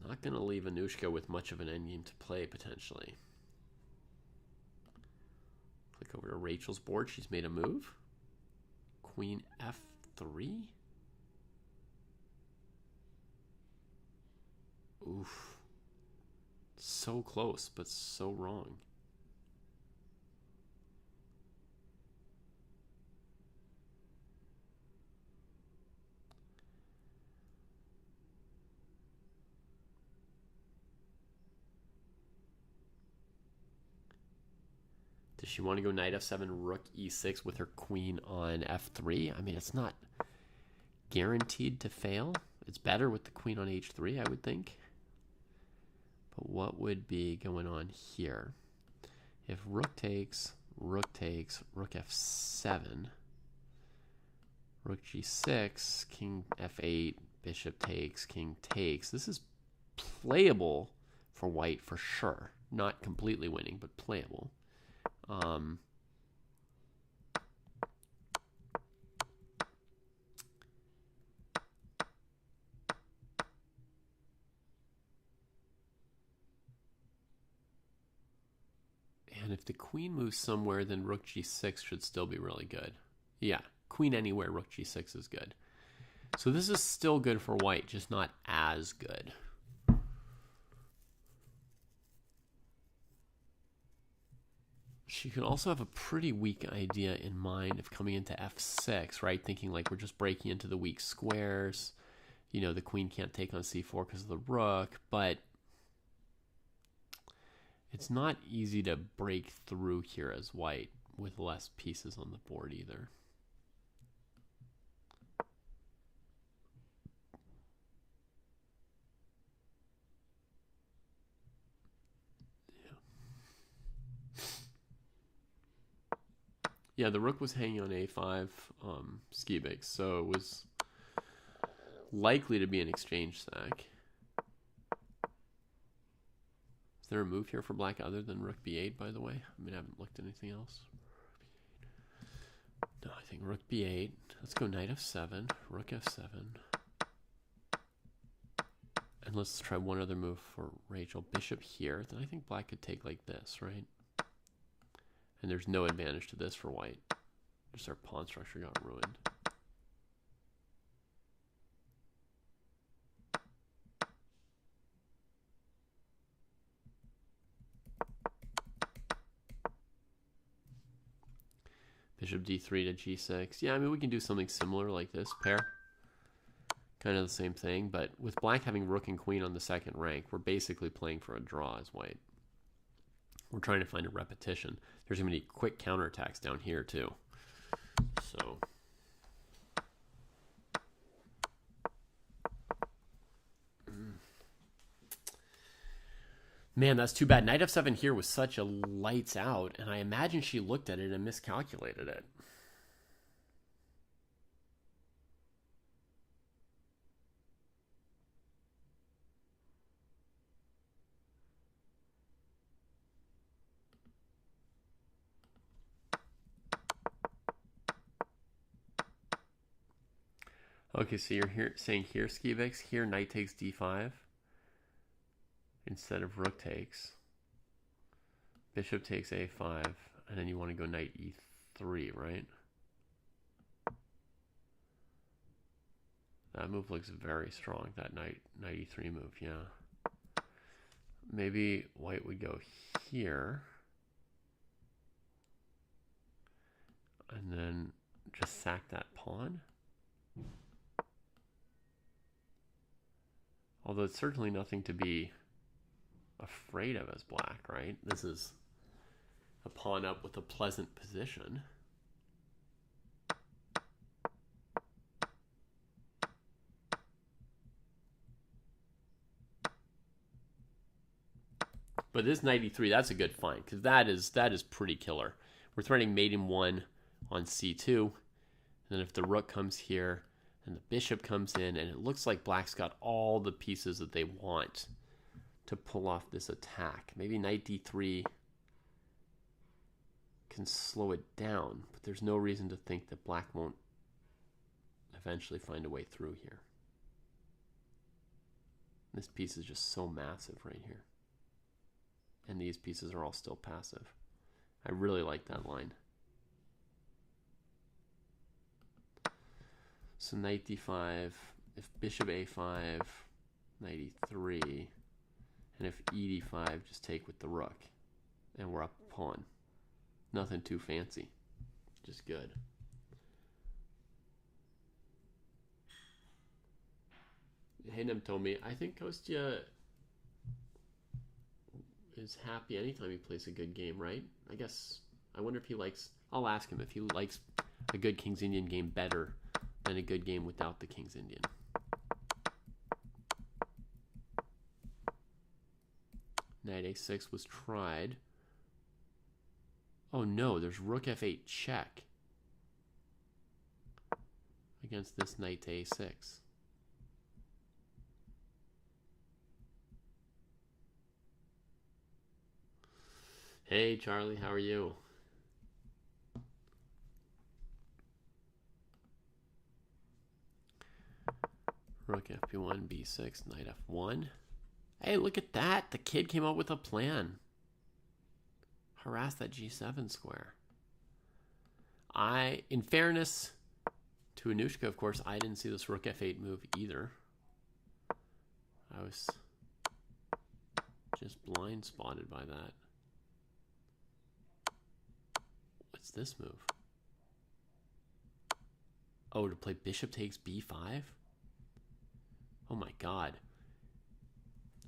not going to leave Anushka with much of an endgame to play potentially. Click over to Rachel's board. She's made a move. Queen F3. Oof. So close, but so wrong. Does she want to go knight f7, rook e6 with her queen on f3? I mean, it's not guaranteed to fail. It's better with the queen on h3, I would think. But what would be going on here? If rook takes, rook f7, rook g6, king f8, bishop takes, king takes. This is playable for white for sure. Not completely winning, but playable. And if the queen moves somewhere, then rook g6 should still be really good. Yeah, queen anywhere, rook g6 is good. So this is still good for white, just not as good. She could also have a pretty weak idea in mind of coming into f6, right? Thinking like we're just breaking into the weak squares. You know, the queen can't take on c4 because of the rook, but it's not easy to break through here as white with less pieces on the board either. Yeah, the rook was hanging on a5 Skibix, so it was likely to be an exchange sack. Is there a move here for black other than rook b8, by the way? I mean, I haven't looked at anything else. No, I think rook b8. Let's go knight f7, rook f7. And let's try one other move for Rachel. Bishop here. Then I think black could take like this, right? And there's no advantage to this for white. Just our pawn structure got ruined. Bishop d3 to g6. Yeah, I mean, we can do something similar like this pair. Kind of the same thing, but with black having rook and queen on the second rank, we're basically playing for a draw as white. We're trying to find a repetition. There's going to be quick counterattacks down here too. So man, that's too bad. Knight f7 here was such a lights out, and I imagine she looked at it and miscalculated it. Okay, so you're here saying here, Skibix, here knight takes d5 instead of rook takes. Bishop takes a5, and then you want to go knight e3, right? That move looks very strong, that knight e3 move, yeah. Maybe white would go here. And then just sack that pawn. Although it's certainly nothing to be afraid of as black, right? This is a pawn up with a pleasant position. But this 93, that's a good find, because that is pretty killer. We're threatening mate in 1 on c2. And then if the rook comes here and the bishop comes in, and it looks like black's got all the pieces that they want to pull off this attack. Maybe knight d3 can slow it down, but there's no reason to think that black won't eventually find a way through here. This piece is just so massive right here. And these pieces are all still passive. I really like that line. So knight d5, if bishop a5, knight e3, and if e d5, just take with the rook. And we're up a pawn. Nothing too fancy, just good. Hanem told me, I think Kostya is happy anytime he plays a good game, right? I guess, I wonder if he likes, I'll ask him if he likes a good King's Indian game better than a good game without the King's Indian. Knight a6 was tried. Oh no, there's rook f8 check against this knight to a6. Hey Charlie, how are you? Rook fb1, b6, knight f1. Hey, look at that. The kid came up with a plan. Harass that g7 square. In fairness to Anushka, of course, I didn't see this rook f8 move either. I was just blind spotted by that. What's this move? Oh, to play bishop takes b5? Oh my god.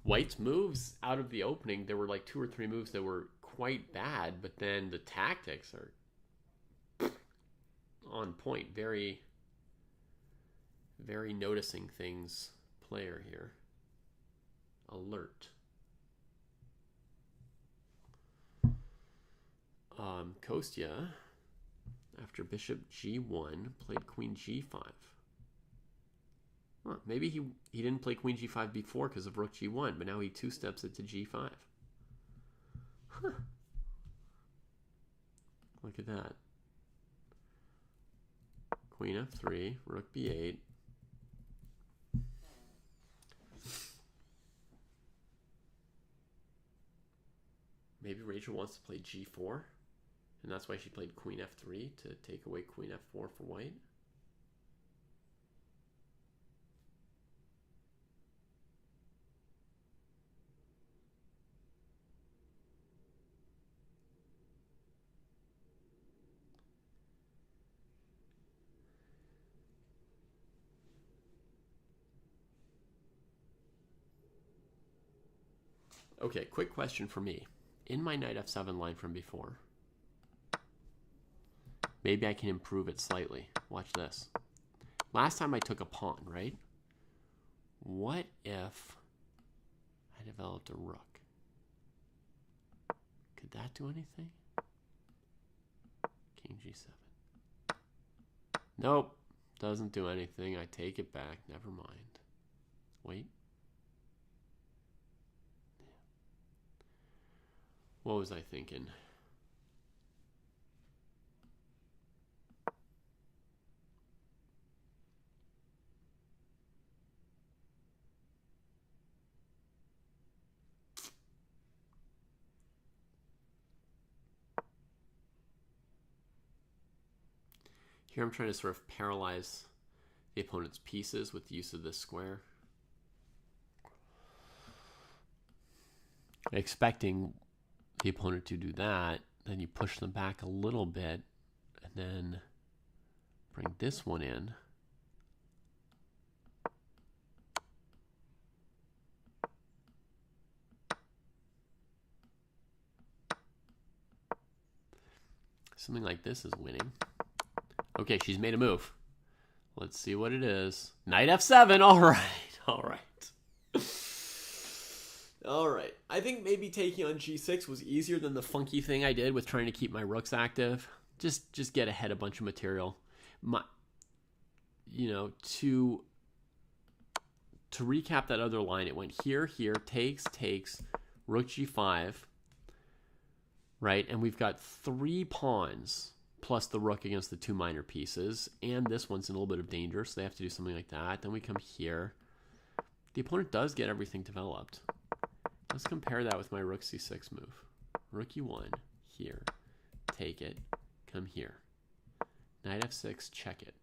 White's moves out of the opening, there were like 2 or 3 moves that were quite bad, but then the tactics are on point. Very, very noticing things player here. Alert. Kostya, after bishop g1, played queen g5. Huh, maybe he didn't play queen g5 before because of rook g1, but now he 2-steps it to g5. Huh. Look at that. Queen f3, rook b8. Maybe Rachel wants to play g4, and that's why she played queen f3 to take away queen f4 for white. Okay, quick question for me. In my knight f7 line from before, maybe I can improve it slightly. Watch this. Last time I took a pawn, right? What if I developed a rook? Could that do anything? King g7. Nope. Doesn't do anything. I take it back. Never mind. Wait. What was I thinking? Here I'm trying to sort of paralyze the opponent's pieces with the use of this square. Expecting the opponent to do that, then you push them back a little bit and then bring this one in. Something like this is winning. Okay, she's made a move. Let's see what it is. Knight f7. All right. All right. All right. I think maybe taking on g6 was easier than the funky thing I did with trying to keep my rooks active. Just get ahead a bunch of material. To recap that other line, it went here, takes, rook g5, right? And we've got 3 pawns plus the rook against the 2 minor pieces, and this one's in a little bit of danger, so they have to do something like that. Then we come here. The opponent does get everything developed. Let's compare that with my rook c6 move. Rook e1, here, take it, come here. Knight f6, check it.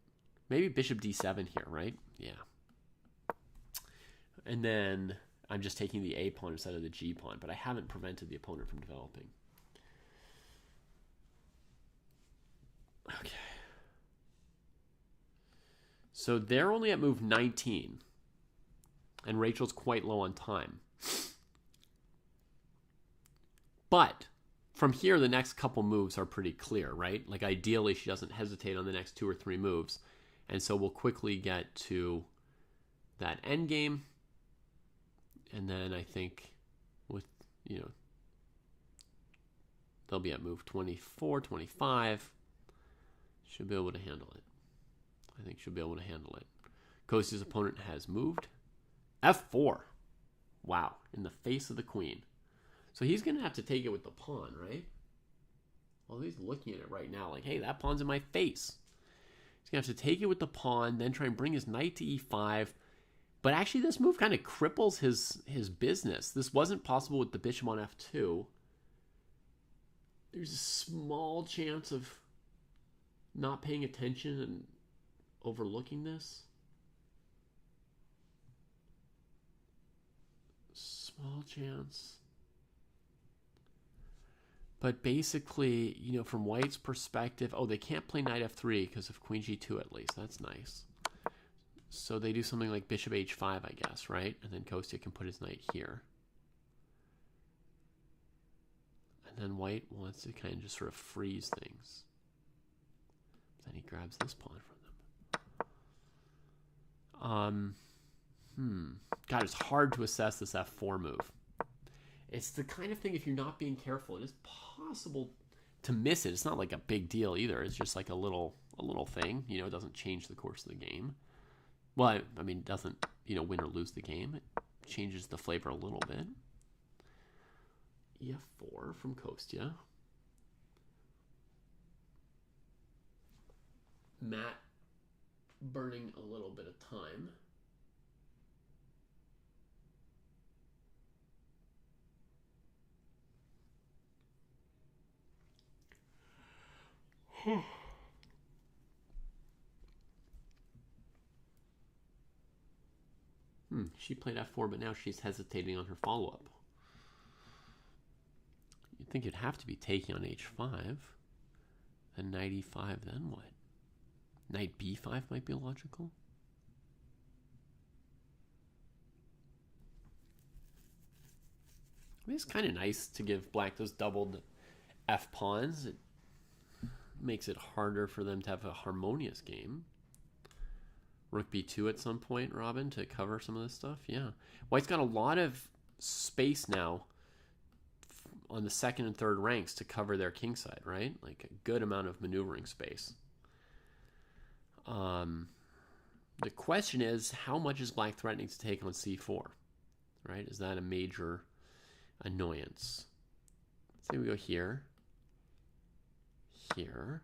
Maybe bishop d7 here, right? Yeah. And then I'm just taking the a pawn instead of the g pawn, but I haven't prevented the opponent from developing. Okay. So they're only at move 19, and Rachel's quite low on time. But from here, the next couple moves are pretty clear, right? Like ideally, she doesn't hesitate on the next 2 or 3 moves. And so we'll quickly get to that endgame. And then I think with, they'll be at move 24, 25. Should be able to handle it. I think she'll be able to handle it. Kostya's opponent has moved. f4. Wow. In the face of the queen. So he's going to have to take it with the pawn, right? Well, he's looking at it right now like, hey, that pawn's in my face. He's going to have to take it with the pawn, then try and bring his knight to e5. But actually, this move kind of cripples his business. This wasn't possible with the bishop on f2. There's a small chance of not paying attention and overlooking this. Small chance. But basically, from White's perspective, they can't play knight f3 because of queen g2 at least. That's nice. So they do something like bishop h5, I guess, right? And then Kostya can put his knight here. And then White wants to kind of just sort of freeze things. Then he grabs this pawn from them. God, it's hard to assess this f4 move. It's the kind of thing, if you're not being careful, it is possible to miss it. It's not like a big deal either. It's just like a little thing. It doesn't change the course of the game. Well, I mean, it doesn't, win or lose the game. It changes the flavor a little bit. E4 from Kostya. Matt burning a little bit of time. She played f4, but now she's hesitating on her follow-up. You'd think you'd have to be taking on h5. Then knight e5, then what? Knight b5 might be logical. I mean, it's kind of nice to give black those doubled f pawns. It makes it harder for them to have a harmonious game. Rook b2 at some point, Robin, to cover some of this stuff. Yeah. White's got a lot of space now on the second and third ranks to cover their kingside, right? Like a good amount of maneuvering space. The question is, how much is black threatening to take on c4? Right? Is that a major annoyance? Let's say we go here. Here.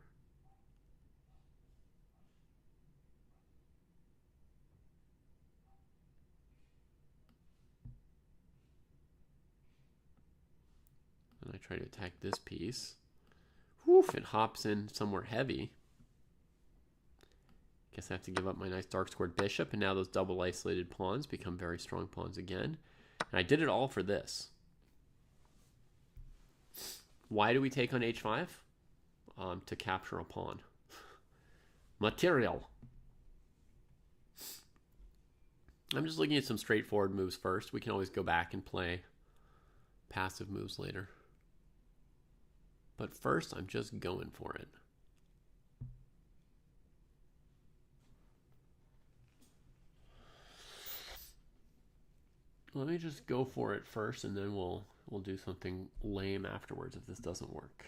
And I try to attack this piece. Woof, it hops in somewhere heavy. Guess I have to give up my nice dark squared bishop, and now those double isolated pawns become very strong pawns again. And I did it all for this. Why do we take on h5? To capture a pawn. Material. I'm just looking at some straightforward moves first. We can always go back and play passive moves later. But first, I'm just going for it. Let me just go for it first, and then we'll do something lame afterwards if this doesn't work.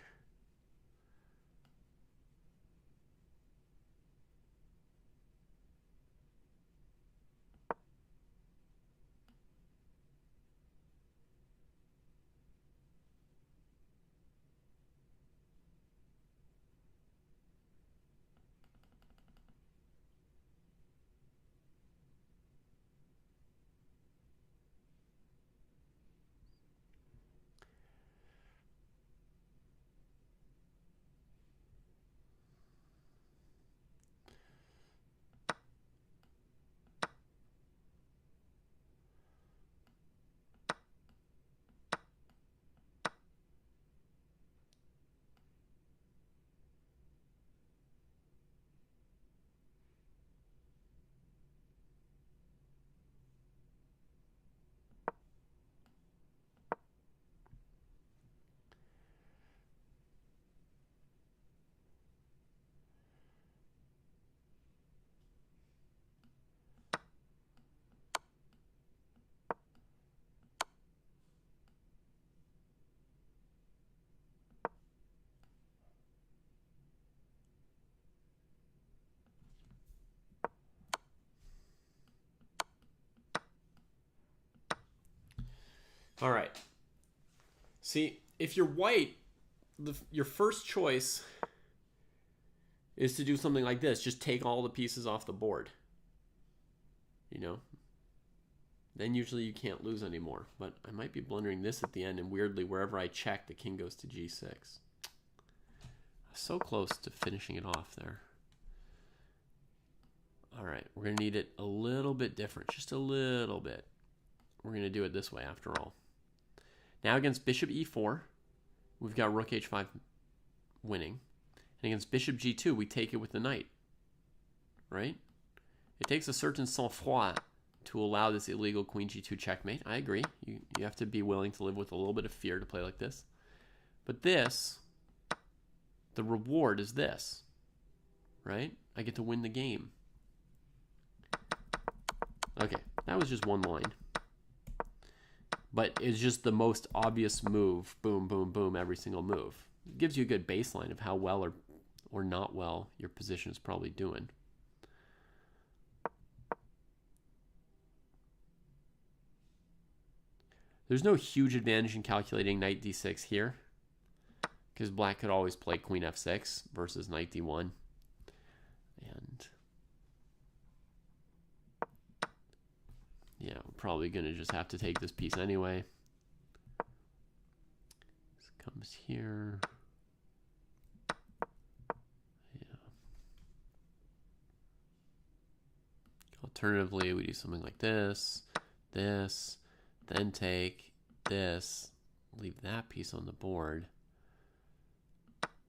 All right. See, if you're white, your first choice is to do something like this. Just take all the pieces off the board. You know? Then usually you can't lose anymore. But I might be blundering this at the end, and weirdly, wherever I check, the king goes to g6. So close to finishing it off there. All right, we're going to need it a little bit different. Just a little bit. We're going to do it this way after all. Now against bishop e4, we've got rook h5 winning. And against bishop g2, we take it with the knight. Right? It takes a certain sang-froid to allow this illegal queen g2 checkmate. I agree. You have to be willing to live with a little bit of fear to play like this. But this, the reward is this. Right? I get to win the game. Okay, that was just one line. But it's just the most obvious move. Boom, boom, boom, every single move. It gives you a good baseline of how well or not well your position is probably doing. There's no huge advantage in calculating knight d6 here, because black could always play queen f6 versus knight d1. And yeah, we're probably going to just have to take this piece anyway. This comes here. Yeah. Alternatively, we do something like this, this, then take this, leave that piece on the board.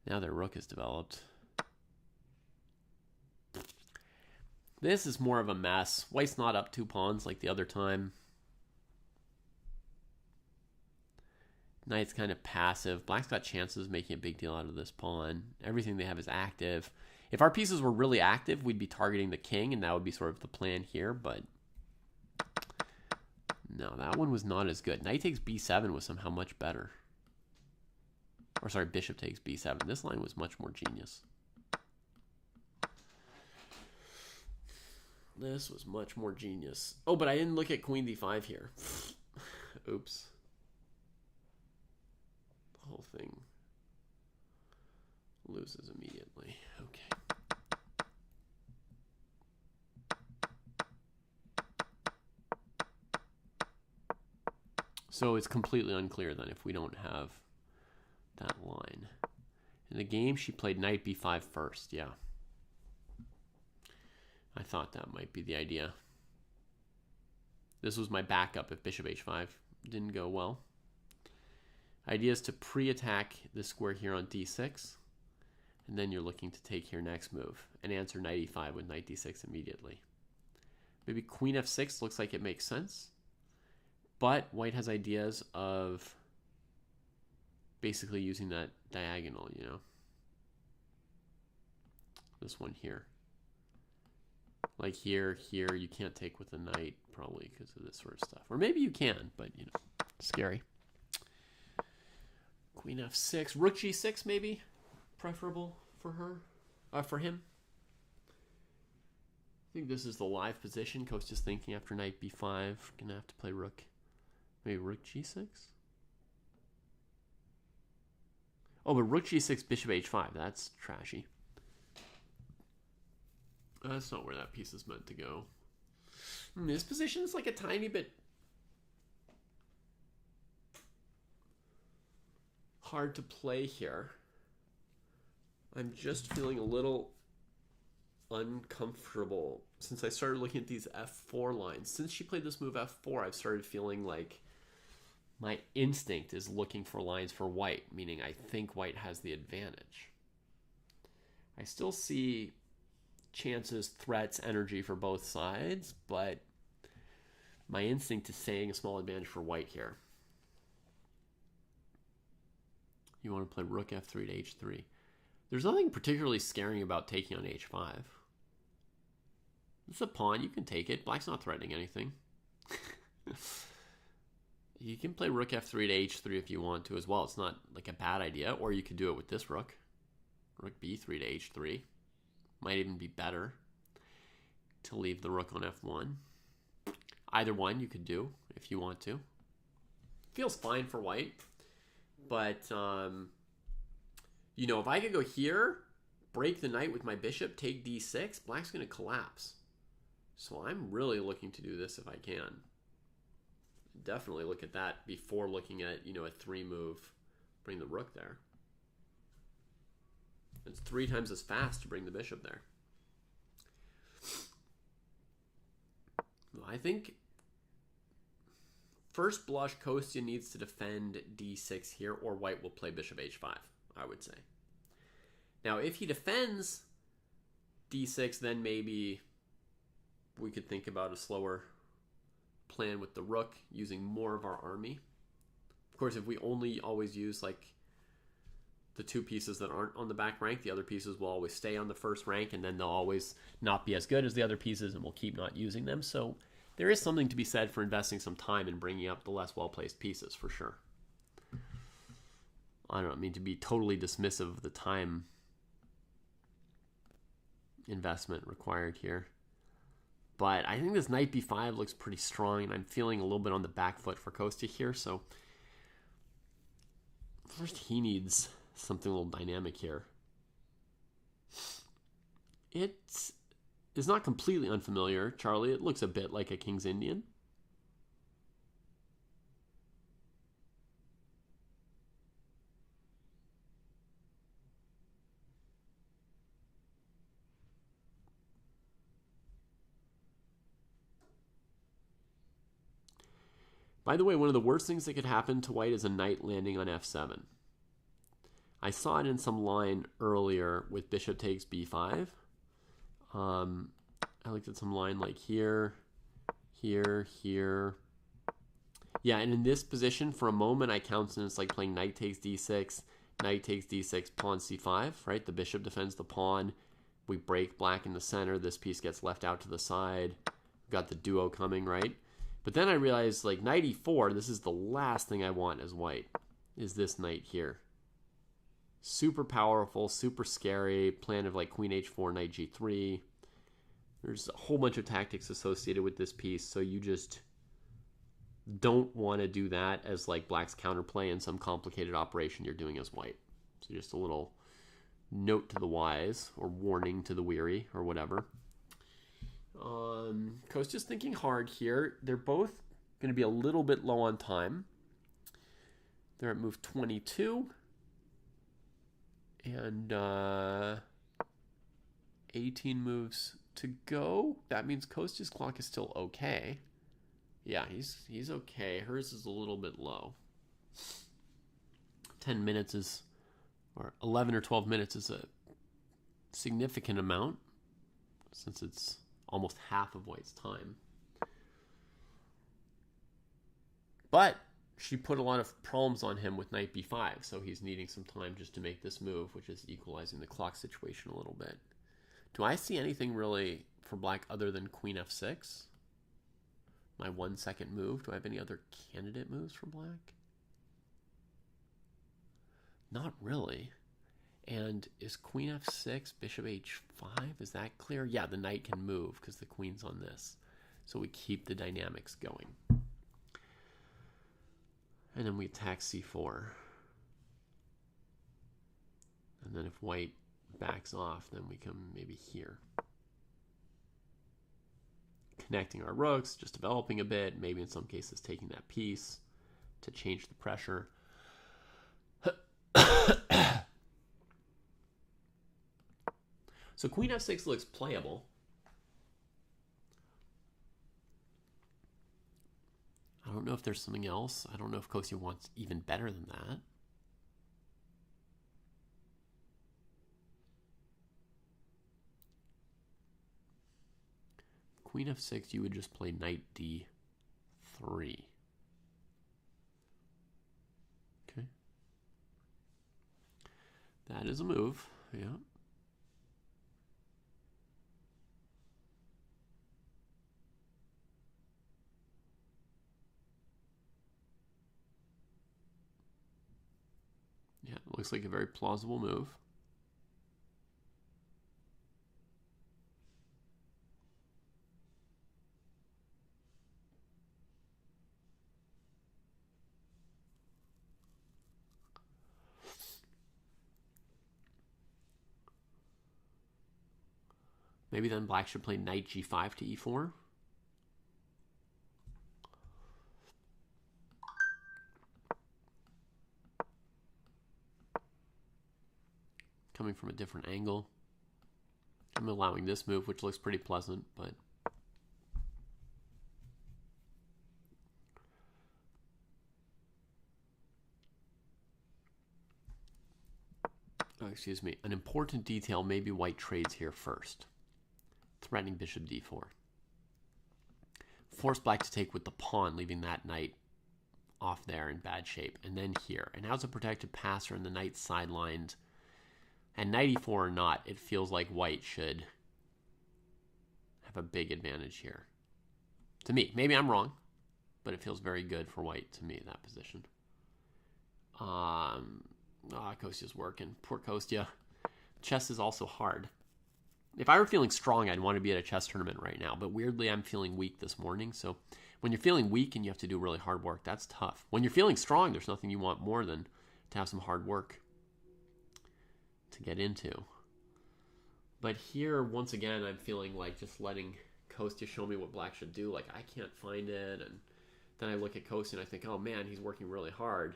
Now their rook is developed. This is more of a mess. White's not up 2 pawns like the other time. Knight's kind of passive. Black's got chances of making a big deal out of this pawn. Everything they have is active. If our pieces were really active, we'd be targeting the king, and that would be sort of the plan here, but no, that one was not as good. Knight takes b7 was somehow much better. Or sorry, bishop takes b7. This line was much more genius. This was much more genius. Oh, but I didn't look at queen d5 here. Oops. The whole thing loses immediately. Okay. So it's completely unclear then if we don't have that line. In the game, she played knight b5 first. Yeah. I thought that might be the idea. This was my backup if bishop h5 didn't go well. Idea is to pre-attack this square here on d6, and then you're looking to take your next move and answer knight e5 with knight d6 immediately. Maybe queen f6 looks like it makes sense, but white has ideas of basically using that diagonal, you know. This one here. Like here, you can't take with the knight, probably because of this sort of stuff. Or maybe you can, but, you know, scary. Queen f6. Rook g6, maybe? Preferable for her? For him? I think this is the live position. Kostya's thinking after knight b5. Gonna have to play rook. Maybe rook g6? Oh, but rook g6, bishop h5. That's trashy. That's not where that piece is meant to go. This position is like a tiny bit hard to play here. I'm just feeling a little uncomfortable since I started looking at these f4 lines. Since she played this move f4, I've started feeling like my instinct is looking for lines for white, meaning I think white has the advantage. I still see chances, threats, energy for both sides, but my instinct is saying a small advantage for white here. You want to play rook f3 to h3. There's nothing particularly scaring about taking on h5. It's a pawn. You can take it. Black's not threatening anything. You can play rook f3 to h3 if you want to as well. It's not like a bad idea. Or you could do it with this rook. Rook b3 to h3. Might even be better to leave the rook on f1. Either one you could do if you want to. Feels fine for white. But, you know, if I could go here, break the knight with my bishop, take d6, black's going to collapse. So I'm really looking to do this if I can. Definitely look at that before looking at, you know, a 3 move. Bring the rook there. It's 3 times as fast to bring the bishop there. Well, I think first blush, Kostya needs to defend d6 here, or white will play bishop h5, I would say. Now, if he defends d6, then maybe we could think about a slower plan with the rook, using more of our army. Of course, if we only always use like the 2 pieces that aren't on the back rank, the other pieces will always stay on the first rank, and then they'll always not be as good as the other pieces, and we'll keep not using them. So there is something to be said for investing some time in bringing up the less well-placed pieces, for sure. I don't mean to be totally dismissive of the time investment required here. But I think this knight b5 looks pretty strong, and I'm feeling a little bit on the back foot for Kostya here. So first he needs something a little dynamic here. It is not completely unfamiliar, Charlie. It looks a bit like a King's Indian. By the way, one of the worst things that could happen to white is a knight landing on f7. I saw it in some line earlier with bishop takes b5. I looked at some line like here, here, here. Yeah, and in this position, for a moment, I counted it's like playing knight takes d6, knight takes d6, pawn c5, right? The bishop defends the pawn. We break black in the center. This piece gets left out to the side. We've got the duo coming, right? But then I realized, like, knight e4, this is the last thing I want as white, is this knight here. Super powerful, super scary. Plan of, like, queen h4, knight g3. There's a whole bunch of tactics associated with this piece, so you just don't want to do that as, like, black's counterplay in some complicated operation you're doing as white. So just a little note to the wise, or warning to the weary, or whatever. Kostya's thinking hard here. They're both going to be a little bit low on time. They're at move 22. And 18 moves to go. That means Kostya's clock is still okay. Yeah, he's okay. Hers is a little bit low. 10 minutes is, or 11 or 12 minutes is a significant amount, since it's almost half of white's time. But she put a lot of problems on him with knight b5, so he's needing some time just to make this move, which is equalizing the clock situation a little bit. Do I see anything really for black other than queen f6? My 1 second move. Do I have any other candidate moves for black? Not really. And is queen f6, bishop h5? Is that clear? Yeah, the knight can move because the queen's on this. So we keep the dynamics going. And then we attack c4. And then if white backs off, then we come maybe here. Connecting our rooks, just developing a bit, maybe in some cases taking that piece to change the pressure. So queen f6 looks playable. I don't know if there's something else. I don't know if Kostya wants even better than that. Queen f6, you would just play knight d3. Okay. That is a move, yeah. Yeah, it looks like a very plausible move. Maybe then black should play knight g5 to e4. Coming from a different angle. I'm allowing this move, which looks pretty pleasant, but oh, excuse me. An important detail, maybe white trades here first. Threatening bishop d4. Force black to take with the pawn, leaving that knight off there in bad shape. And then here. And now it's a protected passer and the knight sidelined. And knight e4 or not, it feels like white should have a big advantage here. To me. Maybe I'm wrong, but it feels very good for white to me, that position. Kostya's working. Poor Kostya. Chess is also hard. If I were feeling strong, I'd want to be at a chess tournament right now. But weirdly, I'm feeling weak this morning. So when you're feeling weak and you have to do really hard work, that's tough. When you're feeling strong, there's nothing you want more than to have some hard work to get into. But here, once again, I'm feeling like just letting Kostya show me what black should do. Like, I can't find it. And then I look at Kostya and I think, oh man, he's working really hard.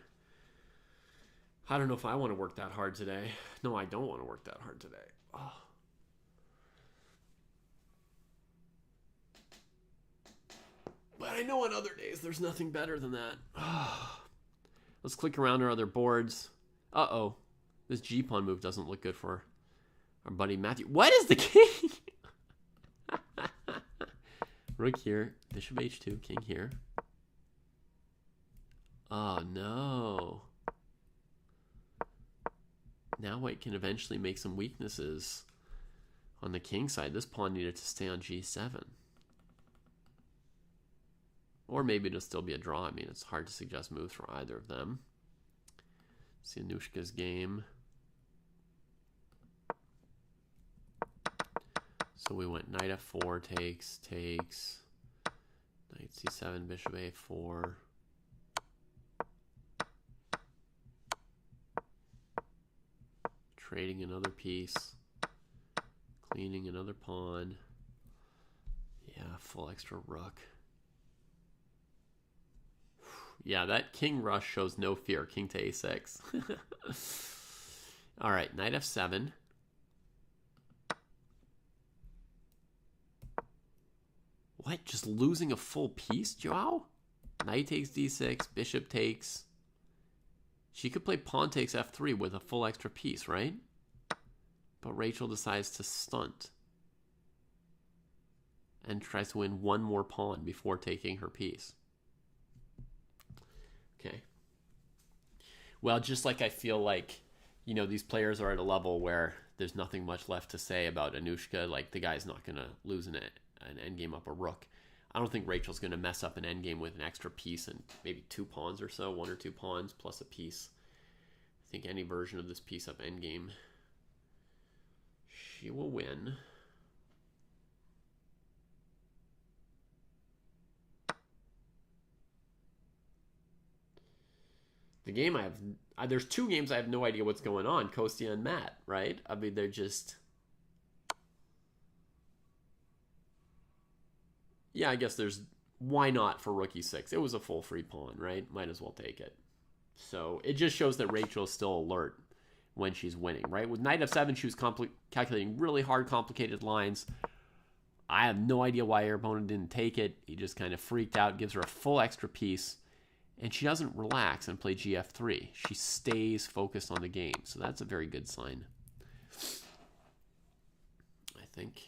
I don't know if I want to work that hard today. No, I don't want to work that hard today. Oh. But I know on other days there's nothing better than that. Let's click around our other boards. Uh-oh. This g-pawn move doesn't look good for our buddy Matthew. What is the king? Rook here. Bishop h2. King here. Oh, no. Now white can eventually make some weaknesses on the king side. This pawn needed to stay on g7. Or maybe it'll still be a draw. I mean, it's hard to suggest moves for either of them. See Anushka's game. So we went knight f4, takes, knight c7, bishop a4. Trading another piece. Cleaning another pawn. Yeah, full extra rook. Yeah, that king rush shows no fear. King to a6. All right, knight f7. What? Just losing a full piece, Joao? Knight takes d6, bishop takes. She could play pawn takes f3 with a full extra piece, right? But Rachel decides to stunt. And tries to win one more pawn before taking her piece. Okay. Well, just like I feel like, these players are at a level where there's nothing much left to say about Anushka. Like, the guy's not going to lose an endgame up a rook. I don't think Rachel's going to mess up an endgame with an extra piece and maybe 2 pawns or so, 1 or 2 pawns plus a piece. I think any version of this piece up endgame, she will win. The game there's 2 games I have no idea what's going on. Kostya and Matt, right? I mean, they're just... Yeah, I guess why not for rook e6? It was a full free pawn, right? Might as well take it. So it just shows that Rachel is still alert when she's winning, right? With knight f7, she was calculating really hard, complicated lines. I have no idea why her opponent didn't take it. He just kind of freaked out, gives her a full extra piece, and she doesn't relax and play gf3. She stays focused on the game, so that's a very good sign, I think.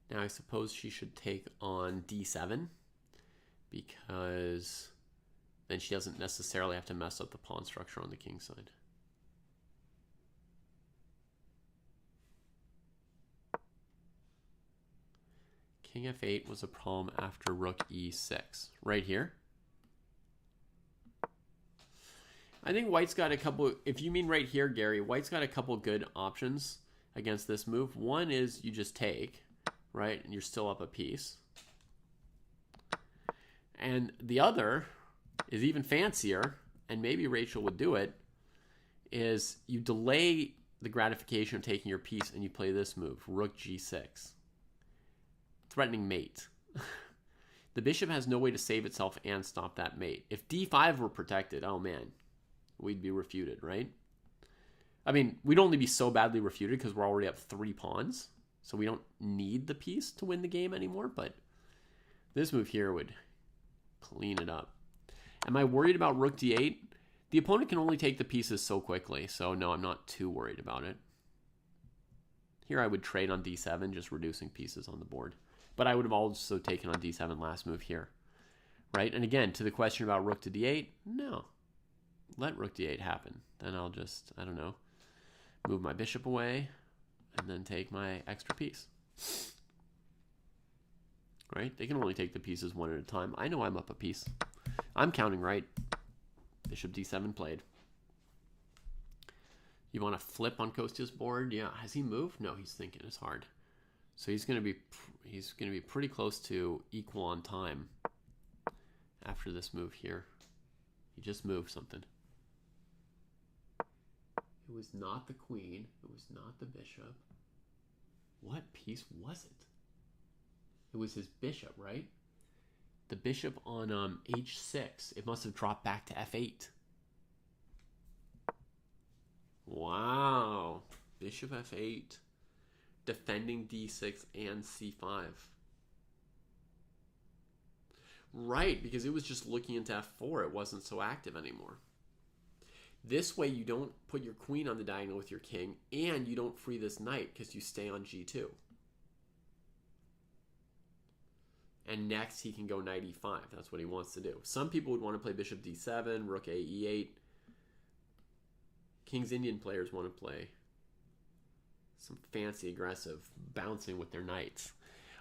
Now I suppose she should take on d7 because then she doesn't necessarily have to mess up the pawn structure on the king side. King f8 was a problem after rook e6. Right here. I think White's got a couple... If you mean right here, Gary, White's got a couple good options against this move. One is you just take, right? And you're still up a piece. And the other is even fancier, and maybe Rachel would do it, is you delay the gratification of taking your piece and you play this move, rook g6. Threatening mate. The bishop has no way to save itself and stop that mate. If d5 were protected, oh man, we'd be refuted, right? I mean, we'd only be so badly refuted because we're already up 3 pawns, so we don't need the piece to win the game anymore, but this move here would clean it up. Am I worried about rook d8? The opponent can only take the pieces so quickly, so no, I'm not too worried about it. Here I would trade on d7, just reducing pieces on the board. But I would have also taken on d7 last move here, right? And again, to the question about rook to d8, no. Let rook d8 happen. Then I'll just, I don't know, move my bishop away and then take my extra piece. Right? They can only take the pieces one at a time. I know I'm up a piece. I'm counting right. Bishop d7 played. You want to flip on Kostya's board? Yeah. Has he moved? No, he's thinking it's hard. So he's going to be pretty close to equal on time after this move here. He just moved something. It was not the queen. It was not the bishop. What piece was it? It was his bishop, right? The bishop on h6. It must have dropped back to f8. Wow. Bishop f8. Defending d6 and c5. Right, because it was just looking into f4. It wasn't so active anymore. This way you don't put your queen on the diagonal with your king, and you don't free this knight because you stay on g2. And next he can go knight e5. That's what he wants to do. Some people would want to play bishop d7, rook a e8. King's Indian players want to play some fancy aggressive bouncing with their knights.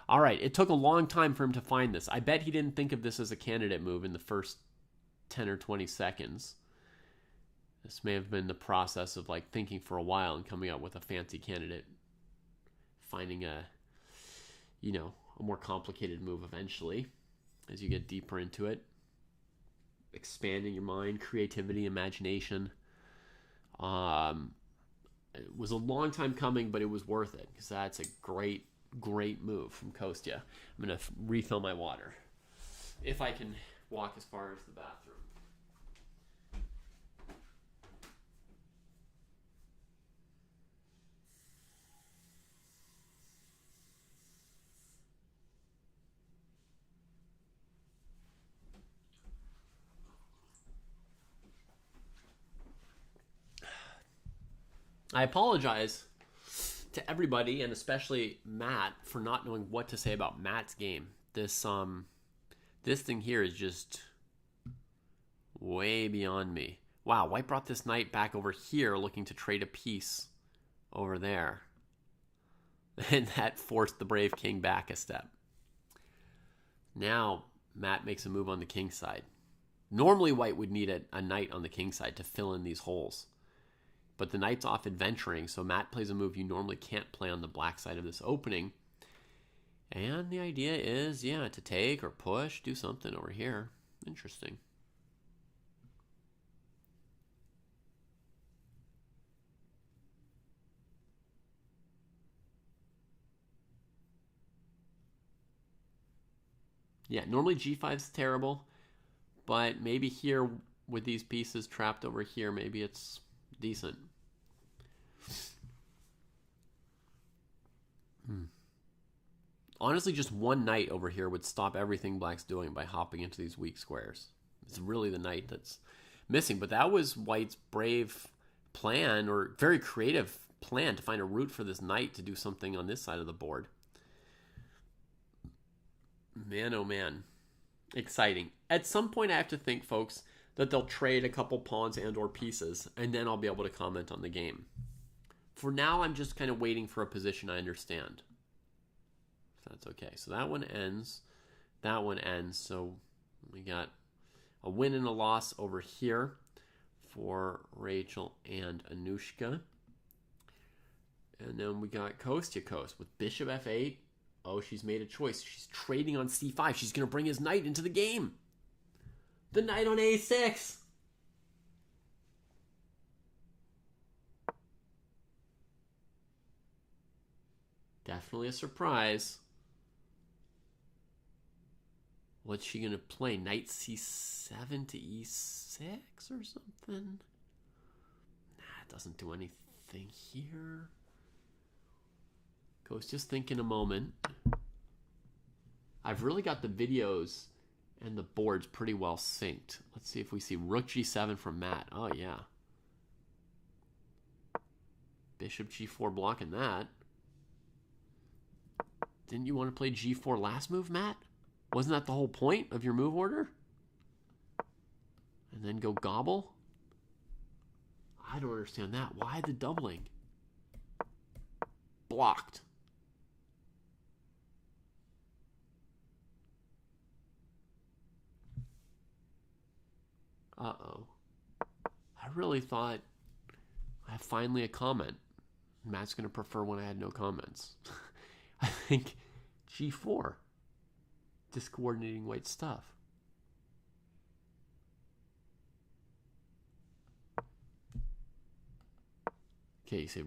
All right, it took a long time for him to find this. I bet he didn't think of this as a candidate move in the first 10 or 20 seconds. This may have been the process of like thinking for a while and coming up with a fancy candidate, finding a more complicated move eventually as you get deeper into it, expanding your mind, creativity, imagination. It was a long time coming, but it was worth it because that's a great move from Kostya. I'm going to refill my water if I can walk as far as the bathroom. I apologize to everybody, and especially Matt, for not knowing what to say about Matt's game. This This thing here is just way beyond me. Wow, white brought this knight back over here looking to trade a piece over there. And that forced the brave king back a step. Now, Matt makes a move on the king's side. Normally, white would need a knight on the king's side to fill in these holes. But the knight's off adventuring, so Matt plays a move you normally can't play on the black side of this opening. And the idea is, yeah, to take or push, do something over here. Interesting. Yeah, normally g5 is terrible, but maybe here with these pieces trapped over here, maybe it's decent. Honestly, just one knight over here would stop everything black's doing by hopping into these weak squares. It's really the knight that's missing, but that was white's brave plan, or very creative plan, to find a route for this knight to do something on this side of the board. Man, oh man. Exciting. At some point, I have to think, folks, that they'll trade a couple pawns and or pieces, and then I'll be able to comment on the game. For now, I'm just kind of waiting for a position I understand. If that's okay. So that one ends. That one ends. So we got a win and a loss over here for Rachel and Anushka. And then we got Kostya with bishop f8. Oh, she's made a choice. She's trading on c5. She's going to bring his knight into the game. The knight on a6. Definitely a surprise. What's she going to play? Knight c7 to e6 or something? Nah, it doesn't do anything here. Just think in a moment. I've really got the videos and the boards pretty well synced. Let's see if we see rook g7 from Matt. Oh, yeah. Bishop g4 blocking that. Didn't you want to play g4 last move, Matt? Wasn't that the whole point of your move order? And then go gobble? I don't understand that. Why the doubling? Blocked. Uh-oh. I really thought I have finally a comment. Matt's going to prefer when I had no comments. I think g4. Discoordinating white stuff. Okay, so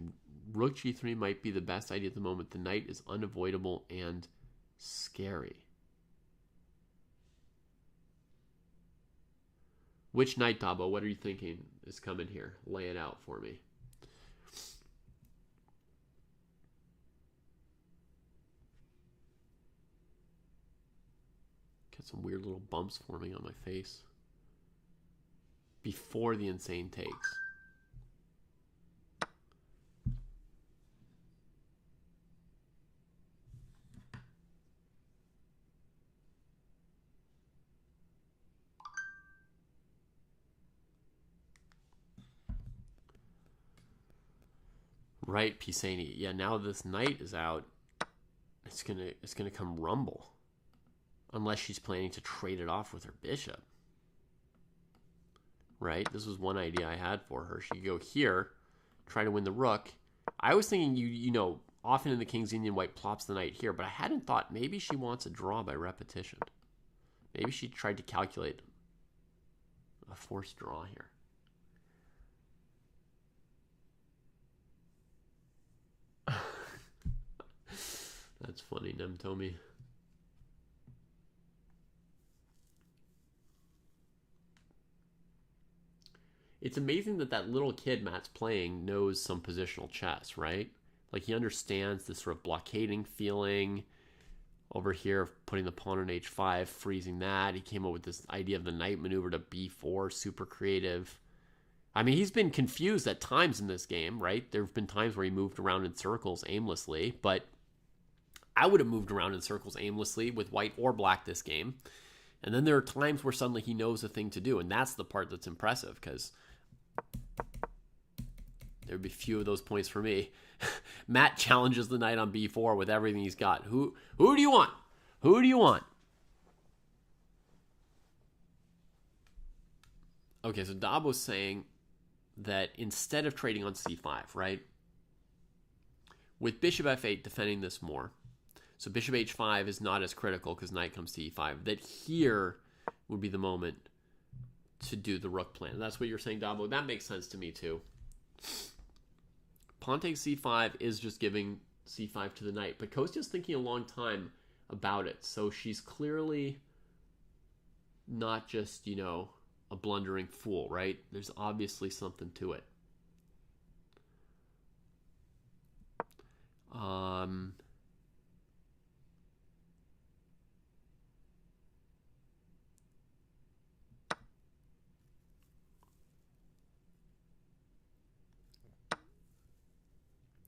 rook g3 might be the best idea at the moment. The knight is unavoidable and scary. Which knight, Dabo? What are you thinking is coming here? Lay it out for me. Got some weird little bumps forming on my face. Before the insane takes. Right, Pisani. Yeah, now this knight is out. It's gonna come rumble. Unless she's planning to trade it off with her bishop. Right? This was one idea I had for her. She could go here, try to win the rook. I was thinking you know, often in the King's Indian, white plops the knight here, but I hadn't thought maybe she wants a draw by repetition. Maybe she tried to calculate a forced draw here. That's funny, Nemtomi. It's amazing that that little kid Matt's playing knows some positional chess, right? Like he understands this sort of blockading feeling over here of putting the pawn on h5, freezing that. He came up with this idea of the knight maneuver to b4, super creative. I mean, he's been confused at times in this game, right? There have been times where he moved around in circles aimlessly, but I would have moved around in circles aimlessly with white or black this game. And then there are times where suddenly he knows a thing to do, and that's the part that's impressive, because there'd be few of those points for me. Matt challenges the knight on b4 with everything he's got. Who do you want? Who do you want? Okay, so Dabo's saying that instead of trading on c5, right? With bishop f8 defending this more, so bishop h5 is not as critical because knight comes to e5, that here would be the moment to do the rook plan. That's what you're saying, Dabo. That makes sense to me too. Pawn takes c5 is just giving c5 to the knight, but Kostya's thinking a long time about it, so she's clearly not just, you know, a blundering fool, right? There's obviously something to it.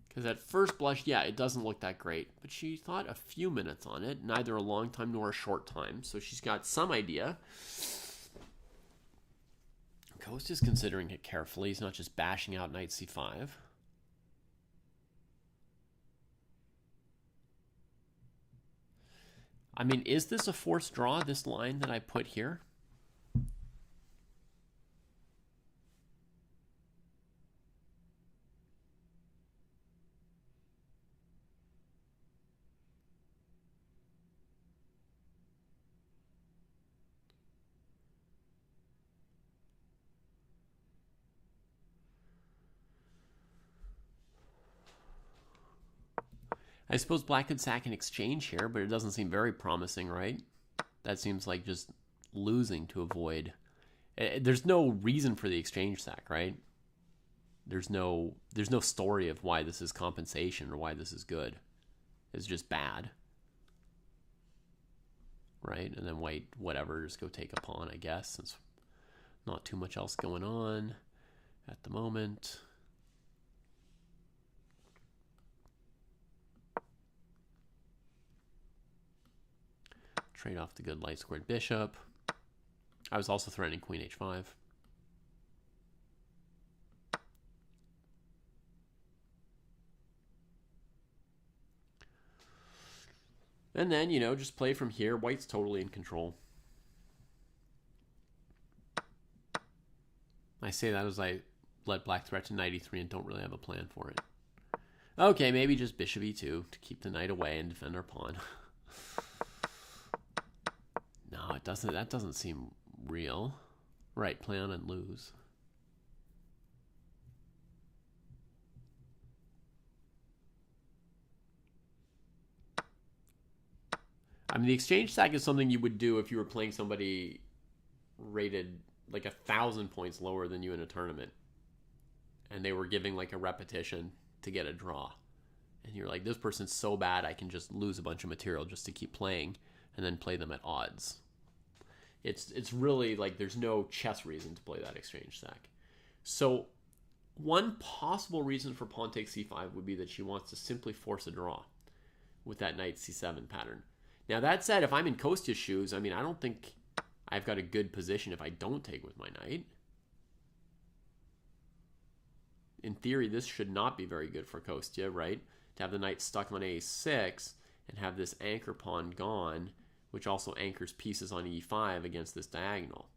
Because at first blush, yeah, it doesn't look that great, but she thought a few minutes on it, neither a long time nor a short time, so she's got some idea. Kostya's considering it carefully. He's not just bashing out knight c5. I mean, is this a forced draw, this line that I put here? I suppose black could sack an exchange here, but it doesn't seem very promising, right? That seems like just losing to avoid. There's no reason for the exchange sack, right? There's no story of why this is compensation or why this is good. It's just bad. Right? And then white, whatever, just go take a pawn, I guess. Since not too much else going on at the moment. Trade off the good light squared bishop. I was also threatening queen h5. And then, you know, just play from here. White's totally in control. I say that as I let black threaten knight e3 and don't really have a plan for it. Okay, maybe just bishop e2 to keep the knight away and defend our pawn. No, it doesn't. That doesn't seem real. Right, play on and lose. I mean, the exchange sack is something you would do if you were playing somebody rated like 1,000 points lower than you in a tournament, and they were giving like a repetition to get a draw, and you're like, this person's so bad I can just lose a bunch of material just to keep playing and then play them at odds. It's really like there's no chess reason to play that exchange sack. So one possible reason for pawn takes c5 would be that she wants to simply force a draw with that knight c7 pattern. Now that said, if I'm in Kostya's shoes, I mean, I don't think I've got a good position if I don't take with my knight. In theory, this should not be very good for Kostya, right? To have the knight stuck on a6 and have this anchor pawn gone, which also anchors pieces on e5 against this diagonal,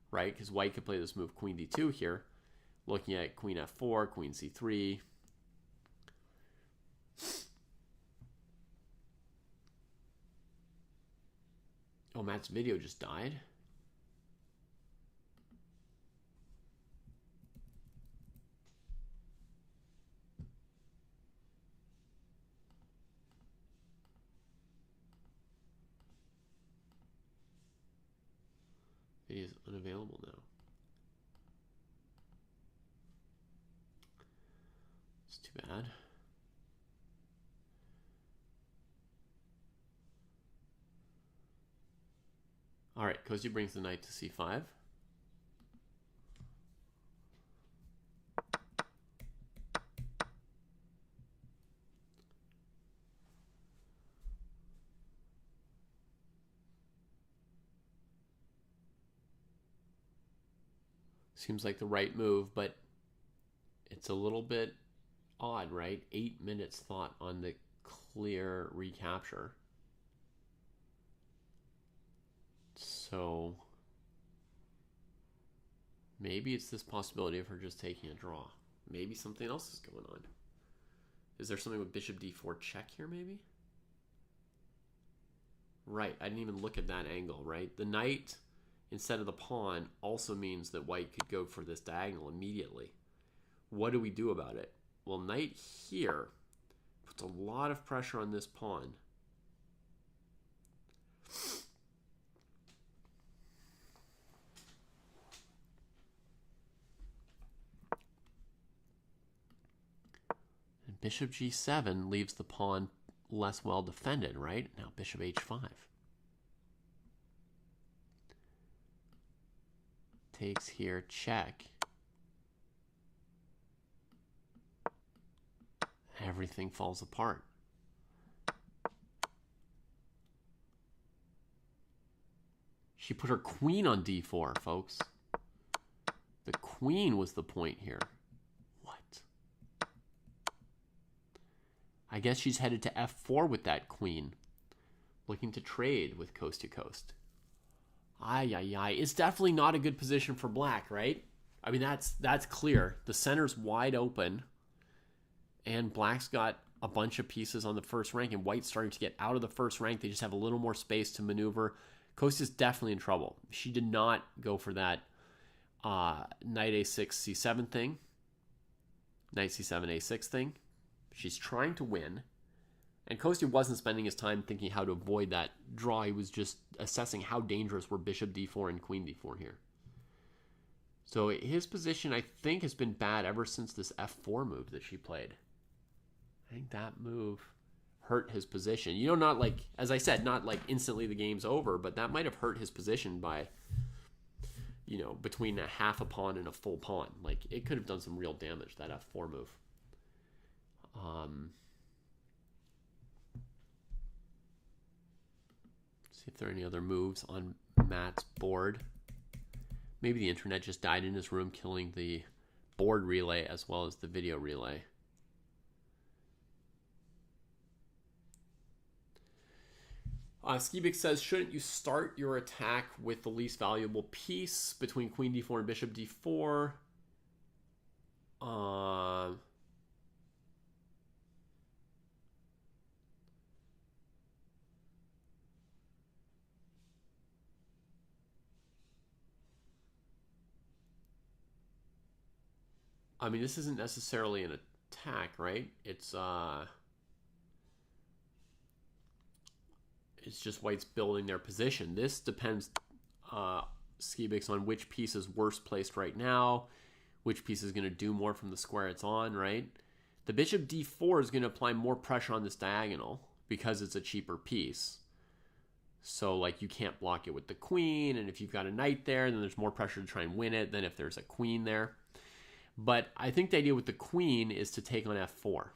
right? Because white could play this move queen d2 here, looking at queen f4, queen c3. Oh, Matt's video just died. Video is unavailable now. It's too bad. All right, Kostya brings the knight to c5. Seems like the right move, but it's a little bit odd, right? 8 minutes thought on the clear recapture. So maybe it's this possibility of her just taking a draw. Maybe something else is going on. Is there something with bishop d4 check here, maybe? Right, I didn't even look at that angle, right? The knight instead of the pawn also means that white could go for this diagonal immediately. What do we do about it? Well, knight here puts a lot of pressure on this pawn. And bishop g7 leaves the pawn less well defended, right? Now bishop h5. Takes here, check. Everything falls apart. She put her queen on d4, folks. The queen was the point here. What? I guess she's headed to f4 with that queen. Looking to trade with coast to coast. Ay, ay, ay. It's definitely not a good position for black, right? I mean, that's clear. The center's wide open. And black's got a bunch of pieces on the first rank, and white's starting to get out of the first rank. They just have a little more space to maneuver. Kostya's definitely in trouble. She did not go for that knight a6, c7 thing. Knight c7, a6 thing. She's trying to win. And Kostya wasn't spending his time thinking how to avoid that draw. He was just assessing how dangerous were bishop d4 and queen d4 here. So his position, I think, has been bad ever since this f4 move that she played. I think that move hurt his position. You know, not like, as I said, not like instantly the game's over, but that might have hurt his position by, you know, between a half a pawn and a full pawn. Like, it could have done some real damage, that f4 move. See if there are any other moves on Matt's board. Maybe the internet just died in his room, killing the board relay as well as the video relay. Skibik says, shouldn't you start your attack with the least valuable piece between queen d4 and bishop d4? I mean, this isn't necessarily an attack, right? It's just white's building their position. This depends, Skibix, on which piece is worse placed right now, which piece is going to do more from the square it's on, right? The bishop d4 is going to apply more pressure on this diagonal because it's a cheaper piece. So, like, you can't block it with the queen, and if you've got a knight there, then there's more pressure to try and win it than if there's a queen there. But I think the idea with the queen is to take on f4.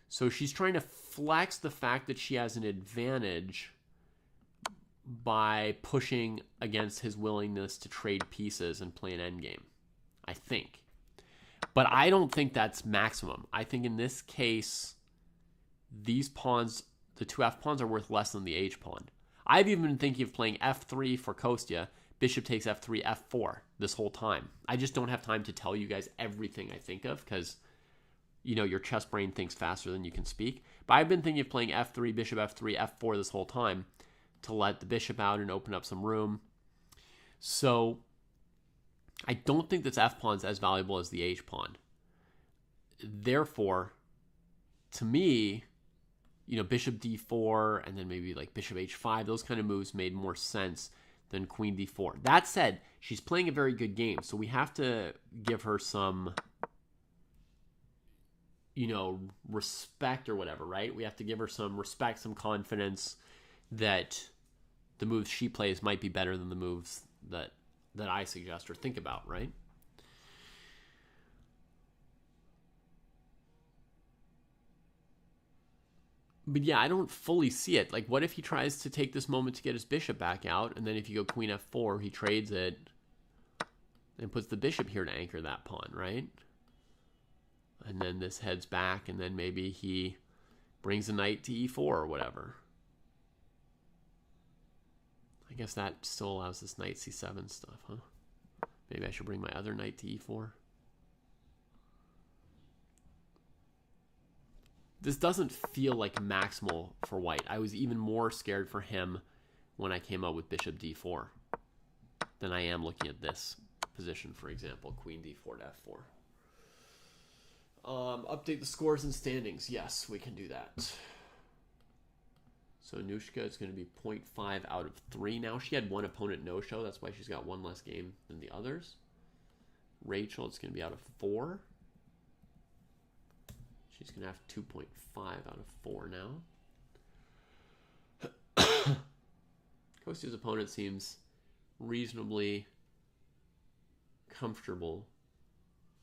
So she's trying to flex the fact that she has an advantage by pushing against his willingness to trade pieces and play an endgame, I think. But I don't think that's maximum. I think in this case, these pawns, the two f pawns, are worth less than the h pawn. I've even been thinking of playing f3 for Kostya, bishop takes f3, f4 this whole time. I just don't have time to tell you guys everything I think of because, you know, your chess brain thinks faster than you can speak. But I've been thinking of playing f3, bishop f3, f4 this whole time to let the bishop out and open up some room. So I don't think this f-pawn's as valuable as the h-pawn. Therefore, to me, you know, bishop d4 and then maybe like bishop h5, those kind of moves made more sense than queen d4. That said, she's playing a very good game, so we have to give her some, you know, respect or whatever, right? We have to give her some respect, some confidence that the moves she plays might be better than the moves that I suggest or think about, right? But yeah, I don't fully see it. Like, what if he tries to take this moment to get his bishop back out, and then if you go queen f4, he trades it, And puts the bishop here to anchor that pawn, right? And then this heads back, and then maybe he brings a knight to e4 or whatever. I guess that still allows this knight c7 stuff, huh? Maybe I should bring my other knight to e4. This doesn't feel like maximal for white. I was even more scared for him when I came out with bishop d4 than I am looking at this position, for example, queen d4 to f4. Update the scores and standings. Yes, we can do that. So Anushka is going to be 0.5 out of 3 now. She had one opponent no-show. That's why she's got one less game than the others. Rachel, it's going to be out of 4. She's going to have 2.5 out of 4 now. Kostya's opponent seems reasonably comfortable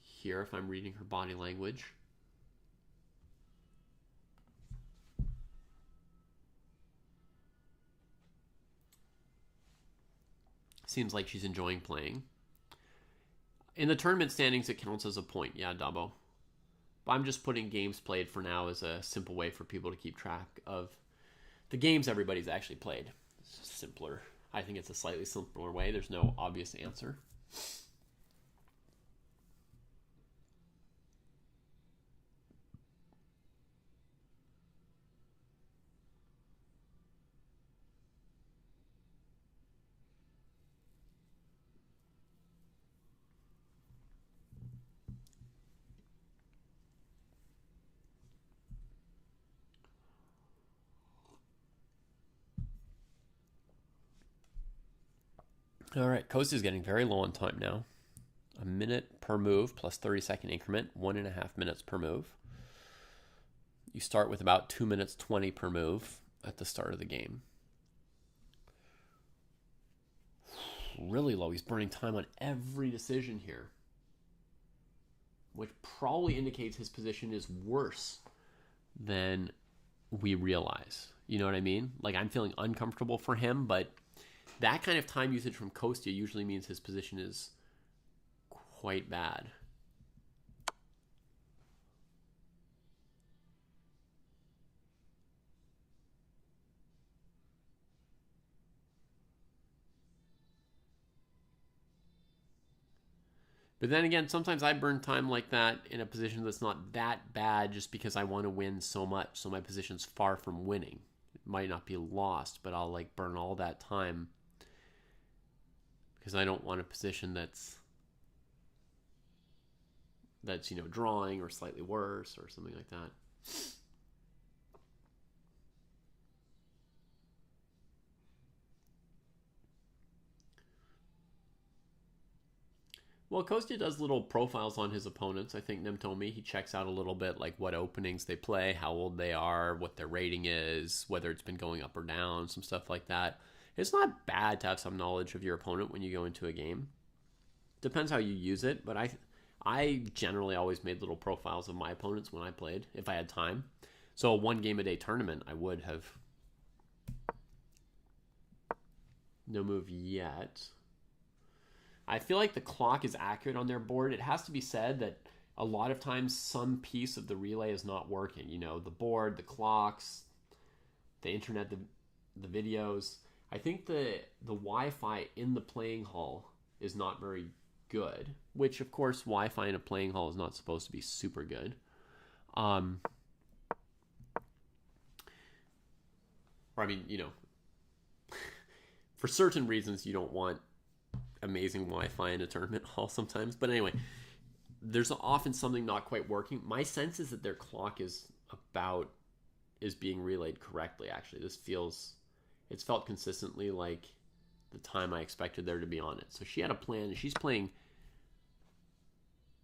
here if I'm reading her body language. Seems like she's enjoying playing. In the tournament standings, it counts as a point. Yeah, Dabo. But I'm just putting games played for now as a simple way for people to keep track of the games everybody's actually played. It's just simpler. I think it's a slightly simpler way. There's no obvious answer. All right, Kostya's getting very low on time now. A minute per move plus 30-second increment, 1.5 minutes per move. You start with about 2 minutes 20 per move at the start of the game. Really low. He's burning time on every decision here, which probably indicates his position is worse than we realize. You know what I mean? Like, I'm feeling uncomfortable for him, but that kind of time usage from Kostya usually means his position is quite bad. But then again, sometimes I burn time like that in a position that's not that bad just because I want to win so much. So my position's far from winning. It might not be lost, but I'll like burn all that time because I don't want a position that's you know, drawing or slightly worse or something like that. Well, Kostya does little profiles on his opponents. I think Nem told me he checks out a little bit like what openings they play, how old they are, what their rating is, whether it's been going up or down, some stuff like that. It's not bad to have some knowledge of your opponent when you go into a game. Depends how you use it, but I generally always made little profiles of my opponents when I played, if I had time. So a 1 game a day tournament, I would have. No move yet. I feel like the clock is accurate on their board. It has to be said that a lot of times some piece of the relay is not working. You know, the board, the clocks, the internet, the videos. I think the Wi-Fi in the playing hall is not very good, which of course Wi-Fi in a playing hall is not supposed to be super good. Or I mean, you know, for certain reasons you don't want amazing Wi-Fi in a tournament hall sometimes. But anyway, there's often something not quite working. My sense is that their clock is being relayed correctly, actually. It's felt consistently like the time I expected there to be on it. So she had a plan. She's playing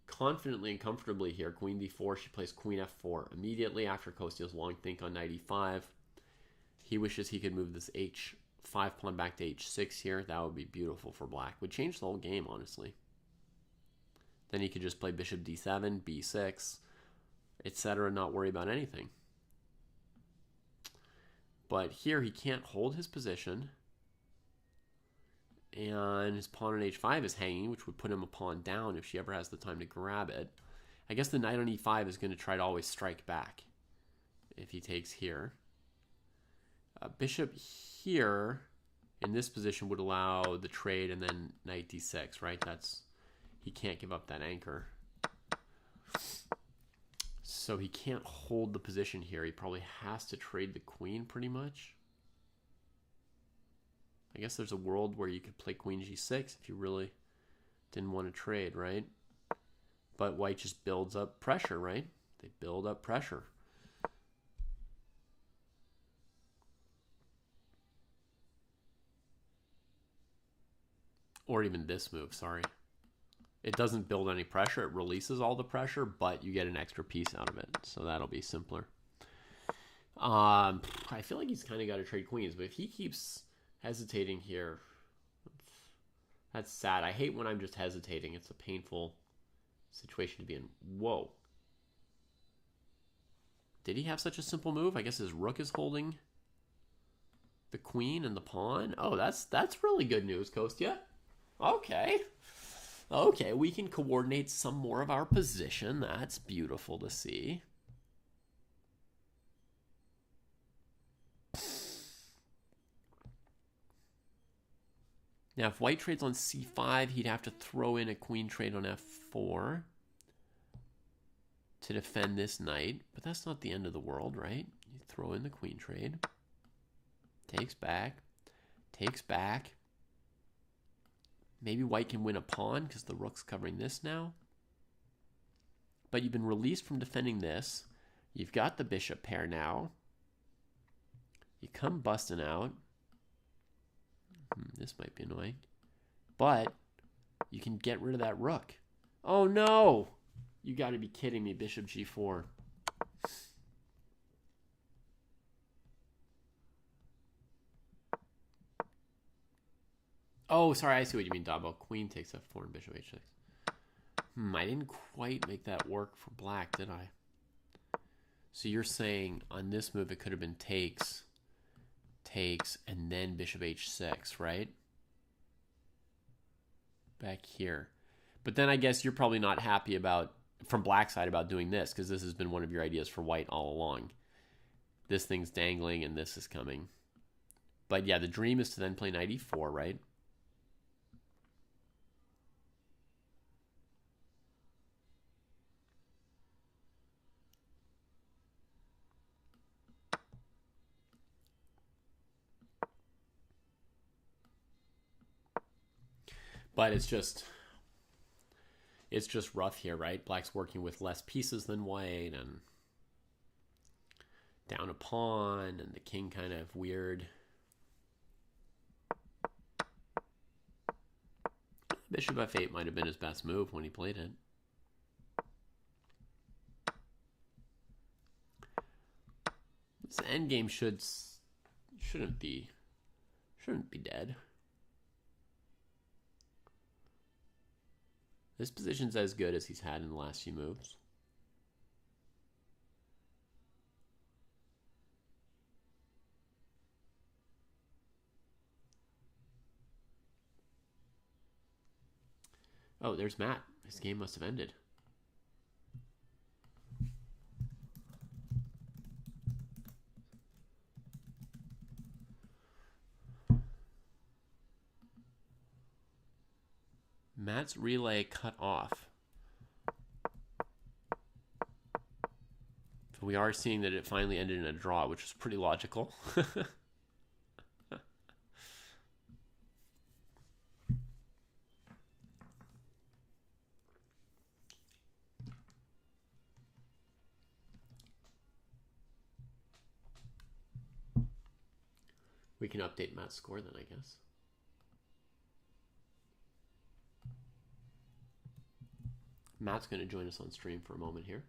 confidently and comfortably here. Queen d4. She plays queen f4 immediately after Kostya's long think on knight e5. He wishes he could move this h5 pawn back to h6 here. That would be beautiful for black. Would change the whole game, honestly. Then he could just play bishop d7, b6, etc. Not worry about anything. But here he can't hold his position. And his pawn on h5 is hanging, which would put him a pawn down if she ever has the time to grab it. I guess the knight on e5 is going to try to always strike back if he takes here. Bishop here in this position would allow the trade and then knight d6, right? He can't give up that anchor. So he can't hold the position here. He probably has to trade the queen pretty much. I guess there's a world where you could play queen g6 if you really didn't want to trade, right? But white just builds up pressure, right? They build up pressure. Or even this move, sorry. It doesn't build any pressure. It releases all the pressure, but you get an extra piece out of it. So that'll be simpler. I feel like he's kind of got to trade queens, but if he keeps hesitating here, that's sad. I hate when I'm just hesitating. It's a painful situation to be in. Whoa. Did he have such a simple move? I guess his rook is holding the queen and the pawn. Oh, that's really good news, Kostya. Okay. Okay, we can coordinate some more of our position. That's beautiful to see. Now, if white trades on c5, he'd have to throw in a queen trade on f4 to defend this knight. But that's not the end of the world, right? You throw in the queen trade. Takes back. Takes back. Maybe white can win a pawn because the rook's covering this now. But you've been released from defending this. You've got the bishop pair now. You come busting out. This might be annoying. But you can get rid of that rook. Oh no! You got to be kidding me, bishop g4. Oh, sorry, I see what you mean, Dabo. Queen takes f4 and bishop h6. I didn't quite make that work for black, did I? So you're saying on this move it could have been takes, and then bishop h6, right? Back here. But then I guess you're probably not happy about, from black's side, about doing this, because this has been one of your ideas for white all along. This thing's dangling and this is coming. But yeah, the dream is to then play knight e4, right? But it's just rough here, right? Black's working with less pieces than white, and down a pawn, and the king kind of weird. Bishop f8 might have been his best move when he played it. This endgame shouldn't be dead. This position's as good as he's had in the last few moves. Oh, there's Matt. His game must have ended. Matt's relay cut off. So we are seeing that it finally ended in a draw, which is pretty logical. We can update Matt's score then, I guess. Matt's going to join us on stream for a moment here.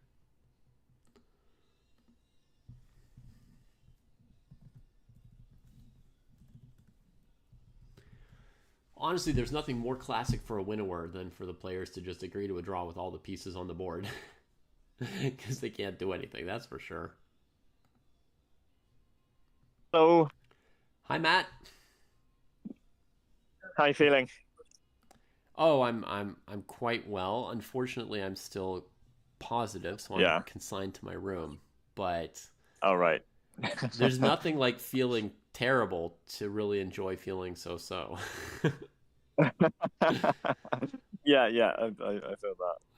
Honestly, there's nothing more classic for a winnower than for the players to just agree to a draw with all the pieces on the board. Because they can't do anything, that's for sure. Hello. Hi, Matt. how you feeling? Oh, I'm quite well. Unfortunately, I'm still positive, so I'm Yeah. consigned to my room. But All right. there's nothing like feeling terrible to really enjoy feeling so. Yeah, yeah, I feel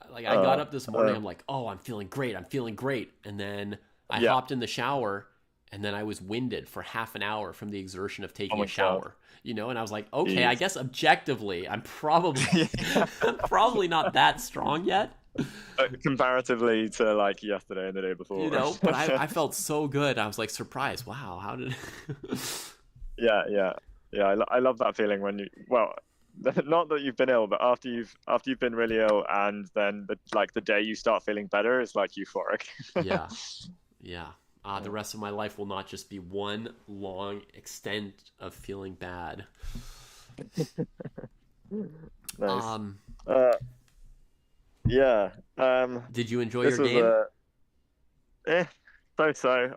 Like that. I got up this morning, I'm like, oh, I'm feeling great. I'm feeling great. And then I Yeah. hopped in the shower, and then I was winded for half an hour from the exertion of Oh taking my a God. shower. And I was like, okay, I Jeez. guess objectively, I'm probably Yeah. I'm probably not that strong yet. Comparatively to like yesterday and the day before. But I felt so good. I was like surprised. Wow, how did Yeah, yeah, yeah. I love that feeling when well, not that you've been ill, but after you've been really ill, and then the day you start feeling better is like euphoric. Yeah. Yeah. The rest of my life will not just be one long extent of feeling bad. Nice. Um, Uh, yeah. did you enjoy This your was game? so.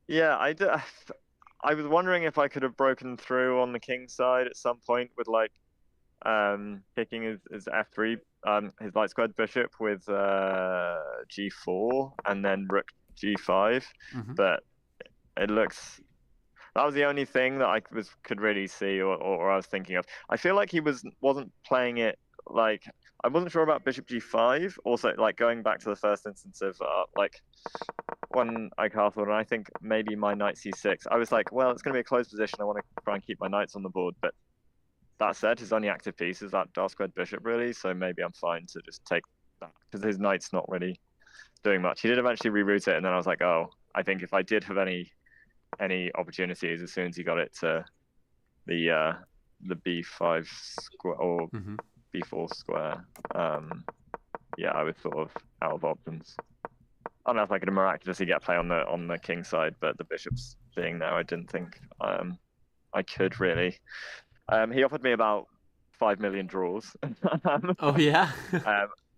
Yeah, I was wondering if I could have broken through on the king side at some point with like picking his f3 his light squared bishop with g4 and then rook g5, Mm-hmm. but it looks that was the only thing that could really see or I was thinking of. I feel like he wasn't playing it like I wasn't sure about bishop g5. Also, like going back to the first instance of like when I castled, and I think maybe my knight c6. I was like, well, it's going to be a closed position. I want to try and keep my knights on the board, but that said, his only active piece is that dark squared bishop, really. So maybe I'm fine to just take that because his knight's not really doing much. He did eventually reroute it, and then I was like, oh, I think if I did have any opportunities as soon as he got it to the b5 square or Mm-hmm. b4 square, yeah, I was sort of out of options. I don't know if I could miraculously get play on the king side, but the bishop's being there, I didn't think I could really. He offered me about 5 million draws. Oh yeah.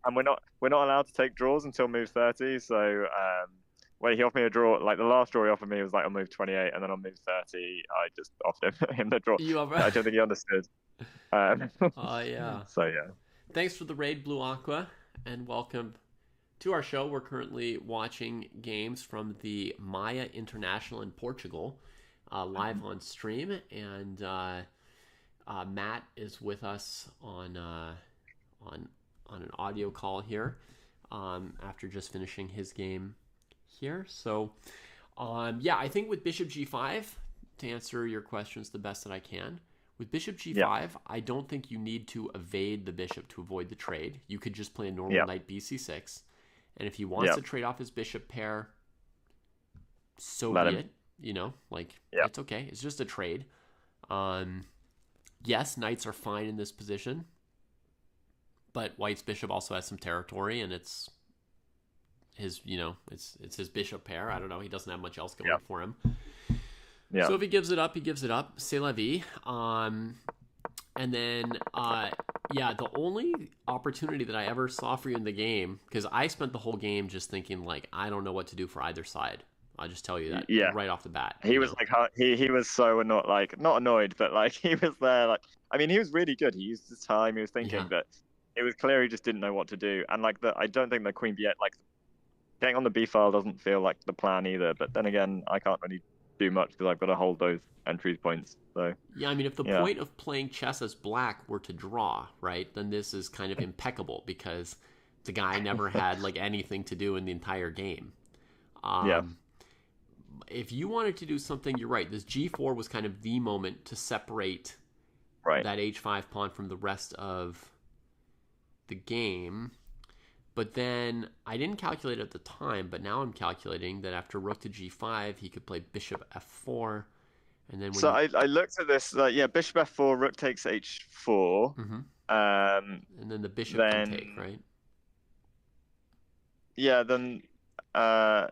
And we're not allowed to take draws until move 30. So when he offered me a draw, like the last draw he offered me was like on move 28, and then on move 30, I just offered him the draw. You I don't think he understood. Yeah. So yeah. Thanks for the raid, Blue Aqua, and welcome to our show. We're currently watching games from the Maia International in Portugal, live on stream, and Matt is with us on an audio call here after just finishing his game here. So, yeah, I think with Bishop G5, to answer your questions the best that I can, with Bishop G5, I don't think you need to evade the bishop to avoid the trade. You could just play a normal knight BC6, and if he wants to trade off his bishop pair, so be it. It's okay. It's just a trade. Yes, knights are fine in this position, but White's bishop also has some territory, and it's his, it's his bishop pair. I don't know. He doesn't have much else going for him. Yeah. So if he gives it up, he gives it up. C'est la vie. And then, the only opportunity that I ever saw for you in the game, because I spent the whole game just thinking, like, I don't know what to do for either side. I'll just tell you that right off the bat. He was like, he was so not annoyed, but like he was there. Like, I mean, he was really good. He used his time. He was thinking, but it was clear he just didn't know what to do. And like I don't think the queen b8, like getting on the b file doesn't feel like the plan either. But then again, I can't really do much because I've got to hold those entry points. So yeah, I mean, if the point of playing chess as black were to draw, right, then this is kind of impeccable because the guy never had like anything to do in the entire game. If you wanted to do something, you're right. This g4 was kind of the moment to separate that h5 pawn from the rest of the game. But then I didn't calculate at the time, but now I'm calculating that after rook to g5, he could play bishop f4. And then I looked at this, bishop f4, rook takes h4. Mm-hmm. And then the bishop can take, right? Yeah, then the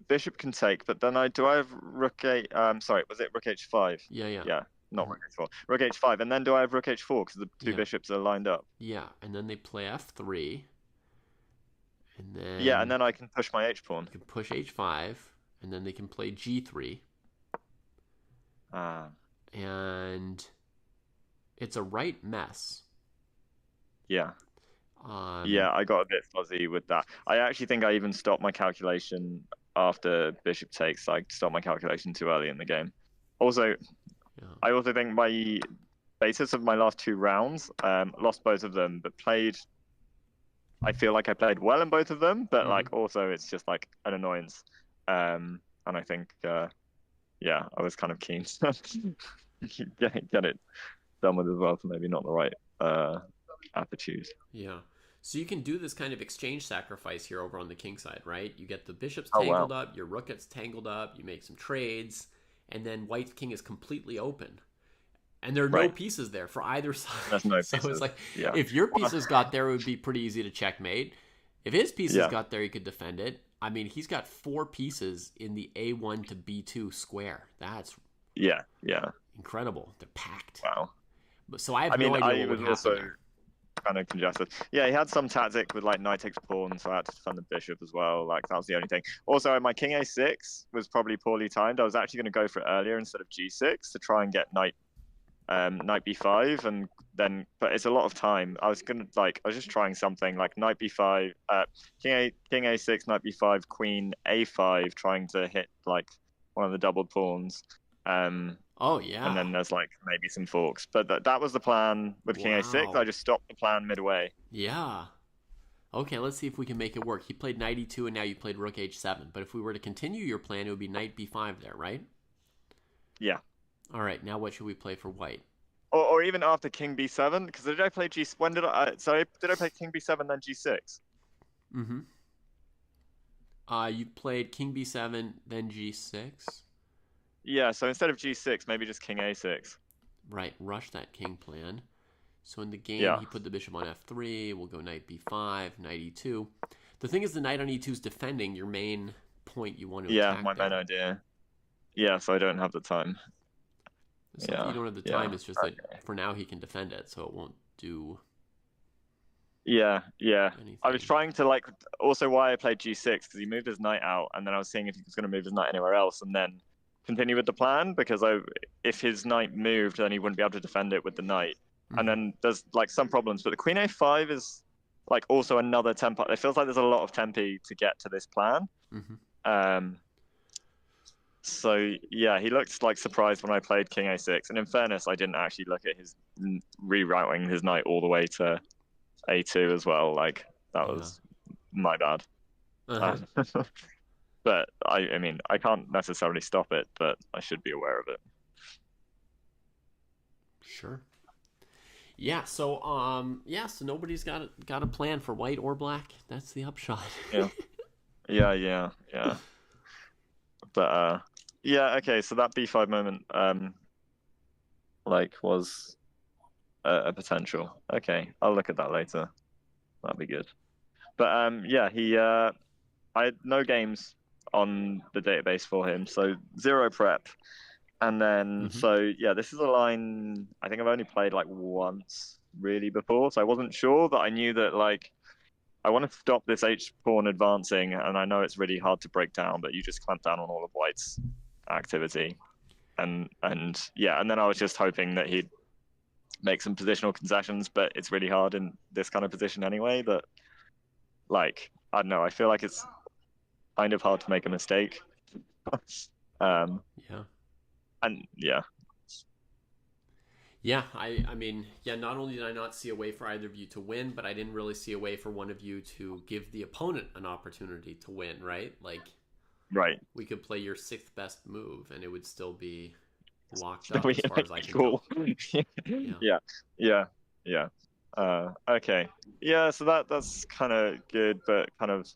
bishop can take, but then I have rook a sorry, was it rook h5? Yeah, not rook h4. Rook h5, and then do I have rook h4 because the two bishops are lined up? Yeah, and then they play f3. And then and then I can push my h pawn. You can push h5, and then they can play g3. And It's a right mess. Yeah. Yeah, I got a bit fuzzy with that. I actually think I even stopped my calculation after bishop takes. I stopped my calculation too early in the game. Also, I also think my basis of my last 2 rounds, lost both of them, but played. I feel like I played well in both of them, but like also it's just like an annoyance. And I think, yeah, I was kind of keen to get it done with as well, so maybe not the right attitude. Yeah. So you can do this kind of exchange sacrifice here over on the king side, right? You get the bishops tangled up, your rook gets tangled up, you make some trades, and then white king is completely open. And there are no pieces there for either side. There's no so pieces. It's like, if your pieces got there, it would be pretty easy to checkmate. If his pieces got there, he could defend it. I mean, he's got 4 pieces in the A1 to B2 square. That's incredible. They're packed. Wow. So I have no idea what would happen there. Kind of congested. Yeah, he had some tactic with like knight takes pawn, so I had to defend the bishop as well. Like that was the only thing. Also, my king a6 was probably poorly timed. I was actually going to go for it earlier instead of g6 to try and get knight b5, and then but it's a lot of time. I was just trying something like knight b5, king a6, knight b5, queen a5, trying to hit like one of the doubled pawns. Oh yeah. And then there's like maybe some forks, but that was the plan with king a6. I just stopped the plan midway. Yeah. Okay, let's see if we can make it work. He played knight e2, and now you played rook h7. But if we were to continue your plan, it would be knight b5 there, right? Yeah. All right. Now what should we play for white? Or even after king b7, because did I play g? When did I? Sorry, did I play king b7 then g6? Mm-hmm. You played king b7 then g6. Yeah, so instead of g6, maybe just king a6. Right, rush that king plan. So in the game, he put the bishop on f3. We'll go knight b5, knight e2. The thing is, the knight on e2 is defending your main point you want to attack. Yeah, my main idea. Yeah, so I don't have the time. So if you don't have the time, it's just that for now he can defend it, so it won't do... Yeah. anything. I was trying to like... Also why I played g6, because he moved his knight out, and then I was seeing if he was going to move his knight anywhere else, and then continue with the plan, because if his knight moved, then he wouldn't be able to defend it with the knight. And then there's like some problems, but the queen a5 is like also another tempo. It feels like there's a lot of tempi to get to this plan. So yeah, he looked like surprised when I played king a6, and in fairness, I didn't actually look at his rerouting his knight all the way to a2 as well. Like that was my bad. But I mean, I can't necessarily stop it, but I should be aware of it. Sure. Yeah. So so nobody's got a plan for white or black. That's the upshot. Yeah. But okay. So that b5 moment, was a potential. Okay, I'll look at that later. That'd be good. But I had no games on the database for him, so 0 prep. And then, this is a line I think I've only played like once really before, so I wasn't sure, but I knew that like I want to stop this H pawn advancing, and I know it's really hard to break down, but you just clamp down on all of white's activity. And then I was just hoping that he'd make some positional concessions, but it's really hard in this kind of position anyway, that like, I don't know, I feel like it's kind of hard to make a mistake. I mean, not only did I not see a way for either of you to win, but I didn't really see a way for one of you to give the opponent an opportunity to win, right? Like, we could play your 6th best move and it would still be locked up as far as I can tell. Yeah. Okay. Yeah, so that's kind of good, but kind of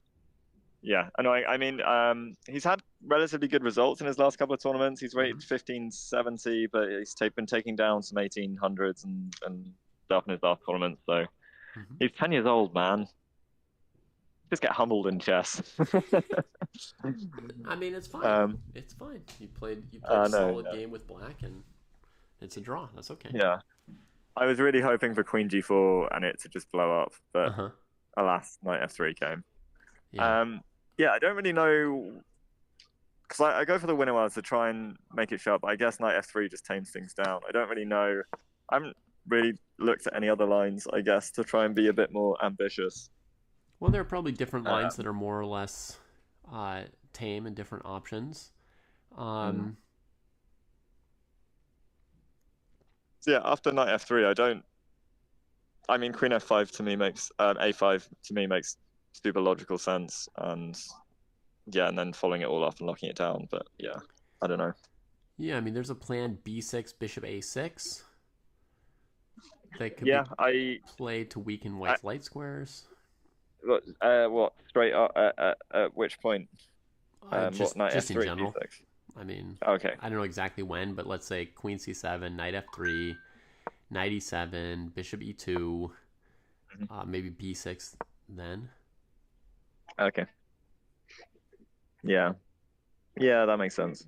annoying. I mean, he's had relatively good results in his last couple of tournaments. He's rated 1570, but he's been taking down some 1800s and stuff in his last tournament. So he's 10 years old, man. Just get humbled in chess. I mean, it's fine. It's fine. You played a solid game with black, and it's a draw. That's okay. Yeah. I was really hoping for queen g4 and it to just blow up, but alas, knight f3 came. I don't really know, because I go for the winner wiles to try and make it sharp. I guess knight f3 just tames things down. I don't really know. really looked at any other lines, I guess, to try and be a bit more ambitious. Well, there are probably different lines that are more or less tame and different options. So yeah, after knight f3, I mean, queen f5 to me makes a5 to me makes super logical sense, and yeah, and then following it all up and locking it down. But yeah, I don't know. Yeah, I mean, there's a plan b6, bishop a6 that could be played to weaken white's light squares. What straight up at which point? Just knight in f3, general. b6? I mean, okay. I don't know exactly when, but let's say queen c7, knight f3, knight e7, bishop e2, maybe b6 then. Okay. Yeah, that makes sense.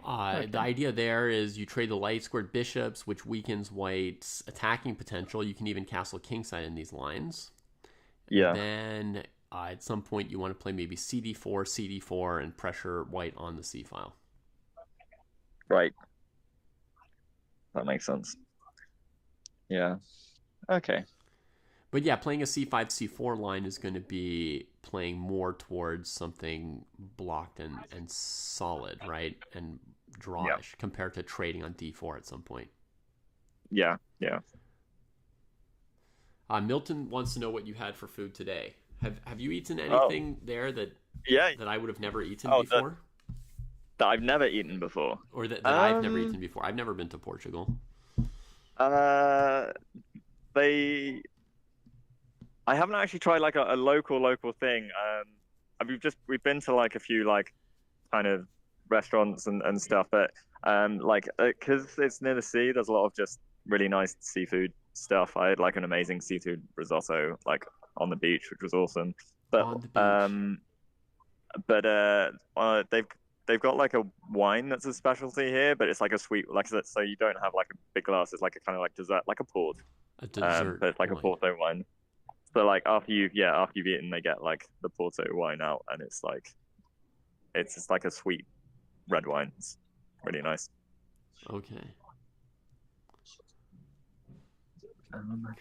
The idea there is you trade the light squared bishops, which weakens white's attacking potential. You can even castle kingside in these lines. Yeah. And then at some point you want to play maybe cd4, and pressure white on the c file. Right. That makes sense. Yeah. Okay. But yeah, playing a c5, c4 line is going to be playing more towards something blocked and solid, right? And drawish compared to trading on d4 at some point. Yeah. Milton wants to know what you had for food today. Have you eaten anything there that I would have never eaten before? That I've never eaten before. Or that I've never eaten before. I've never been to Portugal. I haven't actually tried like a local thing. We've been to like a few like kind of restaurants and stuff, but because it's near the sea, there's a lot of just really nice seafood stuff. I had like an amazing seafood risotto like on the beach, which was awesome. But they've got like a wine that's a specialty here, but it's like a sweet, so you don't have like a big glass. It's like a kind of like dessert, like a port. A dessert. But it's like a Porto wine. So like after you've eaten, they get like the Porto wine out, and it's just like a sweet red wine. It's really nice. Okay.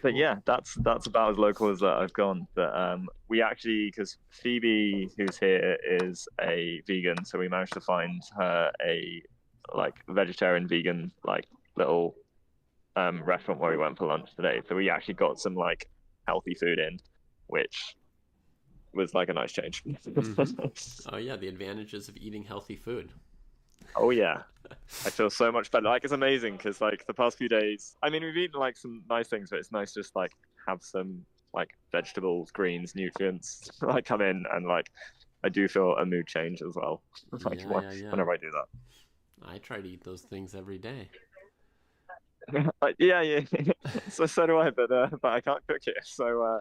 But yeah, that's about as local as I've gone. But we actually, because Phoebe, who's here, is a vegan, so we managed to find her a like vegetarian vegan like little restaurant where we went for lunch today. So we actually got some like healthy food in, which was like a nice change. Oh yeah, the advantages of eating healthy food. Oh yeah, I feel so much better. Like it's amazing because like the past few days, I mean, we've eaten like some nice things, but it's nice just like have some like vegetables, greens, nutrients like come in, and like I do feel a mood change as well. Like whenever I do that. I try to eat those things every day. Yeah. So do I, but I can't cook here. So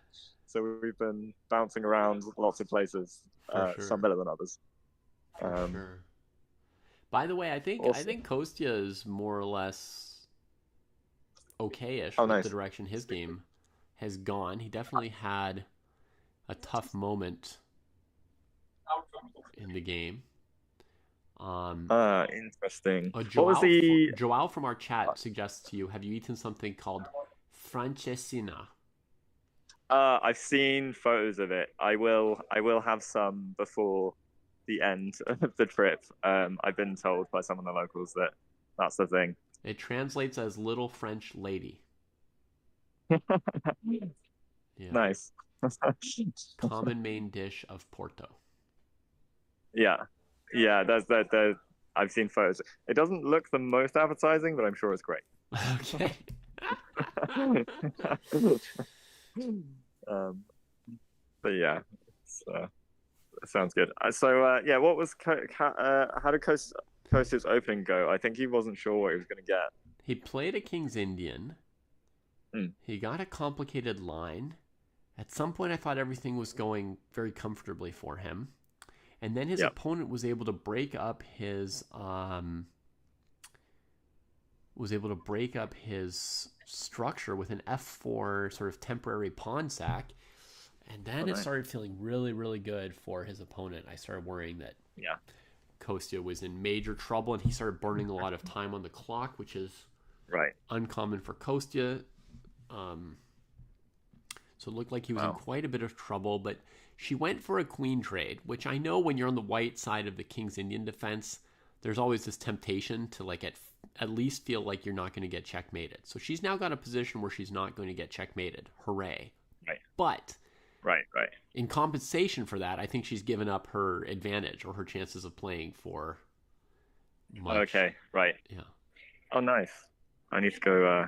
we've been bouncing around lots of places. Sure. Some better than others. Sure. By the way, I think Kostya is more or less okay-ish with the direction his game has gone. He definitely had a tough moment in the game. Interesting. What was the Joao from our chat suggests to you? Have you eaten something called francesina? I've seen photos of it. I will have some before the end of the trip. I've been told by some of the locals that that's the thing. It translates as little French lady. Yeah. Nice. Common main dish of Porto. Yeah. There's that. I've seen photos. It doesn't look the most appetizing, but I'm sure it's great. Okay. But yeah, it sounds good. What was how did Kostya's opening go? I think he wasn't sure what he was going to get. He played a King's Indian. He got a complicated line. At some point, I thought everything was going very comfortably for him. And then his opponent was able to break up his structure with an f4 sort of temporary pawn sack. And then it started feeling really, really good for his opponent. I started worrying that Kostya was in major trouble, and he started burning a lot of time on the clock, which is Right. Uncommon for Kostya. So it looked like he was in quite a bit of trouble, but she went for a queen trade, which I know when you're on the white side of the King's Indian defense, there's always this temptation to like at least feel like you're not going to get checkmated. So she's now got a position where she's not going to get checkmated. Hooray. Right. But right. In compensation for that, I think she's given up her advantage or her chances of playing for much. Okay, right. Yeah. Oh, nice. I need to go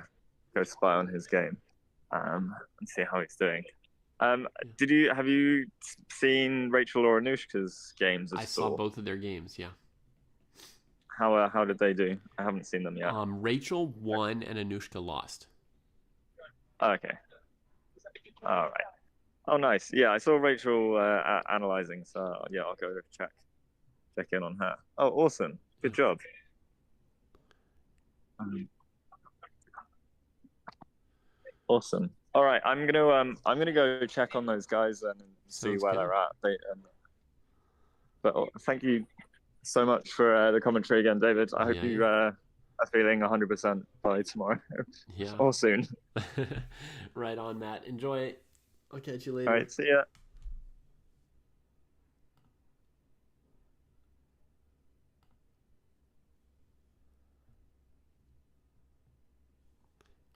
spy on his game and see how he's doing. Have you seen Rachel or Anushka's games? I saw both of their games, yeah. How did they do? I haven't seen them yet. Rachel won and Anushka lost. Okay. All right. Oh, nice. Yeah, I saw Rachel analyzing, so yeah, I'll go check in on her. Oh, awesome. Good job. Awesome. All right, I'm gonna go check on those guys and see where they're at. But thank you so much for the commentary again, David. I hope you are feeling 100% by tomorrow. Yeah. Or soon. Right on, Matt. Enjoy it. I'll catch you later. All right, see ya.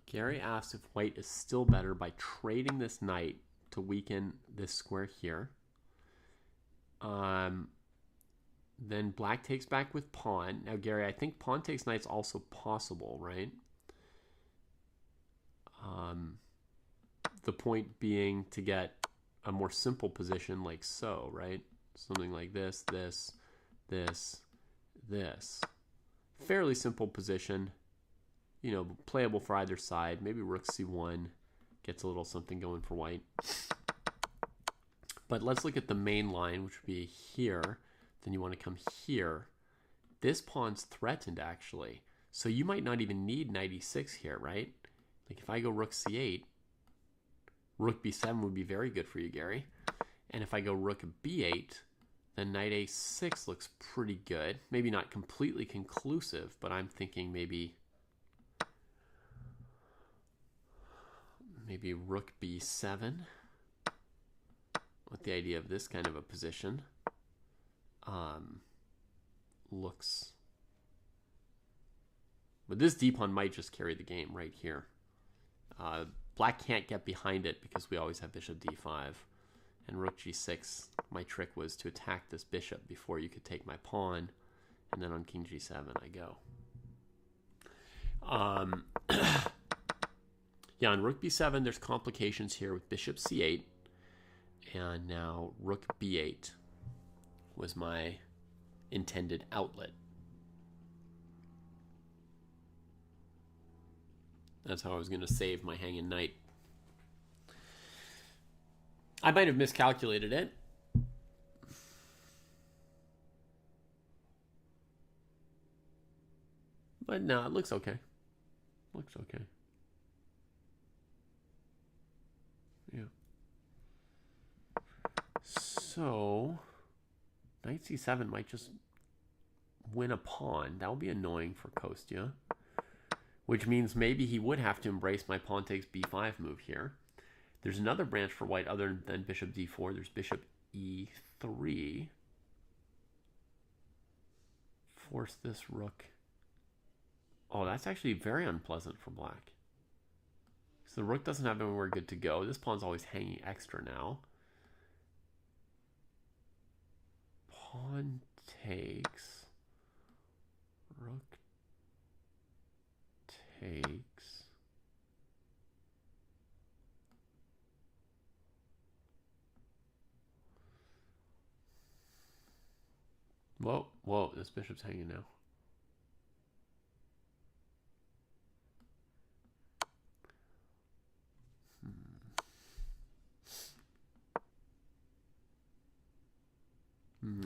Gary asks if white is still better by trading this knight to weaken this square here. Then black takes back with pawn. Now, Gary, I think pawn takes knight's also possible, right? The point being to get a more simple position like so, right? Something like this, this, this, this. Fairly simple position. You know, playable for either side. Maybe rook c1 gets a little something going for white. But let's look at the main line, which would be here. Then you want to come here. This pawn's threatened, actually. So you might not even need knight e6 here, right? Like if I go rook c8, rook b7 would be very good for you, Gary. And if I go rook b8, then knight a6 looks pretty good. Maybe not completely conclusive, but I'm thinking maybe rook b7 with the idea of this kind of a position looks, but this d-pawn might just carry the game right here. Black can't get behind it because we always have bishop d5, and rook g6, my trick was to attack this bishop before you could take my pawn, and then on king g7 I go. Yeah, on rook b7, there's complications here with bishop c8, and now rook b8 was my intended outlet. That's how I was going to save my hanging knight. I might have miscalculated it. But no, it looks okay. Looks okay. Yeah. So, knight c7 might just win a pawn. That would be annoying for Kostya. Which means maybe he would have to embrace my pawn takes b5 move here. There's another branch for white other than bishop d4. There's bishop e3. Force this rook. Oh, that's actually very unpleasant for black. So the rook doesn't have anywhere good to go. This pawn's always hanging extra now. Pawn takes. Rook takes. Whoa, this bishop's hanging now.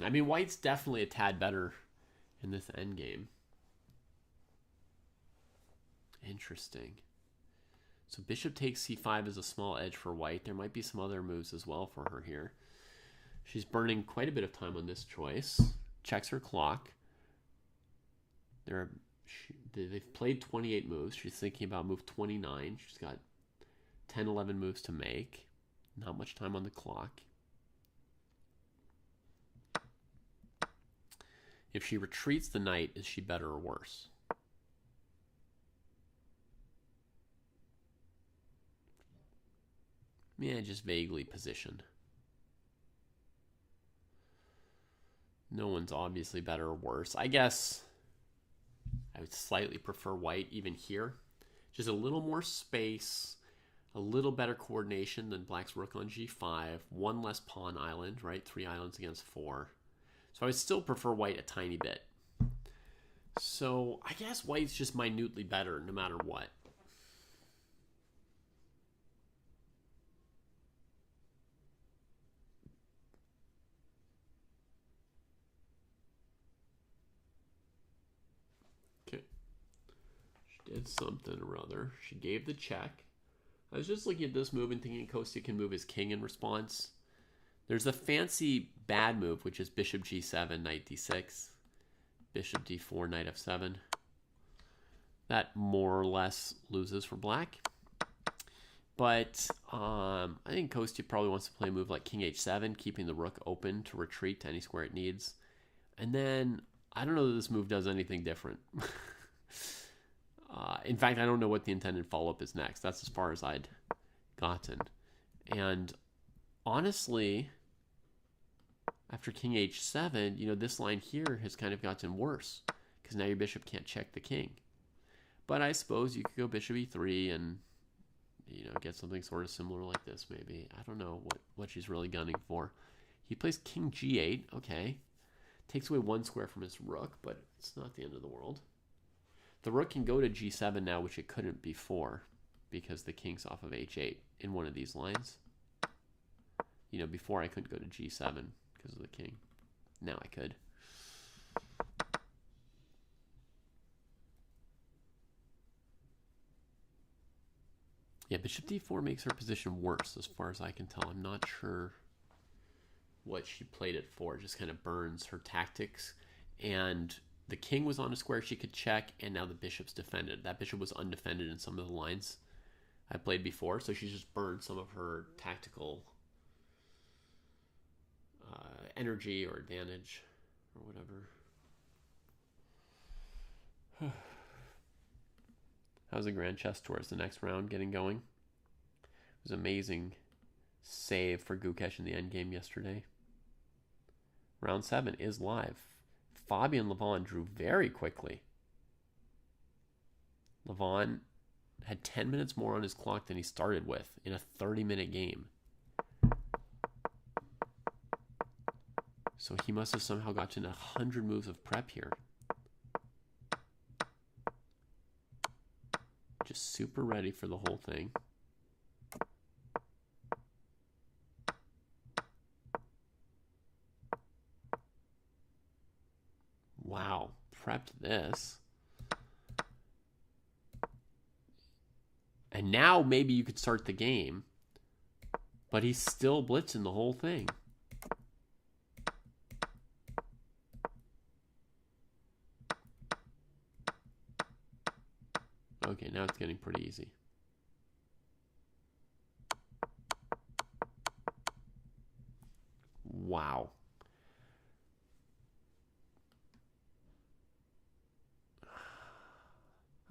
I mean, white's definitely a tad better in this endgame. Interesting. So bishop takes c5 is a small edge for white. There might be some other moves as well for her here. She's burning quite a bit of time on this choice. Checks her clock. They've played 28 moves. She's thinking about move 29. She's got 10, 11 moves to make. Not much time on the clock. If she retreats the knight, is she better or worse? Yeah, just vaguely positioned. No one's obviously better or worse. I guess I would slightly prefer white even here. Just a little more space, a little better coordination than black's rook on g5, one less pawn island, right? 3 islands against 4. So I would still prefer white a tiny bit. So I guess white's just minutely better no matter what. Okay. She did something or other. She gave the check. I was just looking at this move and thinking Kostya can move his king in response. There's a fancy bad move, which is bishop g7, knight d6, bishop d4, knight f7. That more or less loses for black. But I think Kostya probably wants to play a move like king h7, keeping the rook open to retreat to any square it needs. And then I don't know that this move does anything different. In fact, I don't know what the intended follow-up is next. That's as far as I'd gotten. And honestly, after king h7, you know, this line here has kind of gotten worse because now your bishop can't check the king. But I suppose you could go bishop e3 and, you know, get something sort of similar like this maybe. I don't know what she's really gunning for. He plays king g8. Okay. Takes away one square from his rook, but it's not the end of the world. The rook can go to g7 now, which it couldn't before because the king's off of h8 in one of these lines. You know, before I couldn't go to g7 because of the king. Now I could. Yeah, bishop d4 makes her position worse as far as I can tell. I'm not sure what she played it for. It just kind of burns her tactics. And the king was on a square she could check, and now the bishop's defended. That bishop was undefended in some of the lines I played before, so she's just burned some of her tactical energy or advantage or whatever. How's the Grand Chess Tour? Is the next round getting going? It was amazing save for Gukesh in the endgame yesterday. Round 7 is live. Fabian Levon drew very quickly. Levon had 10 minutes more on his clock than he started with in a 30-minute game. So he must have somehow gotten 100 moves of prep here. Just super ready for the whole thing. Wow, prepped this. And now maybe you could start the game, but he's still blitzing the whole thing. Okay, now it's getting pretty easy. Wow.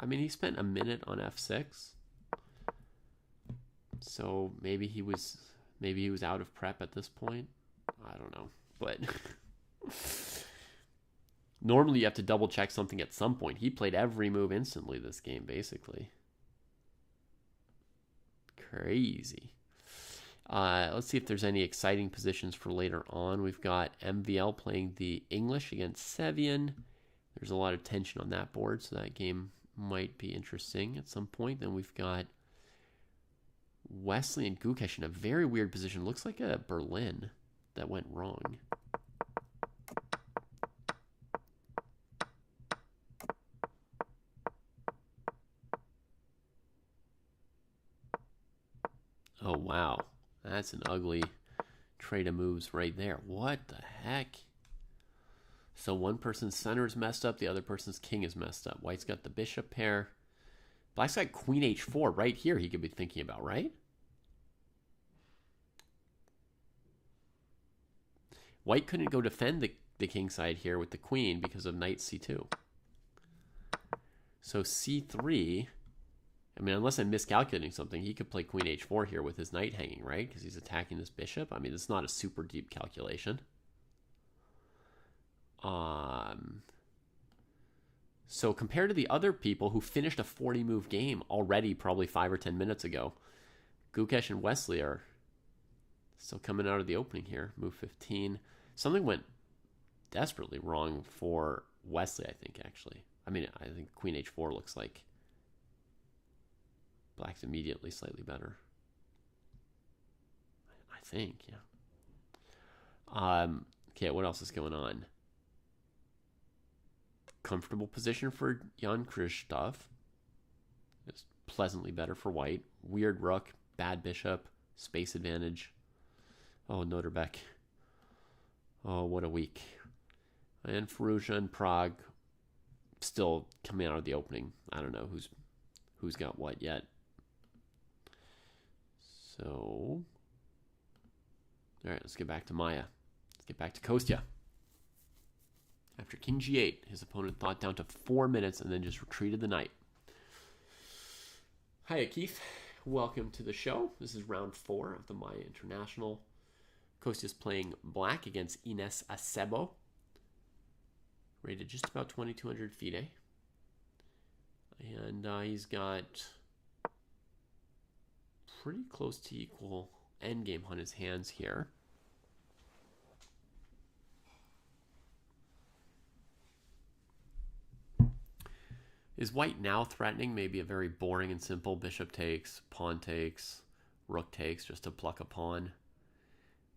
I mean, he spent a minute on f6. So maybe he was out of prep at this point. I don't know. But normally you have to double check something at some point. He played every move instantly this game, basically. Crazy. Let's see if there's any exciting positions for later on. We've got MVL playing the English against Sevian. There's a lot of tension on that board, so that game might be interesting at some point. Then we've got Wesley and Gukesh in a very weird position. Looks like a Berlin that went wrong. Oh, wow. That's an ugly trade of moves right there. What the heck? So one person's center is messed up, the other person's king is messed up. White's got the bishop pair. Black's got queen h4 right here he could be thinking about, right? White couldn't go defend the king side here with the queen because of knight c2. So c3, I mean, unless I'm miscalculating something, he could play queen h4 here with his knight hanging, right? Because he's attacking this bishop. I mean, it's not a super deep calculation. So compared to the other people who finished a 40-move game already probably 5 or 10 minutes ago, Gukesh and Wesley are still coming out of the opening here. Move 15. Something went desperately wrong for Wesley, I think, actually. I mean, I think queen h4 looks like Black's immediately slightly better. I think, yeah. Okay, what else is going on? Comfortable position for Jan Krzysztof. It's pleasantly better for White. Weird rook, bad bishop, space advantage. Oh, Noterbeck. Oh, what a week. And Firouzja and Prague still coming out of the opening. I don't know who's got what yet. So, all right, let's get back to Maia. Let's get back to Kostya. After king g8, his opponent thought down to 4 minutes and then just retreated the knight. Hiya, Keith. Welcome to the show. This is round 4 of the Maia International. Kostya's playing black against Ines Acebo. Rated just about 2,200 FIDE. And he's got pretty close to equal endgame on his hands here. Is White now threatening maybe a very boring and simple bishop takes, pawn takes, rook takes, just to pluck a pawn?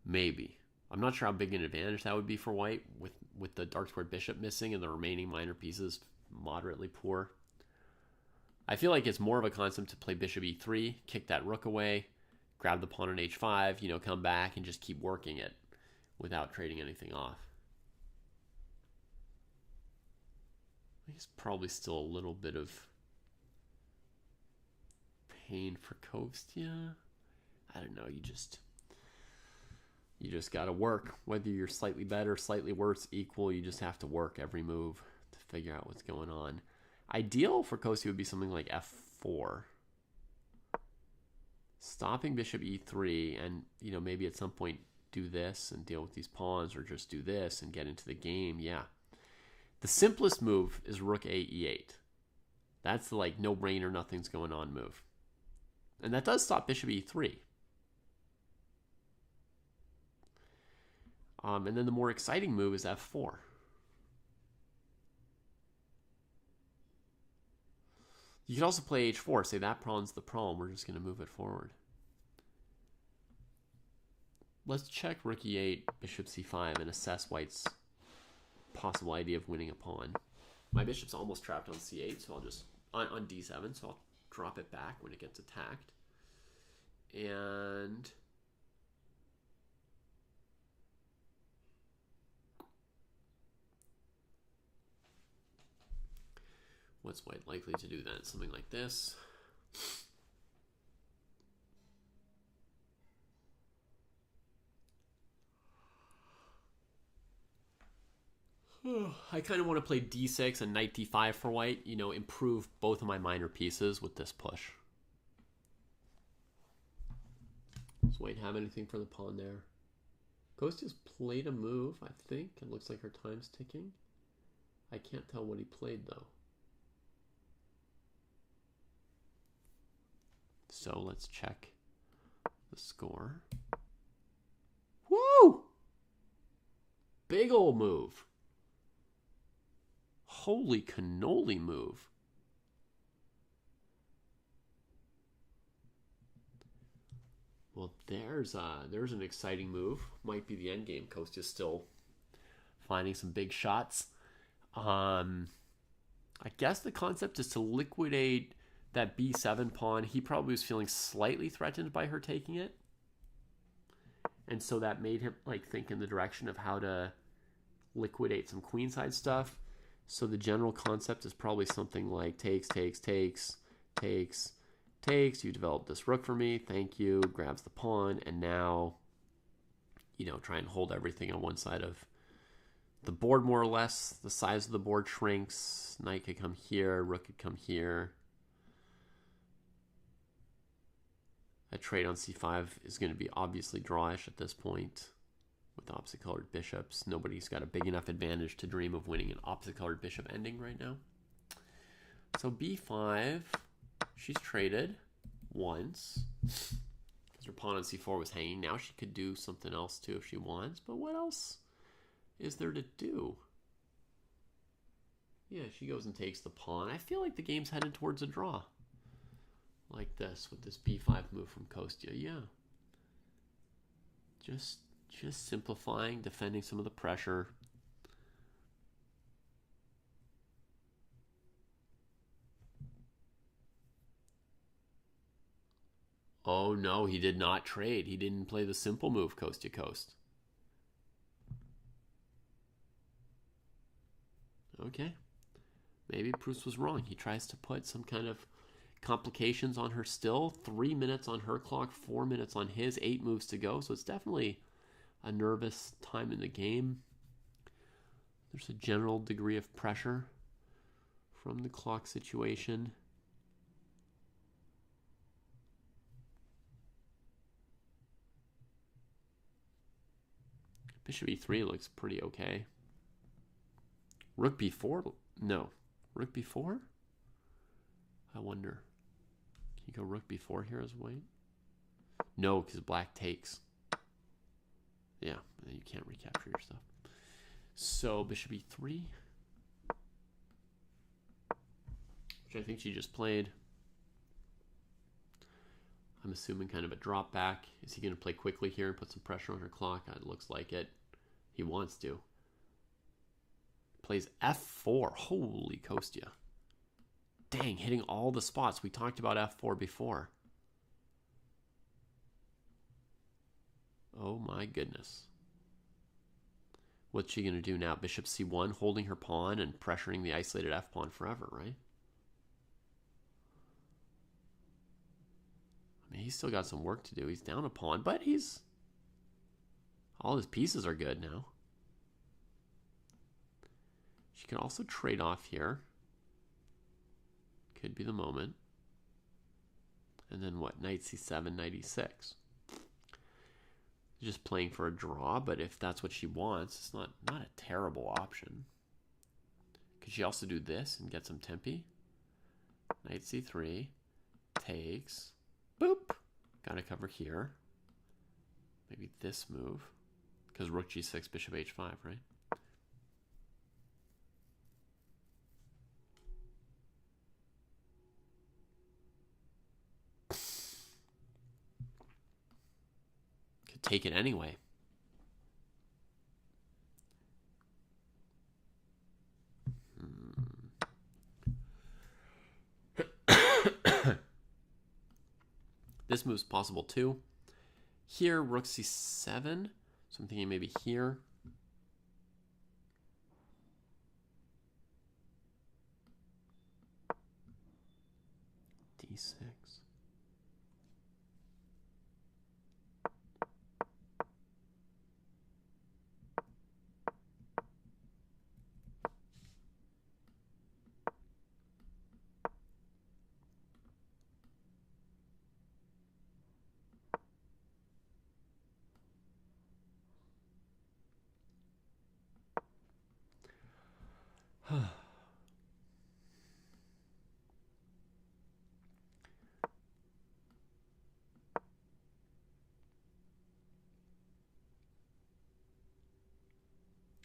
Maybe. I'm not sure how big an advantage that would be for White with the dark squared bishop missing and the remaining minor pieces moderately poor. I feel like it's more of a concept to play bishop e3, kick that rook away, grab the pawn on h5, come back and just keep working it without trading anything off. I think it's probably still a little bit of pain for Kostya. I don't know, you just got to work. Whether you're slightly better, slightly worse, equal, you just have to work every move to figure out what's going on. Ideal for Kostya would be something like f4. Stopping bishop e3 and, maybe at some point do this and deal with these pawns, or just do this and get into the game, yeah. The simplest move is rook a e8. That's the no-brainer, nothing's going on move. And that does stop bishop e3. And then the more exciting move is f4. You could also play h4, say that pawn's the pawn, we're just going to move it forward. Let's check rook e8, bishop c5, and assess White's possible idea of winning a pawn. My bishop's almost trapped on c8, so I'll just, on d7, so I'll drop it back when it gets attacked. And what's White likely to do then? Something like this. I kind of want to play d6 and knight d5 for White, improve both of my minor pieces with this push. Does White have anything for the pawn there? Kostya's played a move, I think. It looks like her time's ticking. I can't tell what he played, though. So let's check the score. Woo! Big old move. Holy cannoli move. Well, there's an exciting move. Might be the end game. Kostya's still finding some big shots. I guess the concept is to liquidate that b7 pawn. He probably was feeling slightly threatened by her taking it. And so that made him think in the direction of how to liquidate some queenside stuff. So the general concept is probably something like takes, takes, takes, takes, takes. You develop this rook for me. Thank you. Grabs the pawn. And now, you know, try and hold everything on one side of the board more or less. The size of the board shrinks. Knight could come here. Rook could come here. A trade on c5 is going to be obviously drawish at this point with opposite colored bishops. Nobody's got a big enough advantage to dream of winning an opposite colored bishop ending right now. So b5, she's traded once because her pawn on c4 was hanging. Now she could do something else too if she wants, but what else is there to do? Yeah, she goes and takes the pawn. I feel like the game's headed towards a draw. Like this, with this b5 move from Kostya. Yeah. Just simplifying, defending some of the pressure. Oh no, he did not trade. He didn't play the simple move, Kostya Kost. Okay. Maybe Proust was wrong. He tries to put some kind of complications on her still. 3 minutes on her clock, 4 minutes on his, 8 moves to go. So it's definitely a nervous time in the game. There's a general degree of pressure from the clock situation. Bishop e3 looks pretty okay. Rook b4? No. Rook b4? I wonder. Can you go rook b4 here as white? No, because black takes. Yeah, you can't recapture your stuff. So bishop e3, which I think she just played. I'm assuming kind of a drop back. Is he going to play quickly here and put some pressure on her clock? It looks like it. He wants to. Plays f4. Holy Kostya. Dang, hitting all the spots. We talked about f4 before. Oh my goodness. What's she going to do now? Bishop c1, holding her pawn and pressuring the isolated f-pawn forever, right? I mean, he's still got some work to do. He's down a pawn, but all his pieces are good now. She can also trade off here. Could be the moment. And then what? Knight c7, knight e6. Just playing for a draw, but if that's what she wants, it's not a terrible option. Could she also do this and get some tempi? Knight c3, takes, boop. Gotta cover here. Maybe this move, because rook g6, bishop h5, right? Take it anyway. This move's possible too. Here, rook c7. So I'm thinking maybe here. d6.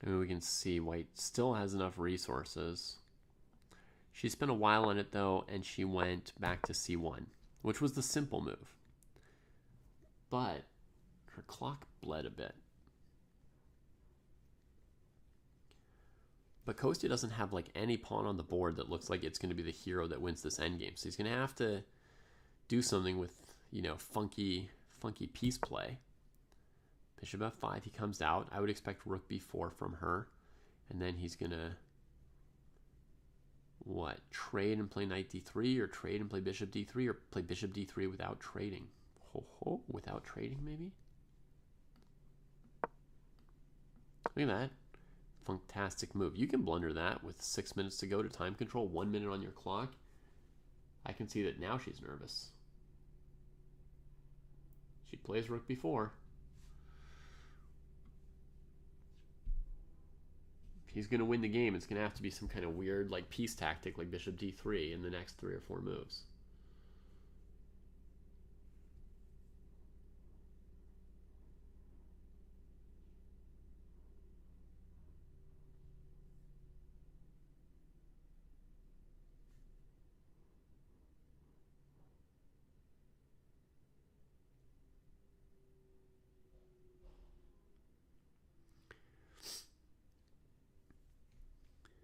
And we can see white still has enough resources. She spent a while on it though, and she went back to c1, which was the simple move. But her clock bled a bit. But Kostya doesn't have like any pawn on the board that looks like it's going to be the hero that wins this endgame. So he's going to have to do something with, you know, funky piece play. Bishop f5, he comes out. I would expect rook b4 from her. And then he's going to, what, trade and play knight d3, or trade and play bishop d3, or play bishop d3 without trading? Without trading, maybe? Look at that. Fantastic move. You can blunder that with 6 minutes to go to time control, 1 minute on your clock. I can see that now she's nervous. She plays rook b4. If he's going to win the game, it's going to have to be some kind of weird like piece tactic like bishop d3 in the next 3 or 4 moves.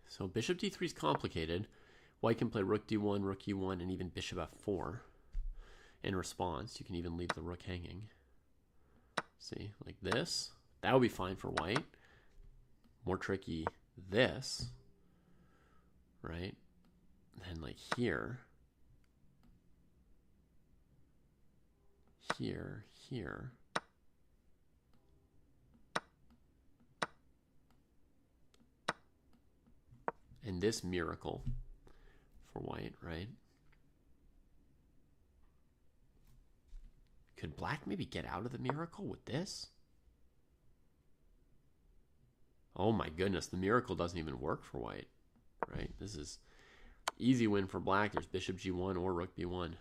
So bishop d3 is complicated. White can play rook d1, rook e1, and even bishop f4. In response, you can even leave the rook hanging. See, like this. That would be fine for white. More tricky, this. Right? And then like here. Here, here. And this miracle for white, right? Could black maybe get out of the miracle with this? Oh my goodness, the miracle doesn't even work for white, right? This is easy win for black. There's bishop g1 or rook b1.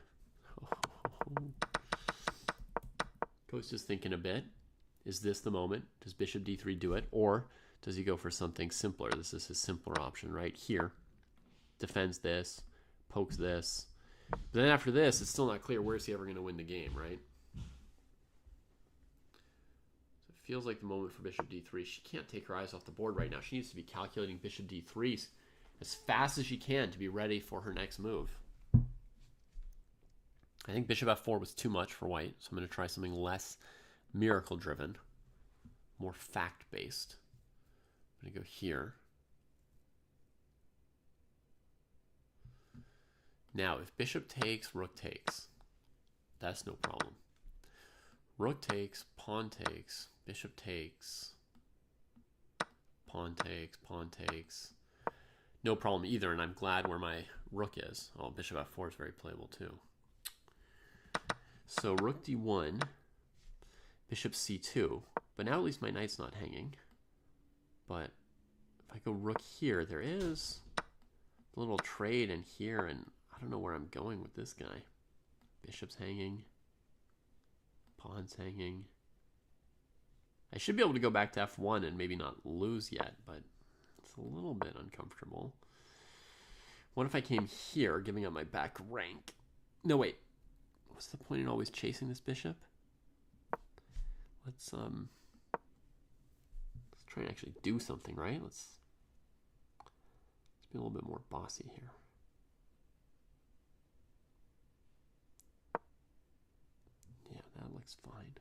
Kostya's thinking a bit. Is this the moment? Does bishop d3 do it? Or does he go for something simpler? This is his simpler option, right? Here, defends this, pokes this. But then after this, it's still not clear where's he ever going to win the game, right? So it feels like the moment for bishop d3. She can't take her eyes off the board right now. She needs to be calculating bishop d3 as fast as she can to be ready for her next move. I think bishop f4 was too much for white, so I'm going to try something less miracle-driven, more fact-based. I'm going to go here. Now, if bishop takes, rook takes. That's no problem. Rook takes, pawn takes, bishop takes, pawn takes, pawn takes. No problem either, and I'm glad where my rook is. Oh, bishop f4 is very playable too. So rook d1, bishop c2. But now at least my knight's not hanging. But if I go rook here, there is a little trade in here, and I don't know where I'm going with this guy. Bishop's hanging. Pawn's hanging. I should be able to go back to f1 and maybe not lose yet, but it's a little bit uncomfortable. What if I came here, giving up my back rank? No, wait. What's the point in always chasing this bishop? Let's try and actually do something, right? Let's be a little bit more bossy here. Yeah, that looks fine.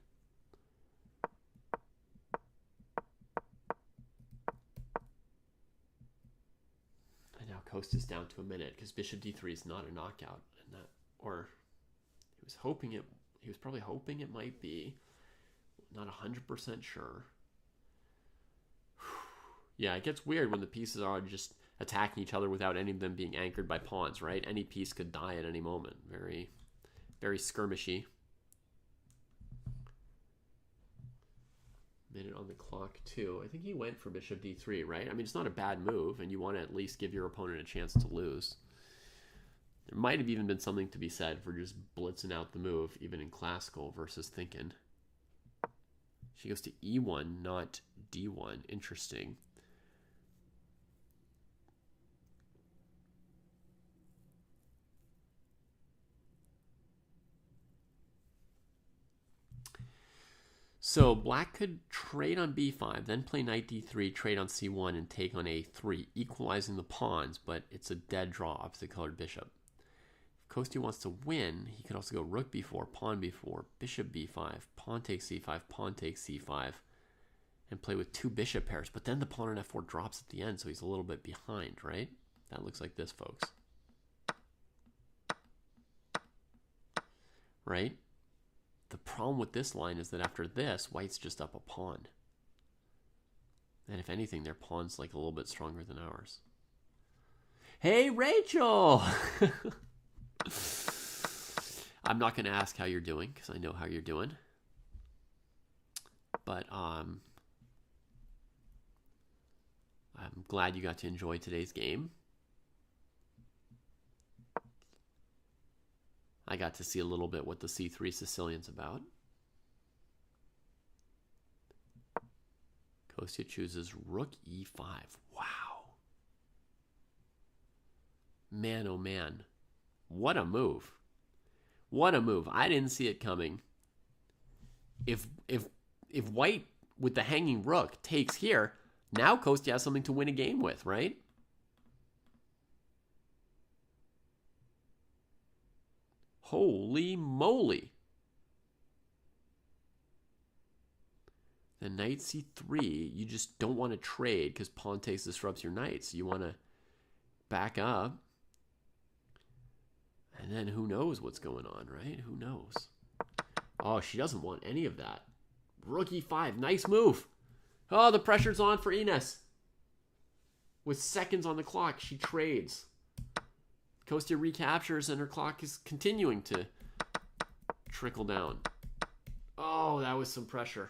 And now Kostya's down to a minute because bishop d3 is not a knockout, and that, or he was hoping it. He was probably hoping it might be. Not 100% sure. Yeah, it gets weird when the pieces are just attacking each other without any of them being anchored by pawns, right? Any piece could die at any moment. Very, very skirmishy. Minute on the clock, too. I think he went for bishop d3, right? I mean, it's not a bad move, and you want to at least give your opponent a chance to lose. There might have even been something to be said for just blitzing out the move, even in classical, versus thinking. She goes to e1, not d1. Interesting. So black could trade on b5, then play knight d3, trade on c1, and take on a3, equalizing the pawns, but it's a dead draw opposite colored bishop. If Kostya wants to win, he could also go rook b4, pawn b4, bishop b5, pawn takes c5, pawn takes c5, and play with 2 bishop pairs. But then the pawn on f4 drops at the end, so he's a little bit behind, right? That looks like this, folks. Right? The problem with this line is that after this, white's just up a pawn. And if anything, their pawn's like a little bit stronger than ours. Hey, Rachel! I'm not going to ask how you're doing, because I know how you're doing. But I'm glad you got to enjoy today's game. I got to see a little bit what the C3 Sicilian's about. Kostya chooses rook e5. Wow. Man, oh man. What a move. What a move. I didn't see it coming. If white with the hanging rook takes here, now Kostya has something to win a game with, right? Holy moly. The knight c3, you just don't want to trade because pawn takes disrupts your knight. So you want to back up. And then who knows what's going on, right? Who knows? Oh, she doesn't want any of that. Rook e5, nice move. Oh, the pressure's on for Ines. With seconds on the clock, she trades. Kostya recaptures and her clock is continuing to trickle down. Oh, that was some pressure.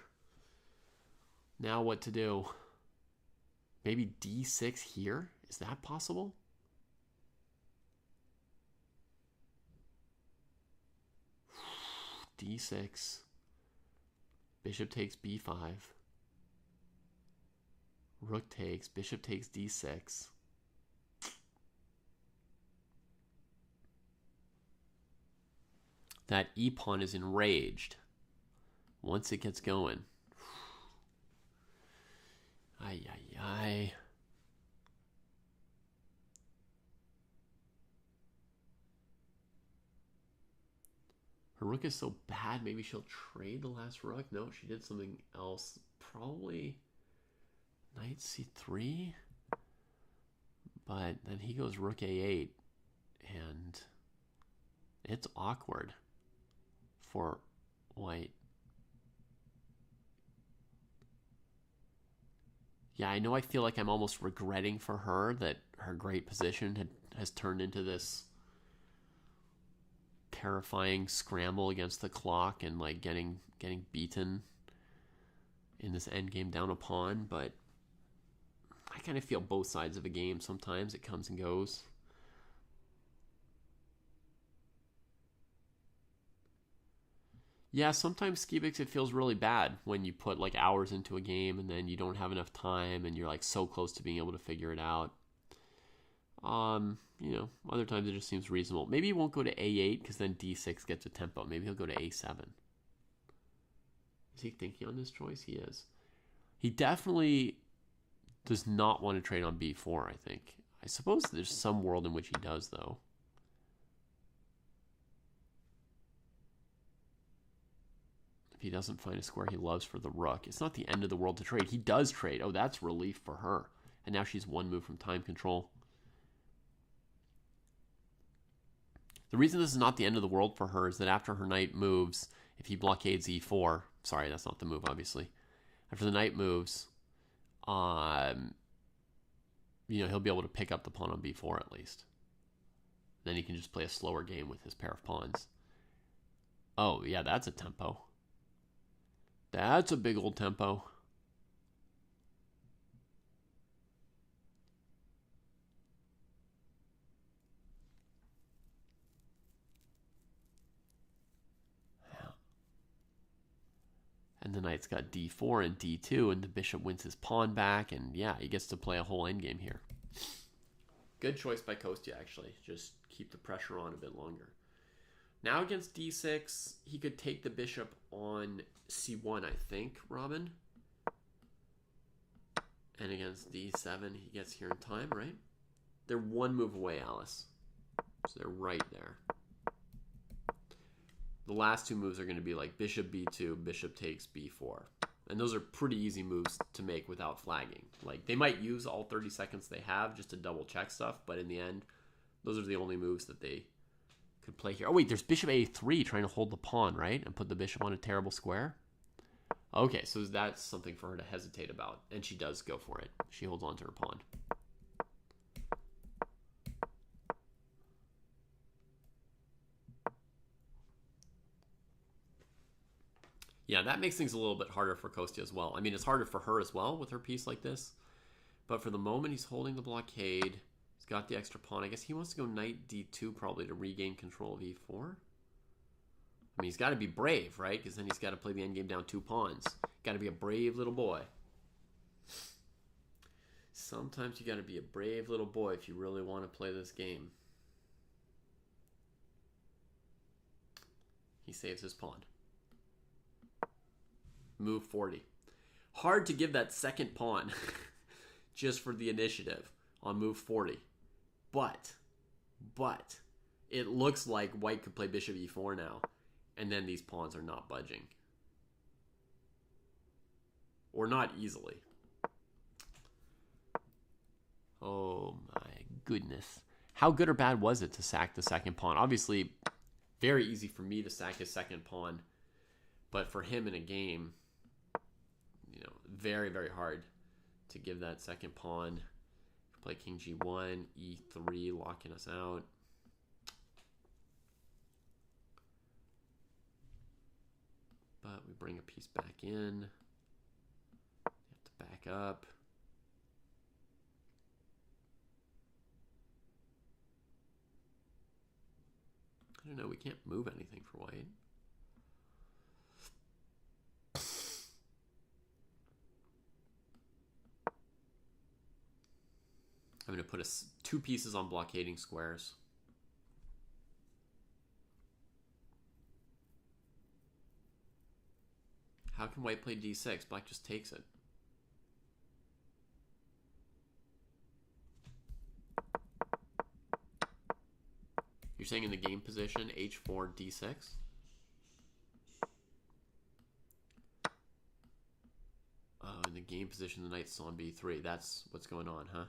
Now what to do? Maybe d6 here? Is that possible? d6. Bishop takes b5. Rook takes. Bishop takes d6. That e-pawn is enraged once it gets going. Ay, ay, ay. Her rook is so bad, maybe she'll trade the last rook. No, she did something else. Probably knight c3. But then he goes rook a8. And it's awkward for white. Yeah, I know I feel like I'm almost regretting for her that her great position has turned into this terrifying scramble against the clock and like getting beaten in this endgame down a pawn, but I kind of feel both sides of a game. Sometimes it comes and goes. Yeah, sometimes Skibix, it feels really bad when you put like hours into a game and then you don't have enough time and you're like so close to being able to figure it out. You know, other times it just seems reasonable. Maybe he won't go to a8 because then d6 gets a tempo. Maybe he'll go to a7. Is he thinking on this choice? He is. He definitely does not want to trade on b4, I think. I suppose there's some world in which he does, though. If he doesn't find a square he loves for the rook, it's not the end of the world to trade. He does trade. Oh, that's relief for her. And now she's one move from time control. The reason this is not the end of the world for her is that after her knight moves, if he blockades e4, sorry, that's not the move, obviously. After the knight moves, you know, he'll be able to pick up the pawn on b4 at least. Then he can just play a slower game with his pair of pawns. Oh, yeah, that's a tempo. That's a big old tempo. And the knight's got d4 and d2, and the bishop wins his pawn back, and yeah, he gets to play a whole endgame here. Good choice by Kostya, actually. Just keep the pressure on a bit longer. Now against d6, he could take the bishop on c1, I think, Robin. And against d7, he gets here in time, right? They're one move away, Alice. So they're right there. The last two moves are going to be like bishop b2, bishop takes b4. And those are pretty easy moves to make without flagging. Like, they might use all 30 seconds they have just to double check stuff, but in the end, those are the only moves that they could play here. Oh, wait, there's bishop a3 trying to hold the pawn, right? And put the bishop on a terrible square. Okay, so that's something for her to hesitate about. And she does go for it. She holds on to her pawn. Yeah, that makes things a little bit harder for Kostya as well. I mean, it's harder for her as well with her piece like this. But for the moment, he's holding the blockade. He's got the extra pawn. I guess he wants to go knight d2 probably to regain control of e4. I mean, he's got to be brave, right? Because then he's got to play the endgame down 2 pawns. Got to be a brave little boy. Sometimes you got to be a brave little boy if you really want to play this game. He saves his pawn. Move 40. Hard to give that second pawn just for the initiative on move 40. But it looks like white could play bishop e4 now. And then these pawns are not budging. Or not easily. Oh my goodness. How good or bad was it to sack the second pawn? Obviously, very easy for me to sack his second pawn. But for him in a game, you know, very, very hard to give that second pawn. Play king g1, e3, locking us out. But we bring a piece back in. You have to back up. I don't know, we can't move anything for white. I'm going to put 2 pieces on blockading squares. How can white play d6? Black just takes it. You're saying in the game position, h4, d6? Oh, in the game position, the knight's on b3. That's what's going on, huh?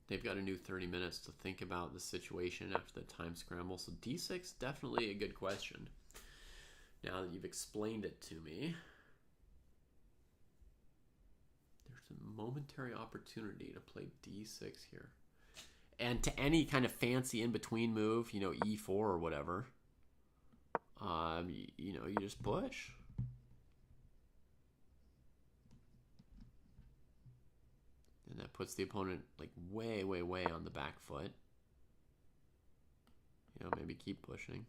They've got a new 30 minutes to think about the situation after the time scramble. So d6, definitely a good question. Now that you've explained it to me, there's a momentary opportunity to play d6 here. And to any kind of fancy in-between move, you know, e4 or whatever, you know, you just push. And that puts the opponent like way, way, way on the back foot. You know, maybe keep pushing.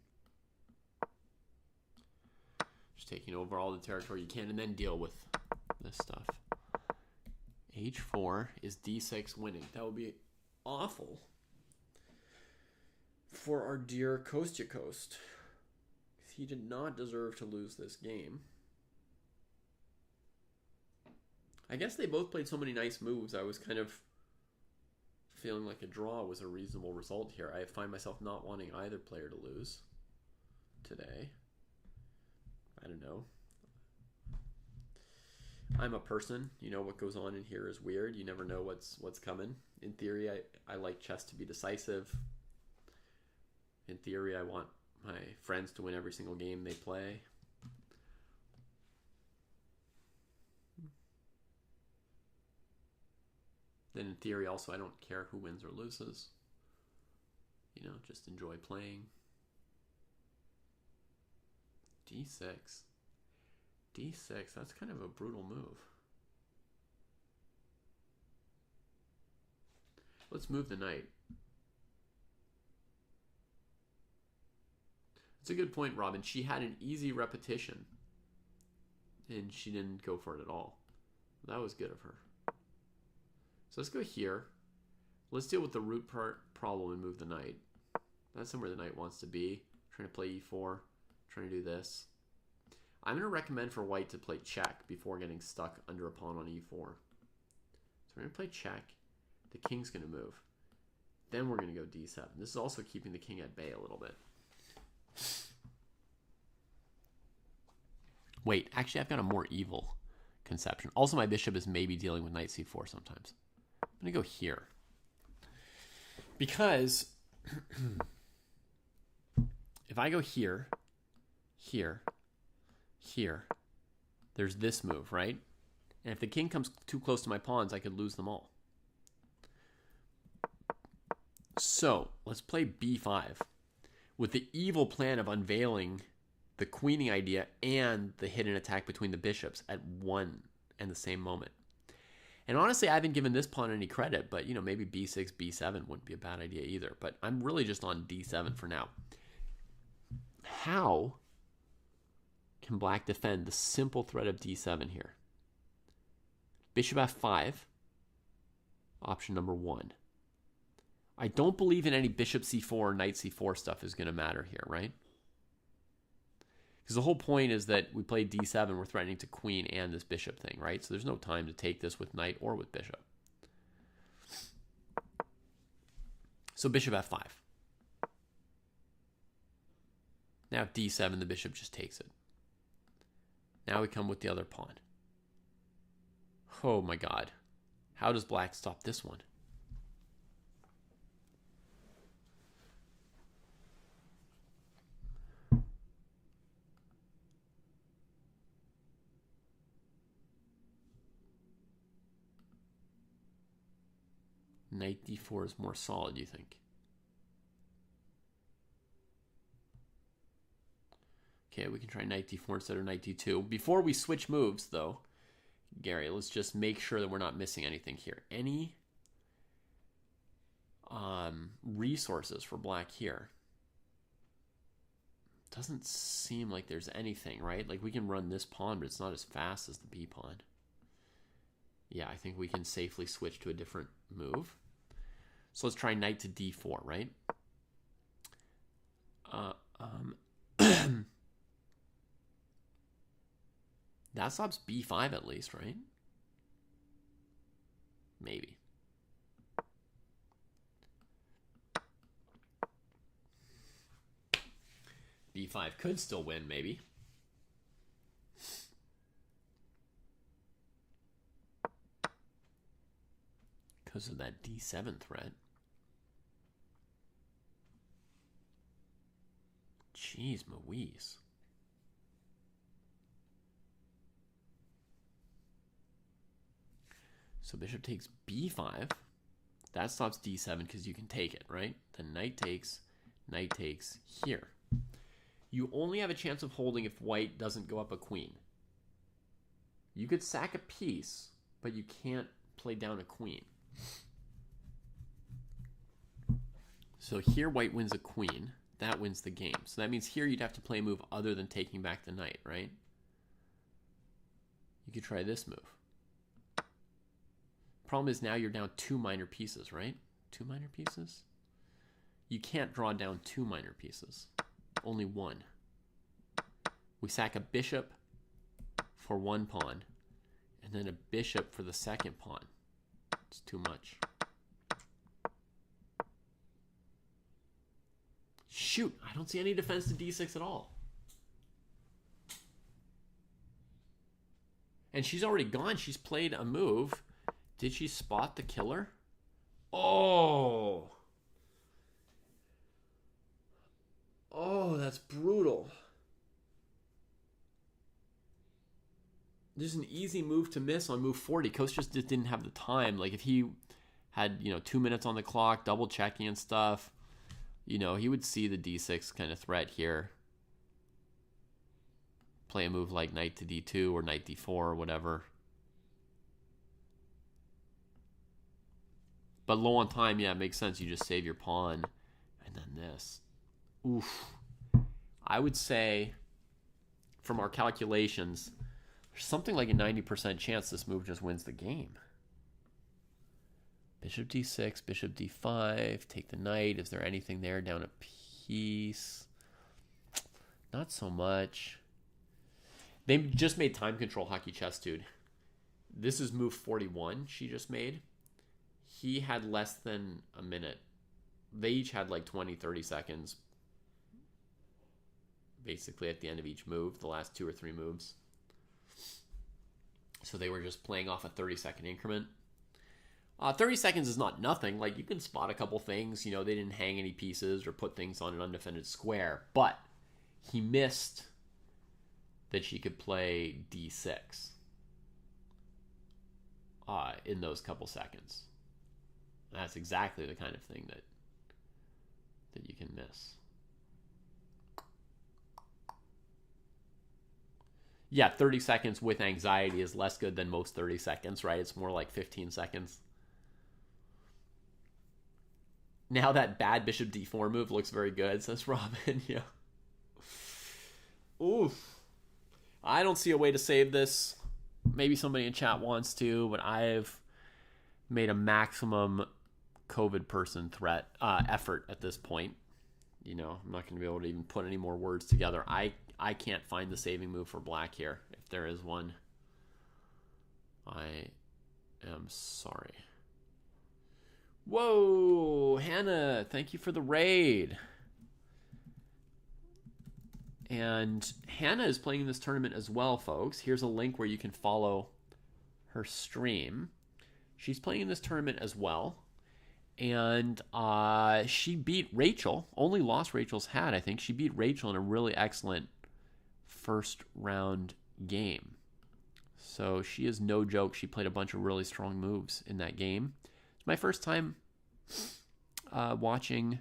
Just taking over all the territory you can and then deal with this stuff. h4 is d6 winning. That would be awful for our dear Kostya Kost. He did not deserve to lose this game. I guess they both played so many nice moves, I was kind of feeling like a draw was a reasonable result here. I find myself not wanting either player to lose today. I don't know. I'm a person. You know, what goes on in here is weird. You never know what's coming. In theory, I like chess to be decisive. In theory, I want my friends to win every single game they play. Then in theory also, I don't care who wins or loses. You know, just enjoy playing. d6. d6, that's kind of a brutal move. Let's move the knight. It's a good point, Robin. She had an easy repetition. And she didn't go for it at all. That was good of her. So let's go here. Let's deal with the root problem and move the knight. That's somewhere the knight wants to be. Trying to play e4. Trying to do this. I'm going to recommend for white to play check before getting stuck under a pawn on e4. So we're going to play check. The king's going to move. then we're going to go d7. This is also keeping the king at bay a little bit. Wait, actually, I've got a more evil conception. Also, my bishop is maybe dealing with knight c4 sometimes. I'm going to go here. Because if I go here, here, here, there's this move, right? And if the king comes too close to my pawns, I could lose them all. So let's play b5 with the evil plan of unveiling the queening idea and the hidden attack between the bishops at one and the same moment. And honestly, I haven't given this pawn any credit, but, you know, maybe b6, b7 wouldn't be a bad idea either. But I'm really just on d7 for now. How can black defend the simple threat of d7 here? Bishop f5, option number 1. I don't believe in any bishop c4 or knight c4 stuff is going to matter here, right? Because the whole point is that we play d7, we're threatening to queen and this bishop thing, right? So there's no time to take this with knight or with bishop. So bishop f5. Now d7, the bishop just takes it. Now we come with the other pawn. Oh my god. How does black stop this one? Knight d4 is more solid, you think? Okay, we can try knight d4 instead of knight d2. Before we switch moves, though, Gary, let's just make sure that we're not missing anything here. Any resources for black here? Doesn't seem like there's anything, right? Like, we can run this pawn, but it's not as fast as the b pawn. Yeah, I think we can safely switch to a different move. So let's try knight to d4, right? That stops b5 at least, right? Maybe. b5 could still win, maybe. Because of that d7 threat. Jeez Louise. So bishop takes b5. That stops d7 because you can take it, right? Then knight takes here. You only have a chance of holding if white doesn't go up a queen. You could sack a piece, but you can't play down a queen. So here white wins a queen. That wins the game. So that means here you'd have to play a move other than taking back the knight, right? You could try this move. Problem is now you're down 2 minor pieces, right? 2 minor pieces? You can't draw down 2 minor pieces. Only 1. We sack a bishop for 1 pawn, and then a bishop for the 2nd pawn. It's too much. Shoot, I don't see any defense to d6 at all. And she's already gone. She's played a move. Did she spot the killer? Oh. Oh, that's brutal. There's an easy move to miss on move 40. Kostya just didn't have the time. Like, if he had, 2 minutes on the clock, double checking and stuff, he would see the d6 kind of threat here. Play a move like knight to d2 or knight d4 or whatever. But low on time, yeah, it makes sense. You just save your pawn. And then this. Oof. I would say, from our calculations, there's something like a 90% chance this move just wins the game. Bishop d6, bishop d5, take the knight. Is there anything there? Down a piece. Not so much. They just made time control hockey chess, dude. This is move 41 she just made. He had less than a minute they each had like 20, 30 seconds basically at the end of each move, the last 2 or 3 moves. So they were just playing off a 30-second increment. 30 seconds is not nothing. Like, you can spot a couple things. They didn't hang any pieces or put things on an undefended square. But he missed that she could play d6 in those couple seconds. That's exactly the kind of thing that you can miss. Yeah, 30 seconds with anxiety is less good than most 30 seconds, right? It's more like 15 seconds. Now that bad bishop d4 move looks very good, says Robin. Yeah. Oof. I don't see a way to save this. Maybe somebody in chat wants to, but I've made a maximum COVID person threat effort at this point. I'm not going to be able to even put any more words together. I can't find the saving move for black here, if there is one. I am sorry. Whoa, Hannah, thank you for the raid. And Hannah is playing in this tournament as well, folks. Here's a link where you can follow her stream. She's playing in this tournament as well. And she beat Rachel. Only lost Rachel's hat, I think. She beat Rachel in a really excellent first round game. So she is no joke. She played a bunch of really strong moves in that game. It's my first time watching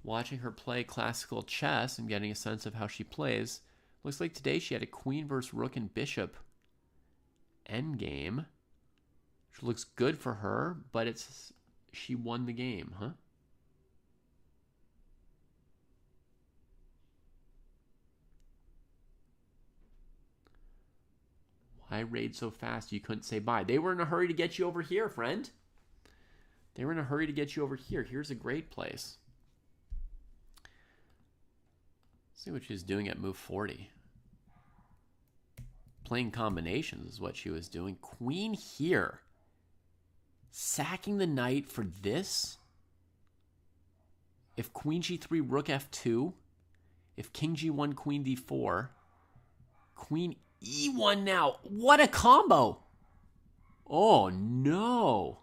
her play classical chess and getting a sense of how she plays. Looks like today she had a queen versus rook and bishop endgame. Which looks good for her, but she won the game, huh? Why raid so fast you couldn't say bye? They were in a hurry to get you over here, friend. They were in a hurry to get you over here. Here's a great place. Let's see what she's doing at move 40. Playing combinations is what she was doing. Queen here. Sacking the knight for this? If queen g3, rook f2, if king g1, queen d4, queen e1 now. What a combo! Oh, no.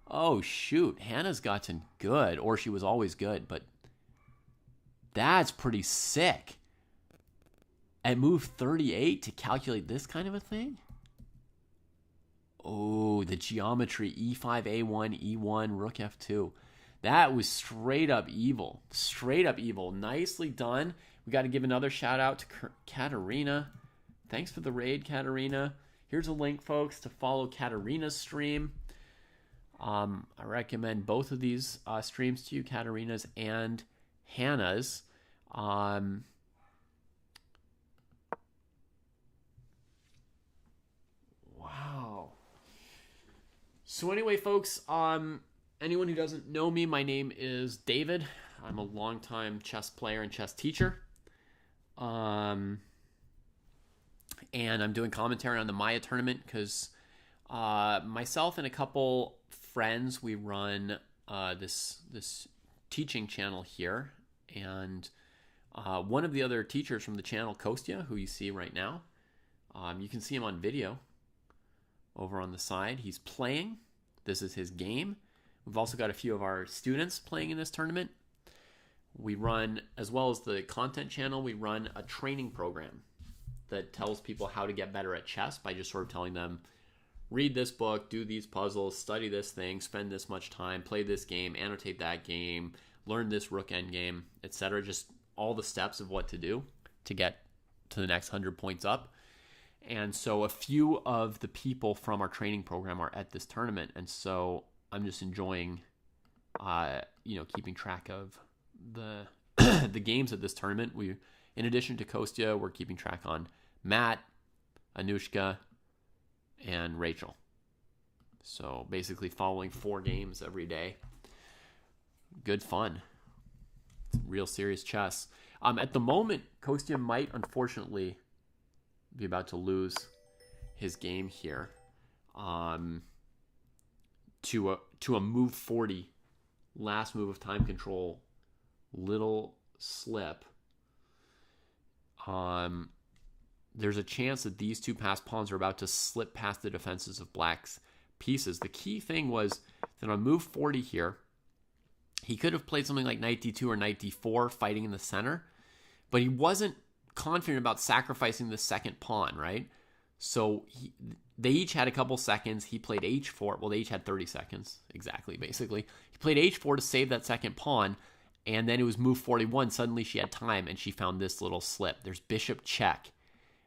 Oh, shoot. Hannah's gotten good, or she was always good, but that's pretty sick. At move 38 to calculate this kind of a thing? Oh, the geometry, e5, a1, e1, rook f2. That was straight up evil. Straight up evil. Nicely done. We got to give another shout out to Katerina. Thanks for the raid, Katerina. Here's a link, folks, to follow Katerina's stream. I recommend both of these streams to you, Katerina's and Hannah's. Wow. So anyway, folks, anyone who doesn't know me, my name is David. I'm a longtime chess player and chess teacher. And I'm doing commentary on the Maia tournament because myself and a couple friends, we run this teaching channel here. And one of the other teachers from the channel, Kostya, who you see right now, you can see him on video over on the side. He's playing. This is his game. We've also got a few of our students playing in this tournament. We run, as well as the content channel, we run a training program that tells people how to get better at chess by just sort of telling them, read this book, do these puzzles, study this thing, spend this much time, play this game, annotate that game, learn this rook endgame, etc. Just all the steps of what to do to get to the next 100 points up. And so a few of the people from our training program are at this tournament. And so I'm just enjoying, keeping track of the the games at this tournament. We, in addition to Kostya, we're keeping track on Matt, Anushka, and Rachel. So basically following 4 games every day. Good fun. Real serious chess. At the moment, Kostya might unfortunately be about to lose his game here. to a move 40, last move of time control, little slip. There's a chance that these two passed pawns are about to slip past the defenses of black's pieces. The key thing was that on move 40 here, he could have played something like knight d2 or knight d4 fighting in the center, but he wasn't confident about sacrificing the second pawn, right? So they each had a couple seconds. He played h4. Well, they each had 30 seconds, exactly, basically. He played h4 to save that second pawn, and then it was move 41. Suddenly she had time, and she found this little slip. There's bishop check,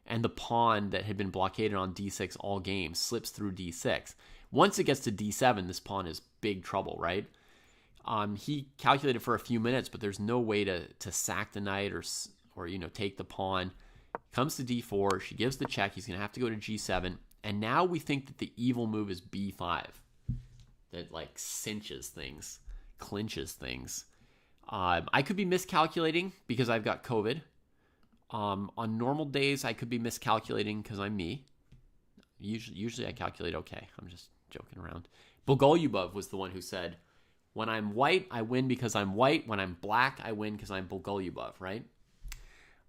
and the pawn that had been blockaded on d6 all game slips through d6. Once it gets to d7, this pawn is big trouble, right? He calculated for a few minutes, but there's no way to sack the knight or take the pawn. Comes to d4. She gives the check. He's going to have to go to g7. And now we think that the evil move is b5. That like cinches things, clinches things. I could be miscalculating because I've got COVID. On normal days, I could be miscalculating because I'm me. Usually I calculate okay. I'm just joking around. Bulgolyubov was the one who said, when I'm white, I win because I'm white. When I'm black, I win because I'm Bulgolyubov, right?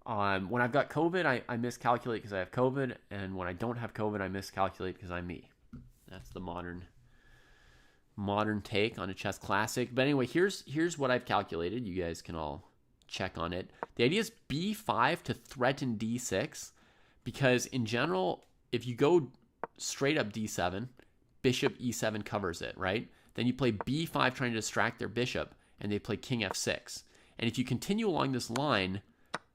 When I've got COVID, I miscalculate because I have COVID. And when I don't have COVID, I miscalculate because I'm me. That's the modern take on a chess classic. But anyway, here's what I've calculated. You guys can all check on it. The idea is b5 to threaten d6, because in general, if you go straight up d7, bishop e7 covers it, right? Then you play b5 trying to distract their bishop, and they play king f6. And if you continue along this line,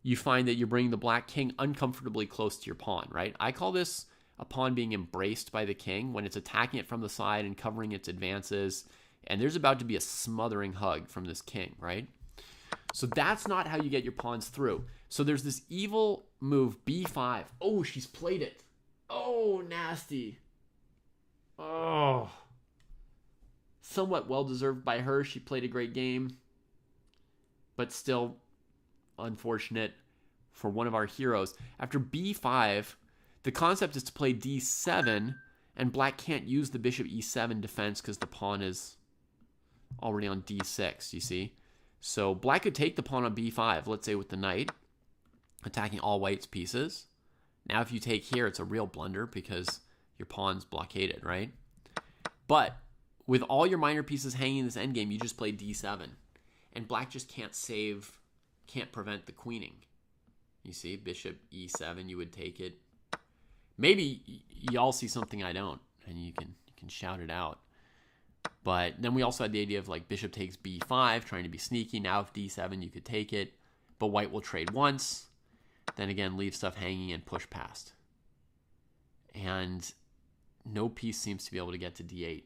you find that you're bringing the black king uncomfortably close to your pawn, right? I call this a pawn being embraced by the king when it's attacking it from the side and covering its advances, and there's about to be a smothering hug from this king, right? So that's not how you get your pawns through. So there's this evil move, b5. Oh, she's played it. Oh, nasty. Oh. Somewhat well-deserved by her. She played a great game, but still unfortunate for one of our heroes. After b5, the concept is to play d7, and black can't use the bishop e7 defense because the pawn is already on d6, you see? So black could take the pawn on b5, let's say with the knight, attacking all white's pieces. Now if you take here, it's a real blunder because your pawn's blockaded, right? But with all your minor pieces hanging in this endgame, you just play d7. And black just can't prevent the queening. You see, bishop e7, you would take it. Maybe y'all see something I don't, and you can shout it out. But then we also had the idea of like bishop takes b5, trying to be sneaky. Now if d7, you could take it, but white will trade once, then again leave stuff hanging and push past. And no piece seems to be able to get to d8.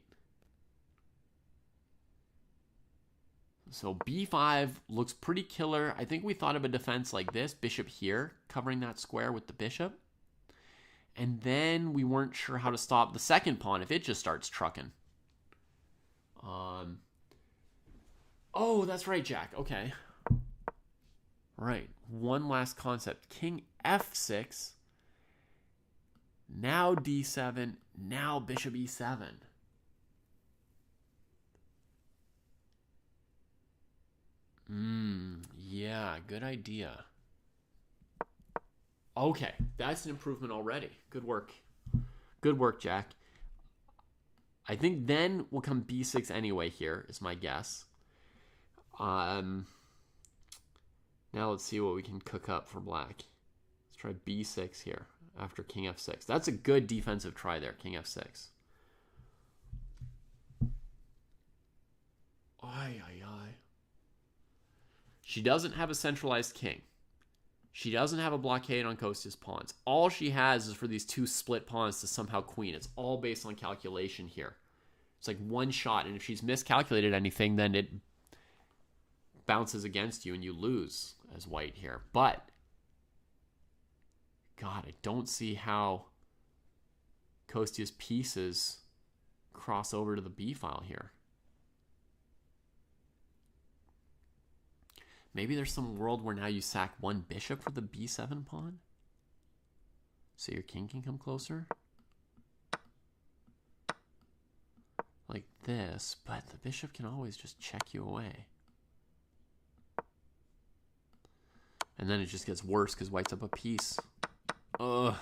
So b5 looks pretty killer. I think we thought of a defense like this, bishop here, covering that square with the bishop. And then we weren't sure how to stop the second pawn if it just starts trucking. Oh, that's right, Jack. Okay. Right. One last concept. King f6. Now d7. Now bishop e7. Yeah, good idea. Okay, that's an improvement already. Good work. Good work, Jack. I think then will come b6 anyway here, is my guess. Now let's see what we can cook up for black. Let's try b6 here after king f6. That's a good defensive try there, king f6. Ay. She doesn't have a centralized king. She doesn't have a blockade on Kostya's pawns. All she has is for these two split pawns to somehow queen. It's all based on calculation here. It's like one shot, and if she's miscalculated anything, then it bounces against you and you lose as white here. But, God, I don't see how Kostya's pieces cross over to the b file here. Maybe there's some world where now you sack one bishop for the b7 pawn? So your king can come closer? like this, but the bishop can always just check you away. And then it just gets worse because white's up a piece. Ugh.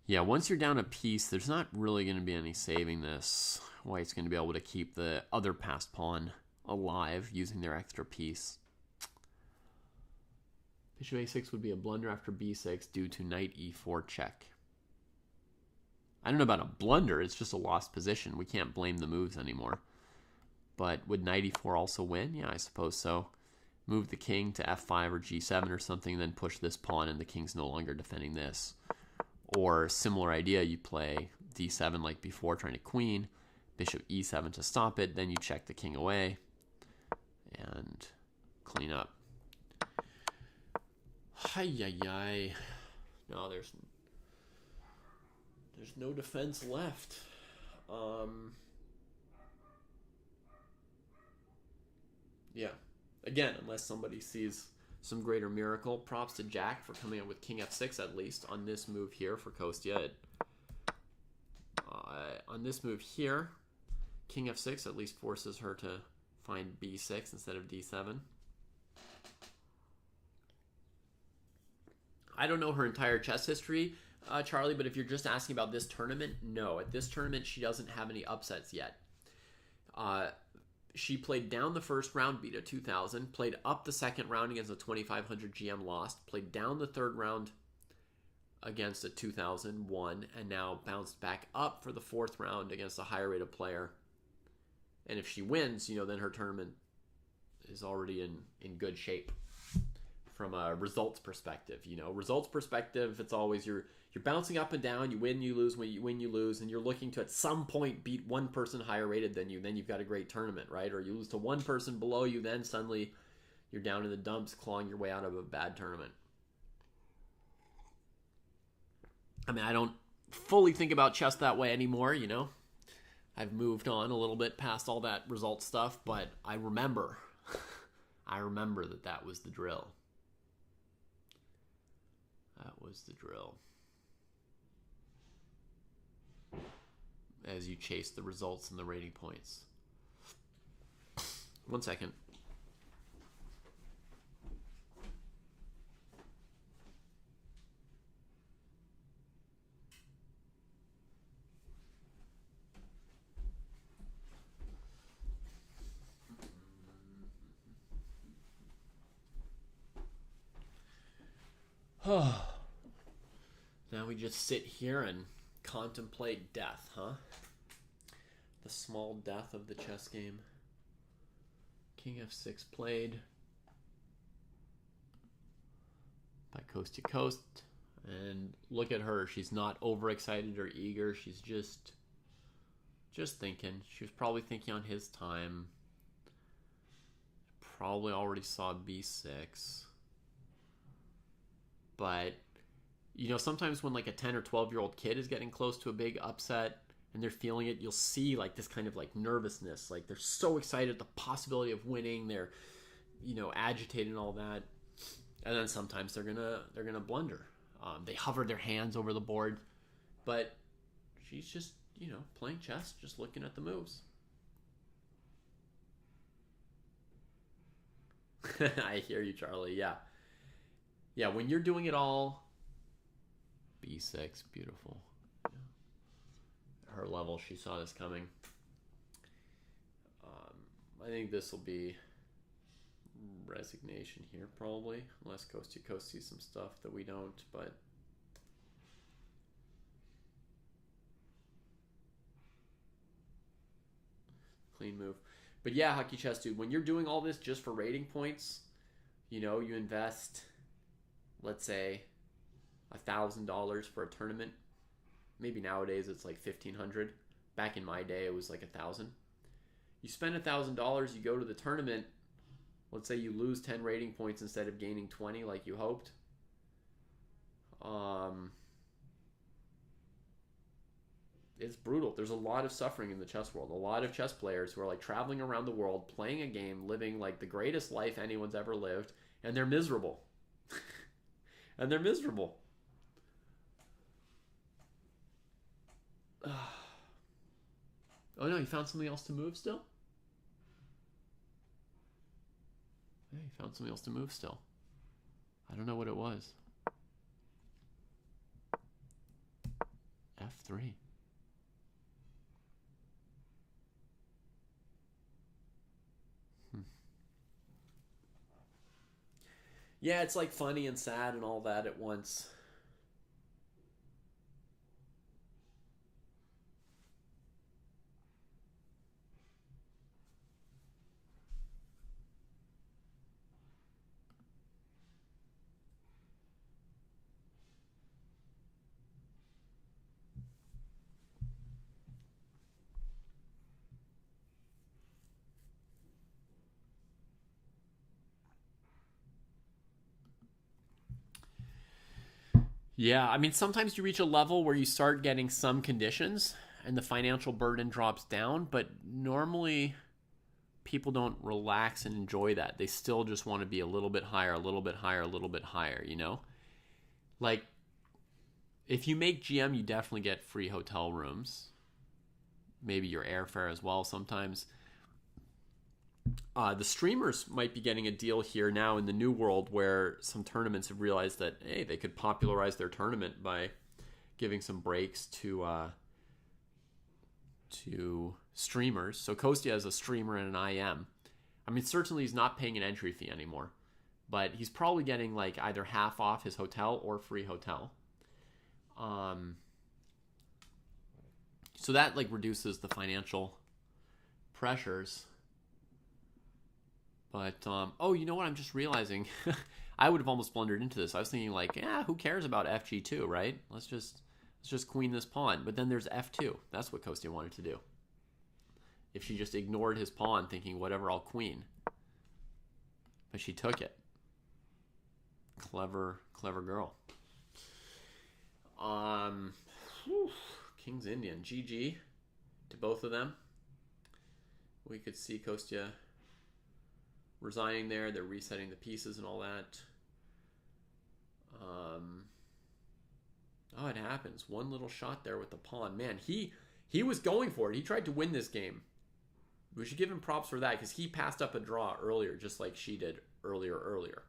Yeah, once you're down a piece, there's not really going to be any saving this. White's going to be able to keep the other passed pawn alive using their extra piece. Bishop a6 would be a blunder after b6 due to knight e4 check. I don't know about a blunder, it's just a lost position. We can't blame the moves anymore. But would knight e4 also win? Yeah, I suppose so. Move the king to f5 or g7 or something, then push this pawn and the king's no longer defending this. Or similar idea, you play d7 like before, trying to queen, bishop e7 to stop it, then you check the king away and clean up. Hi-yi-yi. No, there's no defense left. Yeah. Again, unless somebody sees some greater miracle. Props to Jack for coming up with king f6 at least on this move here for Kostya. On this move here, king f6 at least forces her to find b6 instead of d7. I don't know her entire chess history, Charlie, but if you're just asking about this tournament, no. At this tournament, she doesn't have any upsets yet. She played down the first round, beat a 2000, played up the second round against a 2500 GM, lost, played down the third round against a 2000, won, and now bounced back up for the fourth round against a higher rated player. And if she wins, then her tournament is already in good shape from a results perspective. Results perspective, it's always you're bouncing up and down, you win, you lose, when you win, you lose, and you're looking to at some point beat one person higher rated than you, then you've got a great tournament, right? Or you lose to one person below you, then suddenly you're down in the dumps clawing your way out of a bad tournament. I mean, I don't fully think about chess that way anymore, I've moved on a little bit past all that result stuff, but I remember that was the drill. That was the drill. As you chase the results and the rating points. 1 second. Now we just sit here and contemplate death, huh? The small death of the chess game. King f6 played by Kostya Kost. And look at her. She's not overexcited or eager. She's just thinking. She was probably thinking on his time. Probably already saw b6. But sometimes when like a 10 or 12-year-old kid is getting close to a big upset and they're feeling it, you'll see like this kind of like nervousness. Like they're so excited at the possibility of winning. They're, agitated and all that. And then sometimes they're gonna blunder. They hover their hands over the board. But she's just, playing chess, just looking at the moves. I hear you, Charlie. Yeah. Yeah, when you're doing it all, b6, beautiful. Her level, she saw this coming. I think this will be resignation here, probably, unless Kostya Kost sees some stuff that we don't, but clean move. But yeah, Hockey Chess Dude, when you're doing all this just for rating points, you invest, let's say, $1,000 for a tournament. Maybe nowadays it's like $1,500. Back in my day, it was like $1,000. You spend $1,000, you go to the tournament. Let's say you lose 10 rating points instead of gaining 20 like you hoped. It's brutal. There's a lot of suffering in the chess world. A lot of chess players who are like traveling around the world, playing a game, living like the greatest life anyone's ever lived, and they're miserable. And they're miserable. Oh no, you found something else to move still? Hey, you found something else to move still. I don't know what it was. F3. Yeah, it's like funny and sad and all that at once. Yeah, I mean, sometimes you reach a level where you start getting some conditions and the financial burden drops down, but normally people don't relax and enjoy that. They still just want to be a little bit higher, a little bit higher, a little bit higher, you know? Like, if you make GM, you definitely get free hotel rooms. Maybe your airfare as well sometimes. The streamers might be getting a deal here now in the new world where some tournaments have realized that, hey, they could popularize their tournament by giving some breaks to streamers. So Kostya is a streamer and an IM. I mean, certainly he's not paying an entry fee anymore, but he's probably getting like either half off his hotel or free hotel. So that like reduces the financial pressures. But, oh, you know what? I'm just realizing I would have almost blundered into this. I was thinking like, yeah, who cares about FG2, right? Let's just queen this pawn. But then there's F2. That's what Kostya wanted to do. If she just ignored his pawn thinking, whatever, I'll queen. But she took it. Clever girl. King's Indian. GG to both of them. We could see Kostya resigning there. They're resetting the pieces and all that. Oh, it happens. One little shot there with the pawn. Man, he was going for it. He tried to win this game. We should give him props for that because he passed up a draw earlier, just like she did earlier.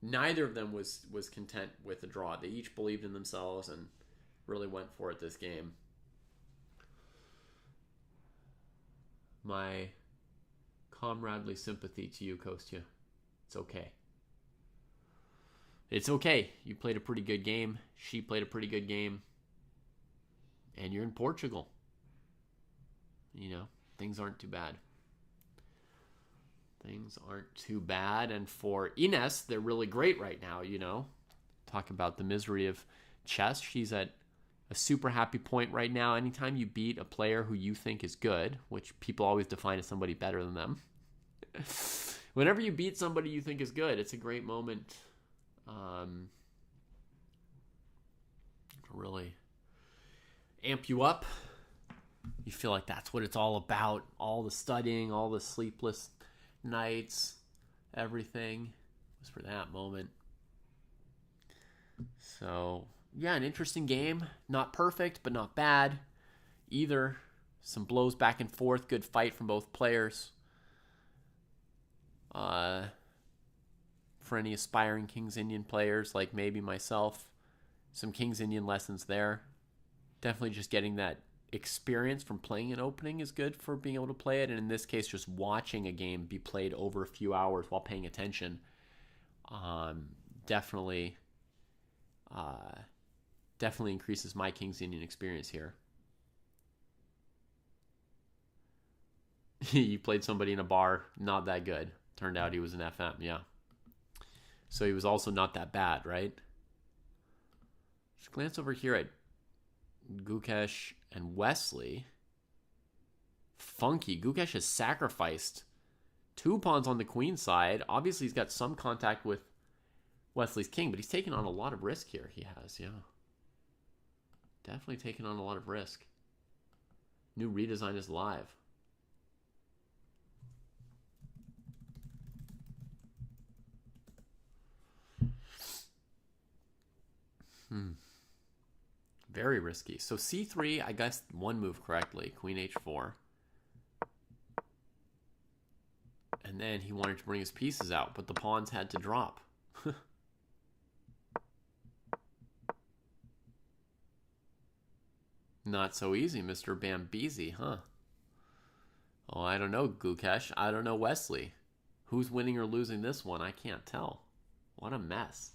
Neither of them was content with the draw. They each believed in themselves and really went for it this game. My comradely sympathy to you, Kostya. It's okay. It's okay. You played a pretty good game. She played a pretty good game. And you're in Portugal. You know, things aren't too bad. Things aren't too bad. And for Ines, they're really great right now, you know. Talk about the misery of chess. She's at a super happy point right now. Anytime you beat a player who you think is good, which people always define as somebody better than them. Whenever you beat somebody you think is good, it's a great moment to really amp you up. You feel like that's what it's all about. All the studying, all the sleepless nights, everything was for that moment. So, yeah, an interesting game. Not perfect, but not bad either. Some blows back and forth. Good fight from both players. For any aspiring King's Indian players like maybe myself, some King's Indian lessons there. Definitely just getting that experience from playing an opening is good for being able to play it, and in this case just watching a game be played over a few hours while paying attention definitely increases my King's Indian experience here. You played somebody in a bar, not that good. Turned out he was an FM, yeah. So he was also not that bad, right? Just glance over here at Gukesh and Wesley. Funky. Gukesh has sacrificed 2 pawns on the queen side. Obviously, he's got some contact with Wesley's king, but he's taken on a lot of risk here. He has, yeah. Definitely taken on a lot of risk. New redesign is live. Very risky. So c3, I guessed one move correctly. Queen h4. And then he wanted to bring his pieces out, but the pawns had to drop. Not so easy, Mr. Bambizi, huh? Oh, I don't know, Gukesh. I don't know, Wesley. Who's winning or losing this one? I can't tell. What a mess.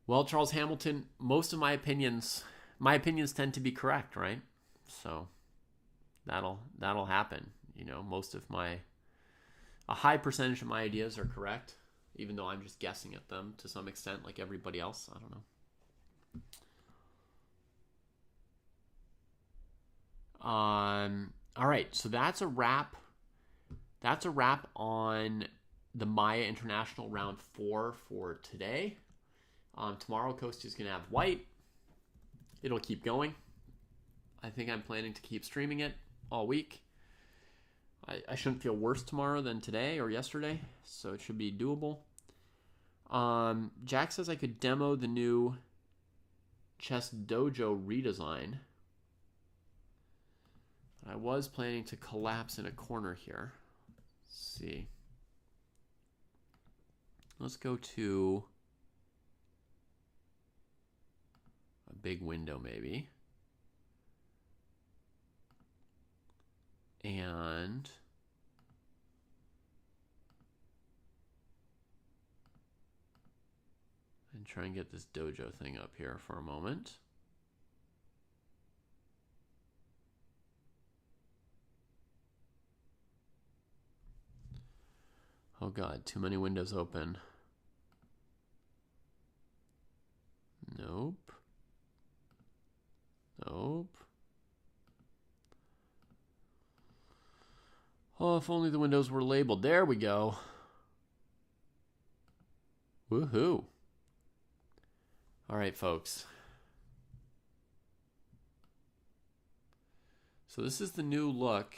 Well, Charles Hamilton, most of my opinions tend to be correct, right? So that'll happen. You know, a high percentage of my ideas are correct, even though I'm just guessing at them to some extent, like everybody else. I don't know. All right, so that's a wrap. That's a wrap on the Maia International round 4 for today. Tomorrow, Kostya's going to have white. It'll keep going. I think I'm planning to keep streaming it all week. I shouldn't feel worse tomorrow than today or yesterday, so it should be doable. Jack says I could demo the new Chess Dojo redesign. I was planning to collapse in a corner here. Let's see. Let's go to a big window maybe. And try and get this dojo thing up here for a moment. Oh God, too many windows open. Nope. Nope. Oh, if only the windows were labeled. There we go. Woohoo. All right, folks. So this is the new look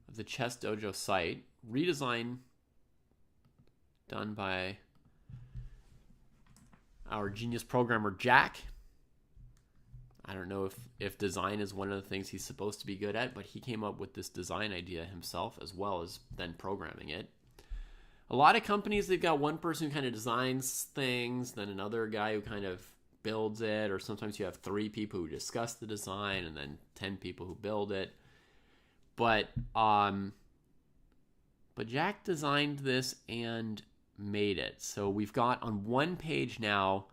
of the Chess Dojo site. Redesign done by our genius programmer, Jack. I don't know if design is one of the things he's supposed to be good at, but he came up with this design idea himself as well as then programming it. A lot of companies, they've got one person who kind of designs things, then another guy who kind of builds it, or sometimes you have 3 people who discuss the design and then 10 people who build it. But Jack designed this and made it. So we've got on one page now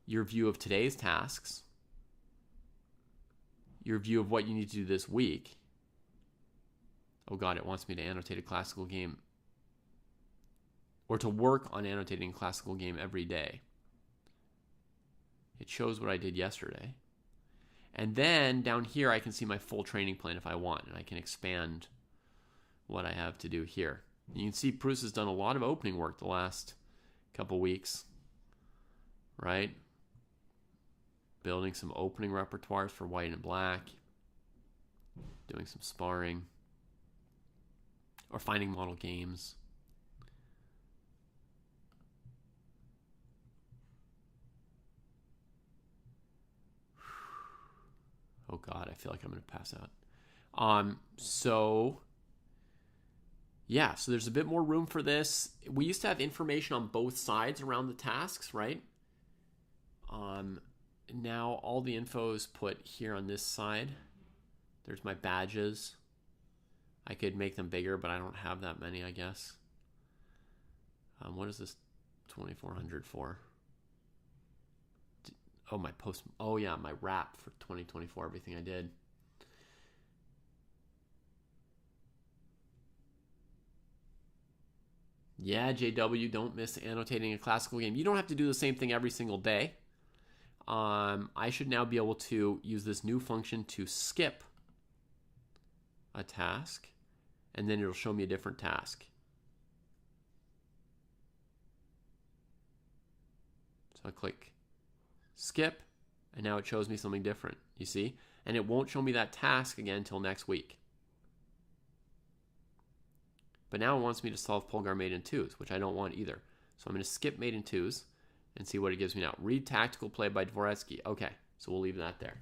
your view of today's tasks, your view of what you need to do this week. Oh God, it wants me to annotate a classical game, or to work on annotating a classical game every day. It shows what I did yesterday. And then down here I can see my full training plan if I want, and I can expand what I have to do here. You can see Bruce has done a lot of opening work the last couple weeks, right? Building some opening repertoires for white and black, doing some sparring, or finding model games. Oh God, I feel like I'm going to pass out. So there's a bit more room for this. We used to have information on both sides around the tasks, right? Now all the info is put here on this side. There's my badges. I could make them bigger, but I don't have that many, I guess. What is this 2400 for? Oh, my wrap for 2024, everything I did. Yeah, JW, don't miss annotating a classical game. You don't have to do the same thing every single day. I should now be able to use this new function to skip a task, and then it'll show me a different task. So I click skip, and now it shows me something different, you see? And it won't show me that task again until next week. But now it wants me to solve Polgar mate in 2s, which I don't want either. So I'm going to skip mate in 2s and see what it gives me now. Read tactical play by Dvoretsky. Okay, so we'll leave that there.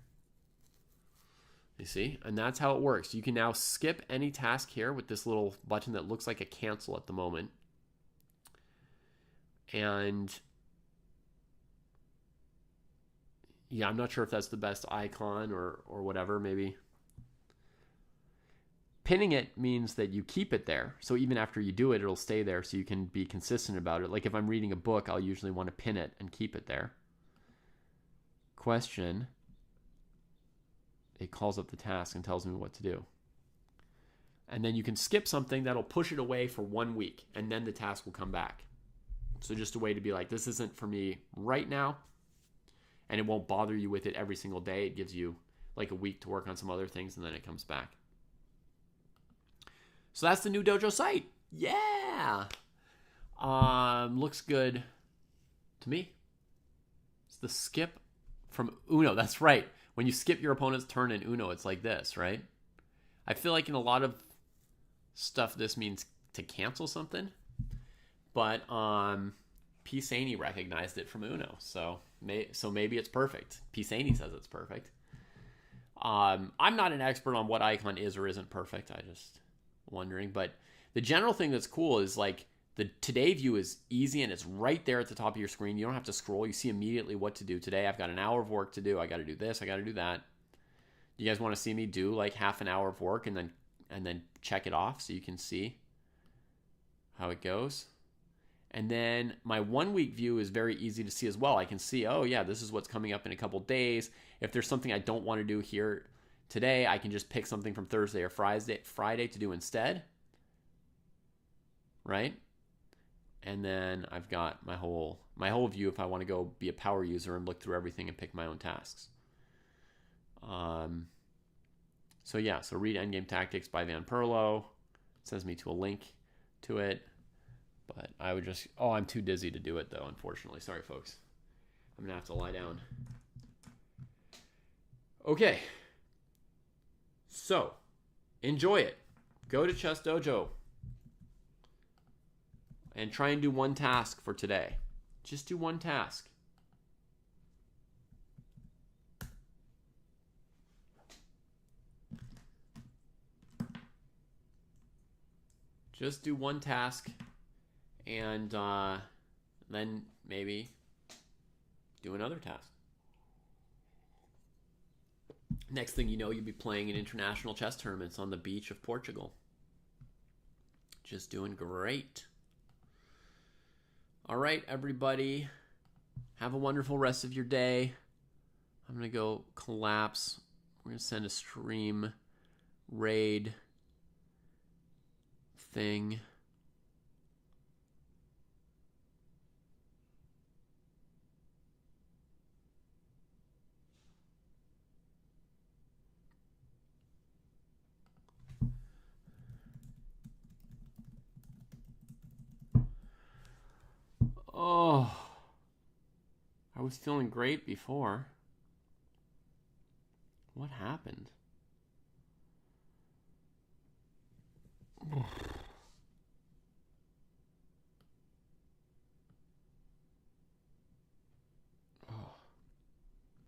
You see? And that's how it works. You can now skip any task here with this little button that looks like a cancel at the moment. And yeah, I'm not sure if that's the best icon or whatever, maybe. Pinning it means that you keep it there. So even after you do it, it'll stay there so you can be consistent about it. Like if I'm reading a book, I'll usually want to pin it and keep it there. Question. It calls up the task and tells me what to do. And then you can skip something that'll push it away for 1 week, and then the task will come back. So just a way to be like, this isn't for me right now, and it won't bother you with it every single day. It gives you like a week to work on some other things, and then it comes back. So that's the new dojo site. Yeah. Looks good to me. It's the skip from Uno. That's right. When you skip your opponent's turn in Uno, it's like this, right? I feel like in a lot of stuff, this means to cancel something. But Pisani recognized it from Uno. So maybe it's perfect. Pisani says it's perfect. I'm not an expert on what icon is or isn't perfect. I just wondering. But the general thing that's cool is like the today view is easy and it's right there at the top of your screen. You don't have to scroll. You see immediately what to do. Today I've got an hour of work to do. I got to do this. I got to do that. You guys want to see me do like half an hour of work and then check it off so you can see how it goes. And then my 1 week view is very easy to see as well. I can see, oh yeah, this is what's coming up in a couple days. If there's something I don't want to do here today, I can just pick something from Thursday or Friday to do instead. Right? And then I've got my whole view if I want to go be a power user and look through everything and pick my own tasks. So read Endgame Tactics by Van Perlo. It sends me to a link to it. But I would just... Oh, I'm too dizzy to do it, though, unfortunately. Sorry, folks. I'm going to have to lie down. Okay. So, enjoy it. Go to Chess Dojo. And try and do one task for today. Just do one task. Just do one task. And then maybe do another task. Next thing you know, you'll be playing in international chess tournaments on the beach of Portugal. Just doing great. All right, everybody. Have a wonderful rest of your day. I'm going to go collapse. We're going to send a stream raid thing. Oh, I was feeling great before. What happened?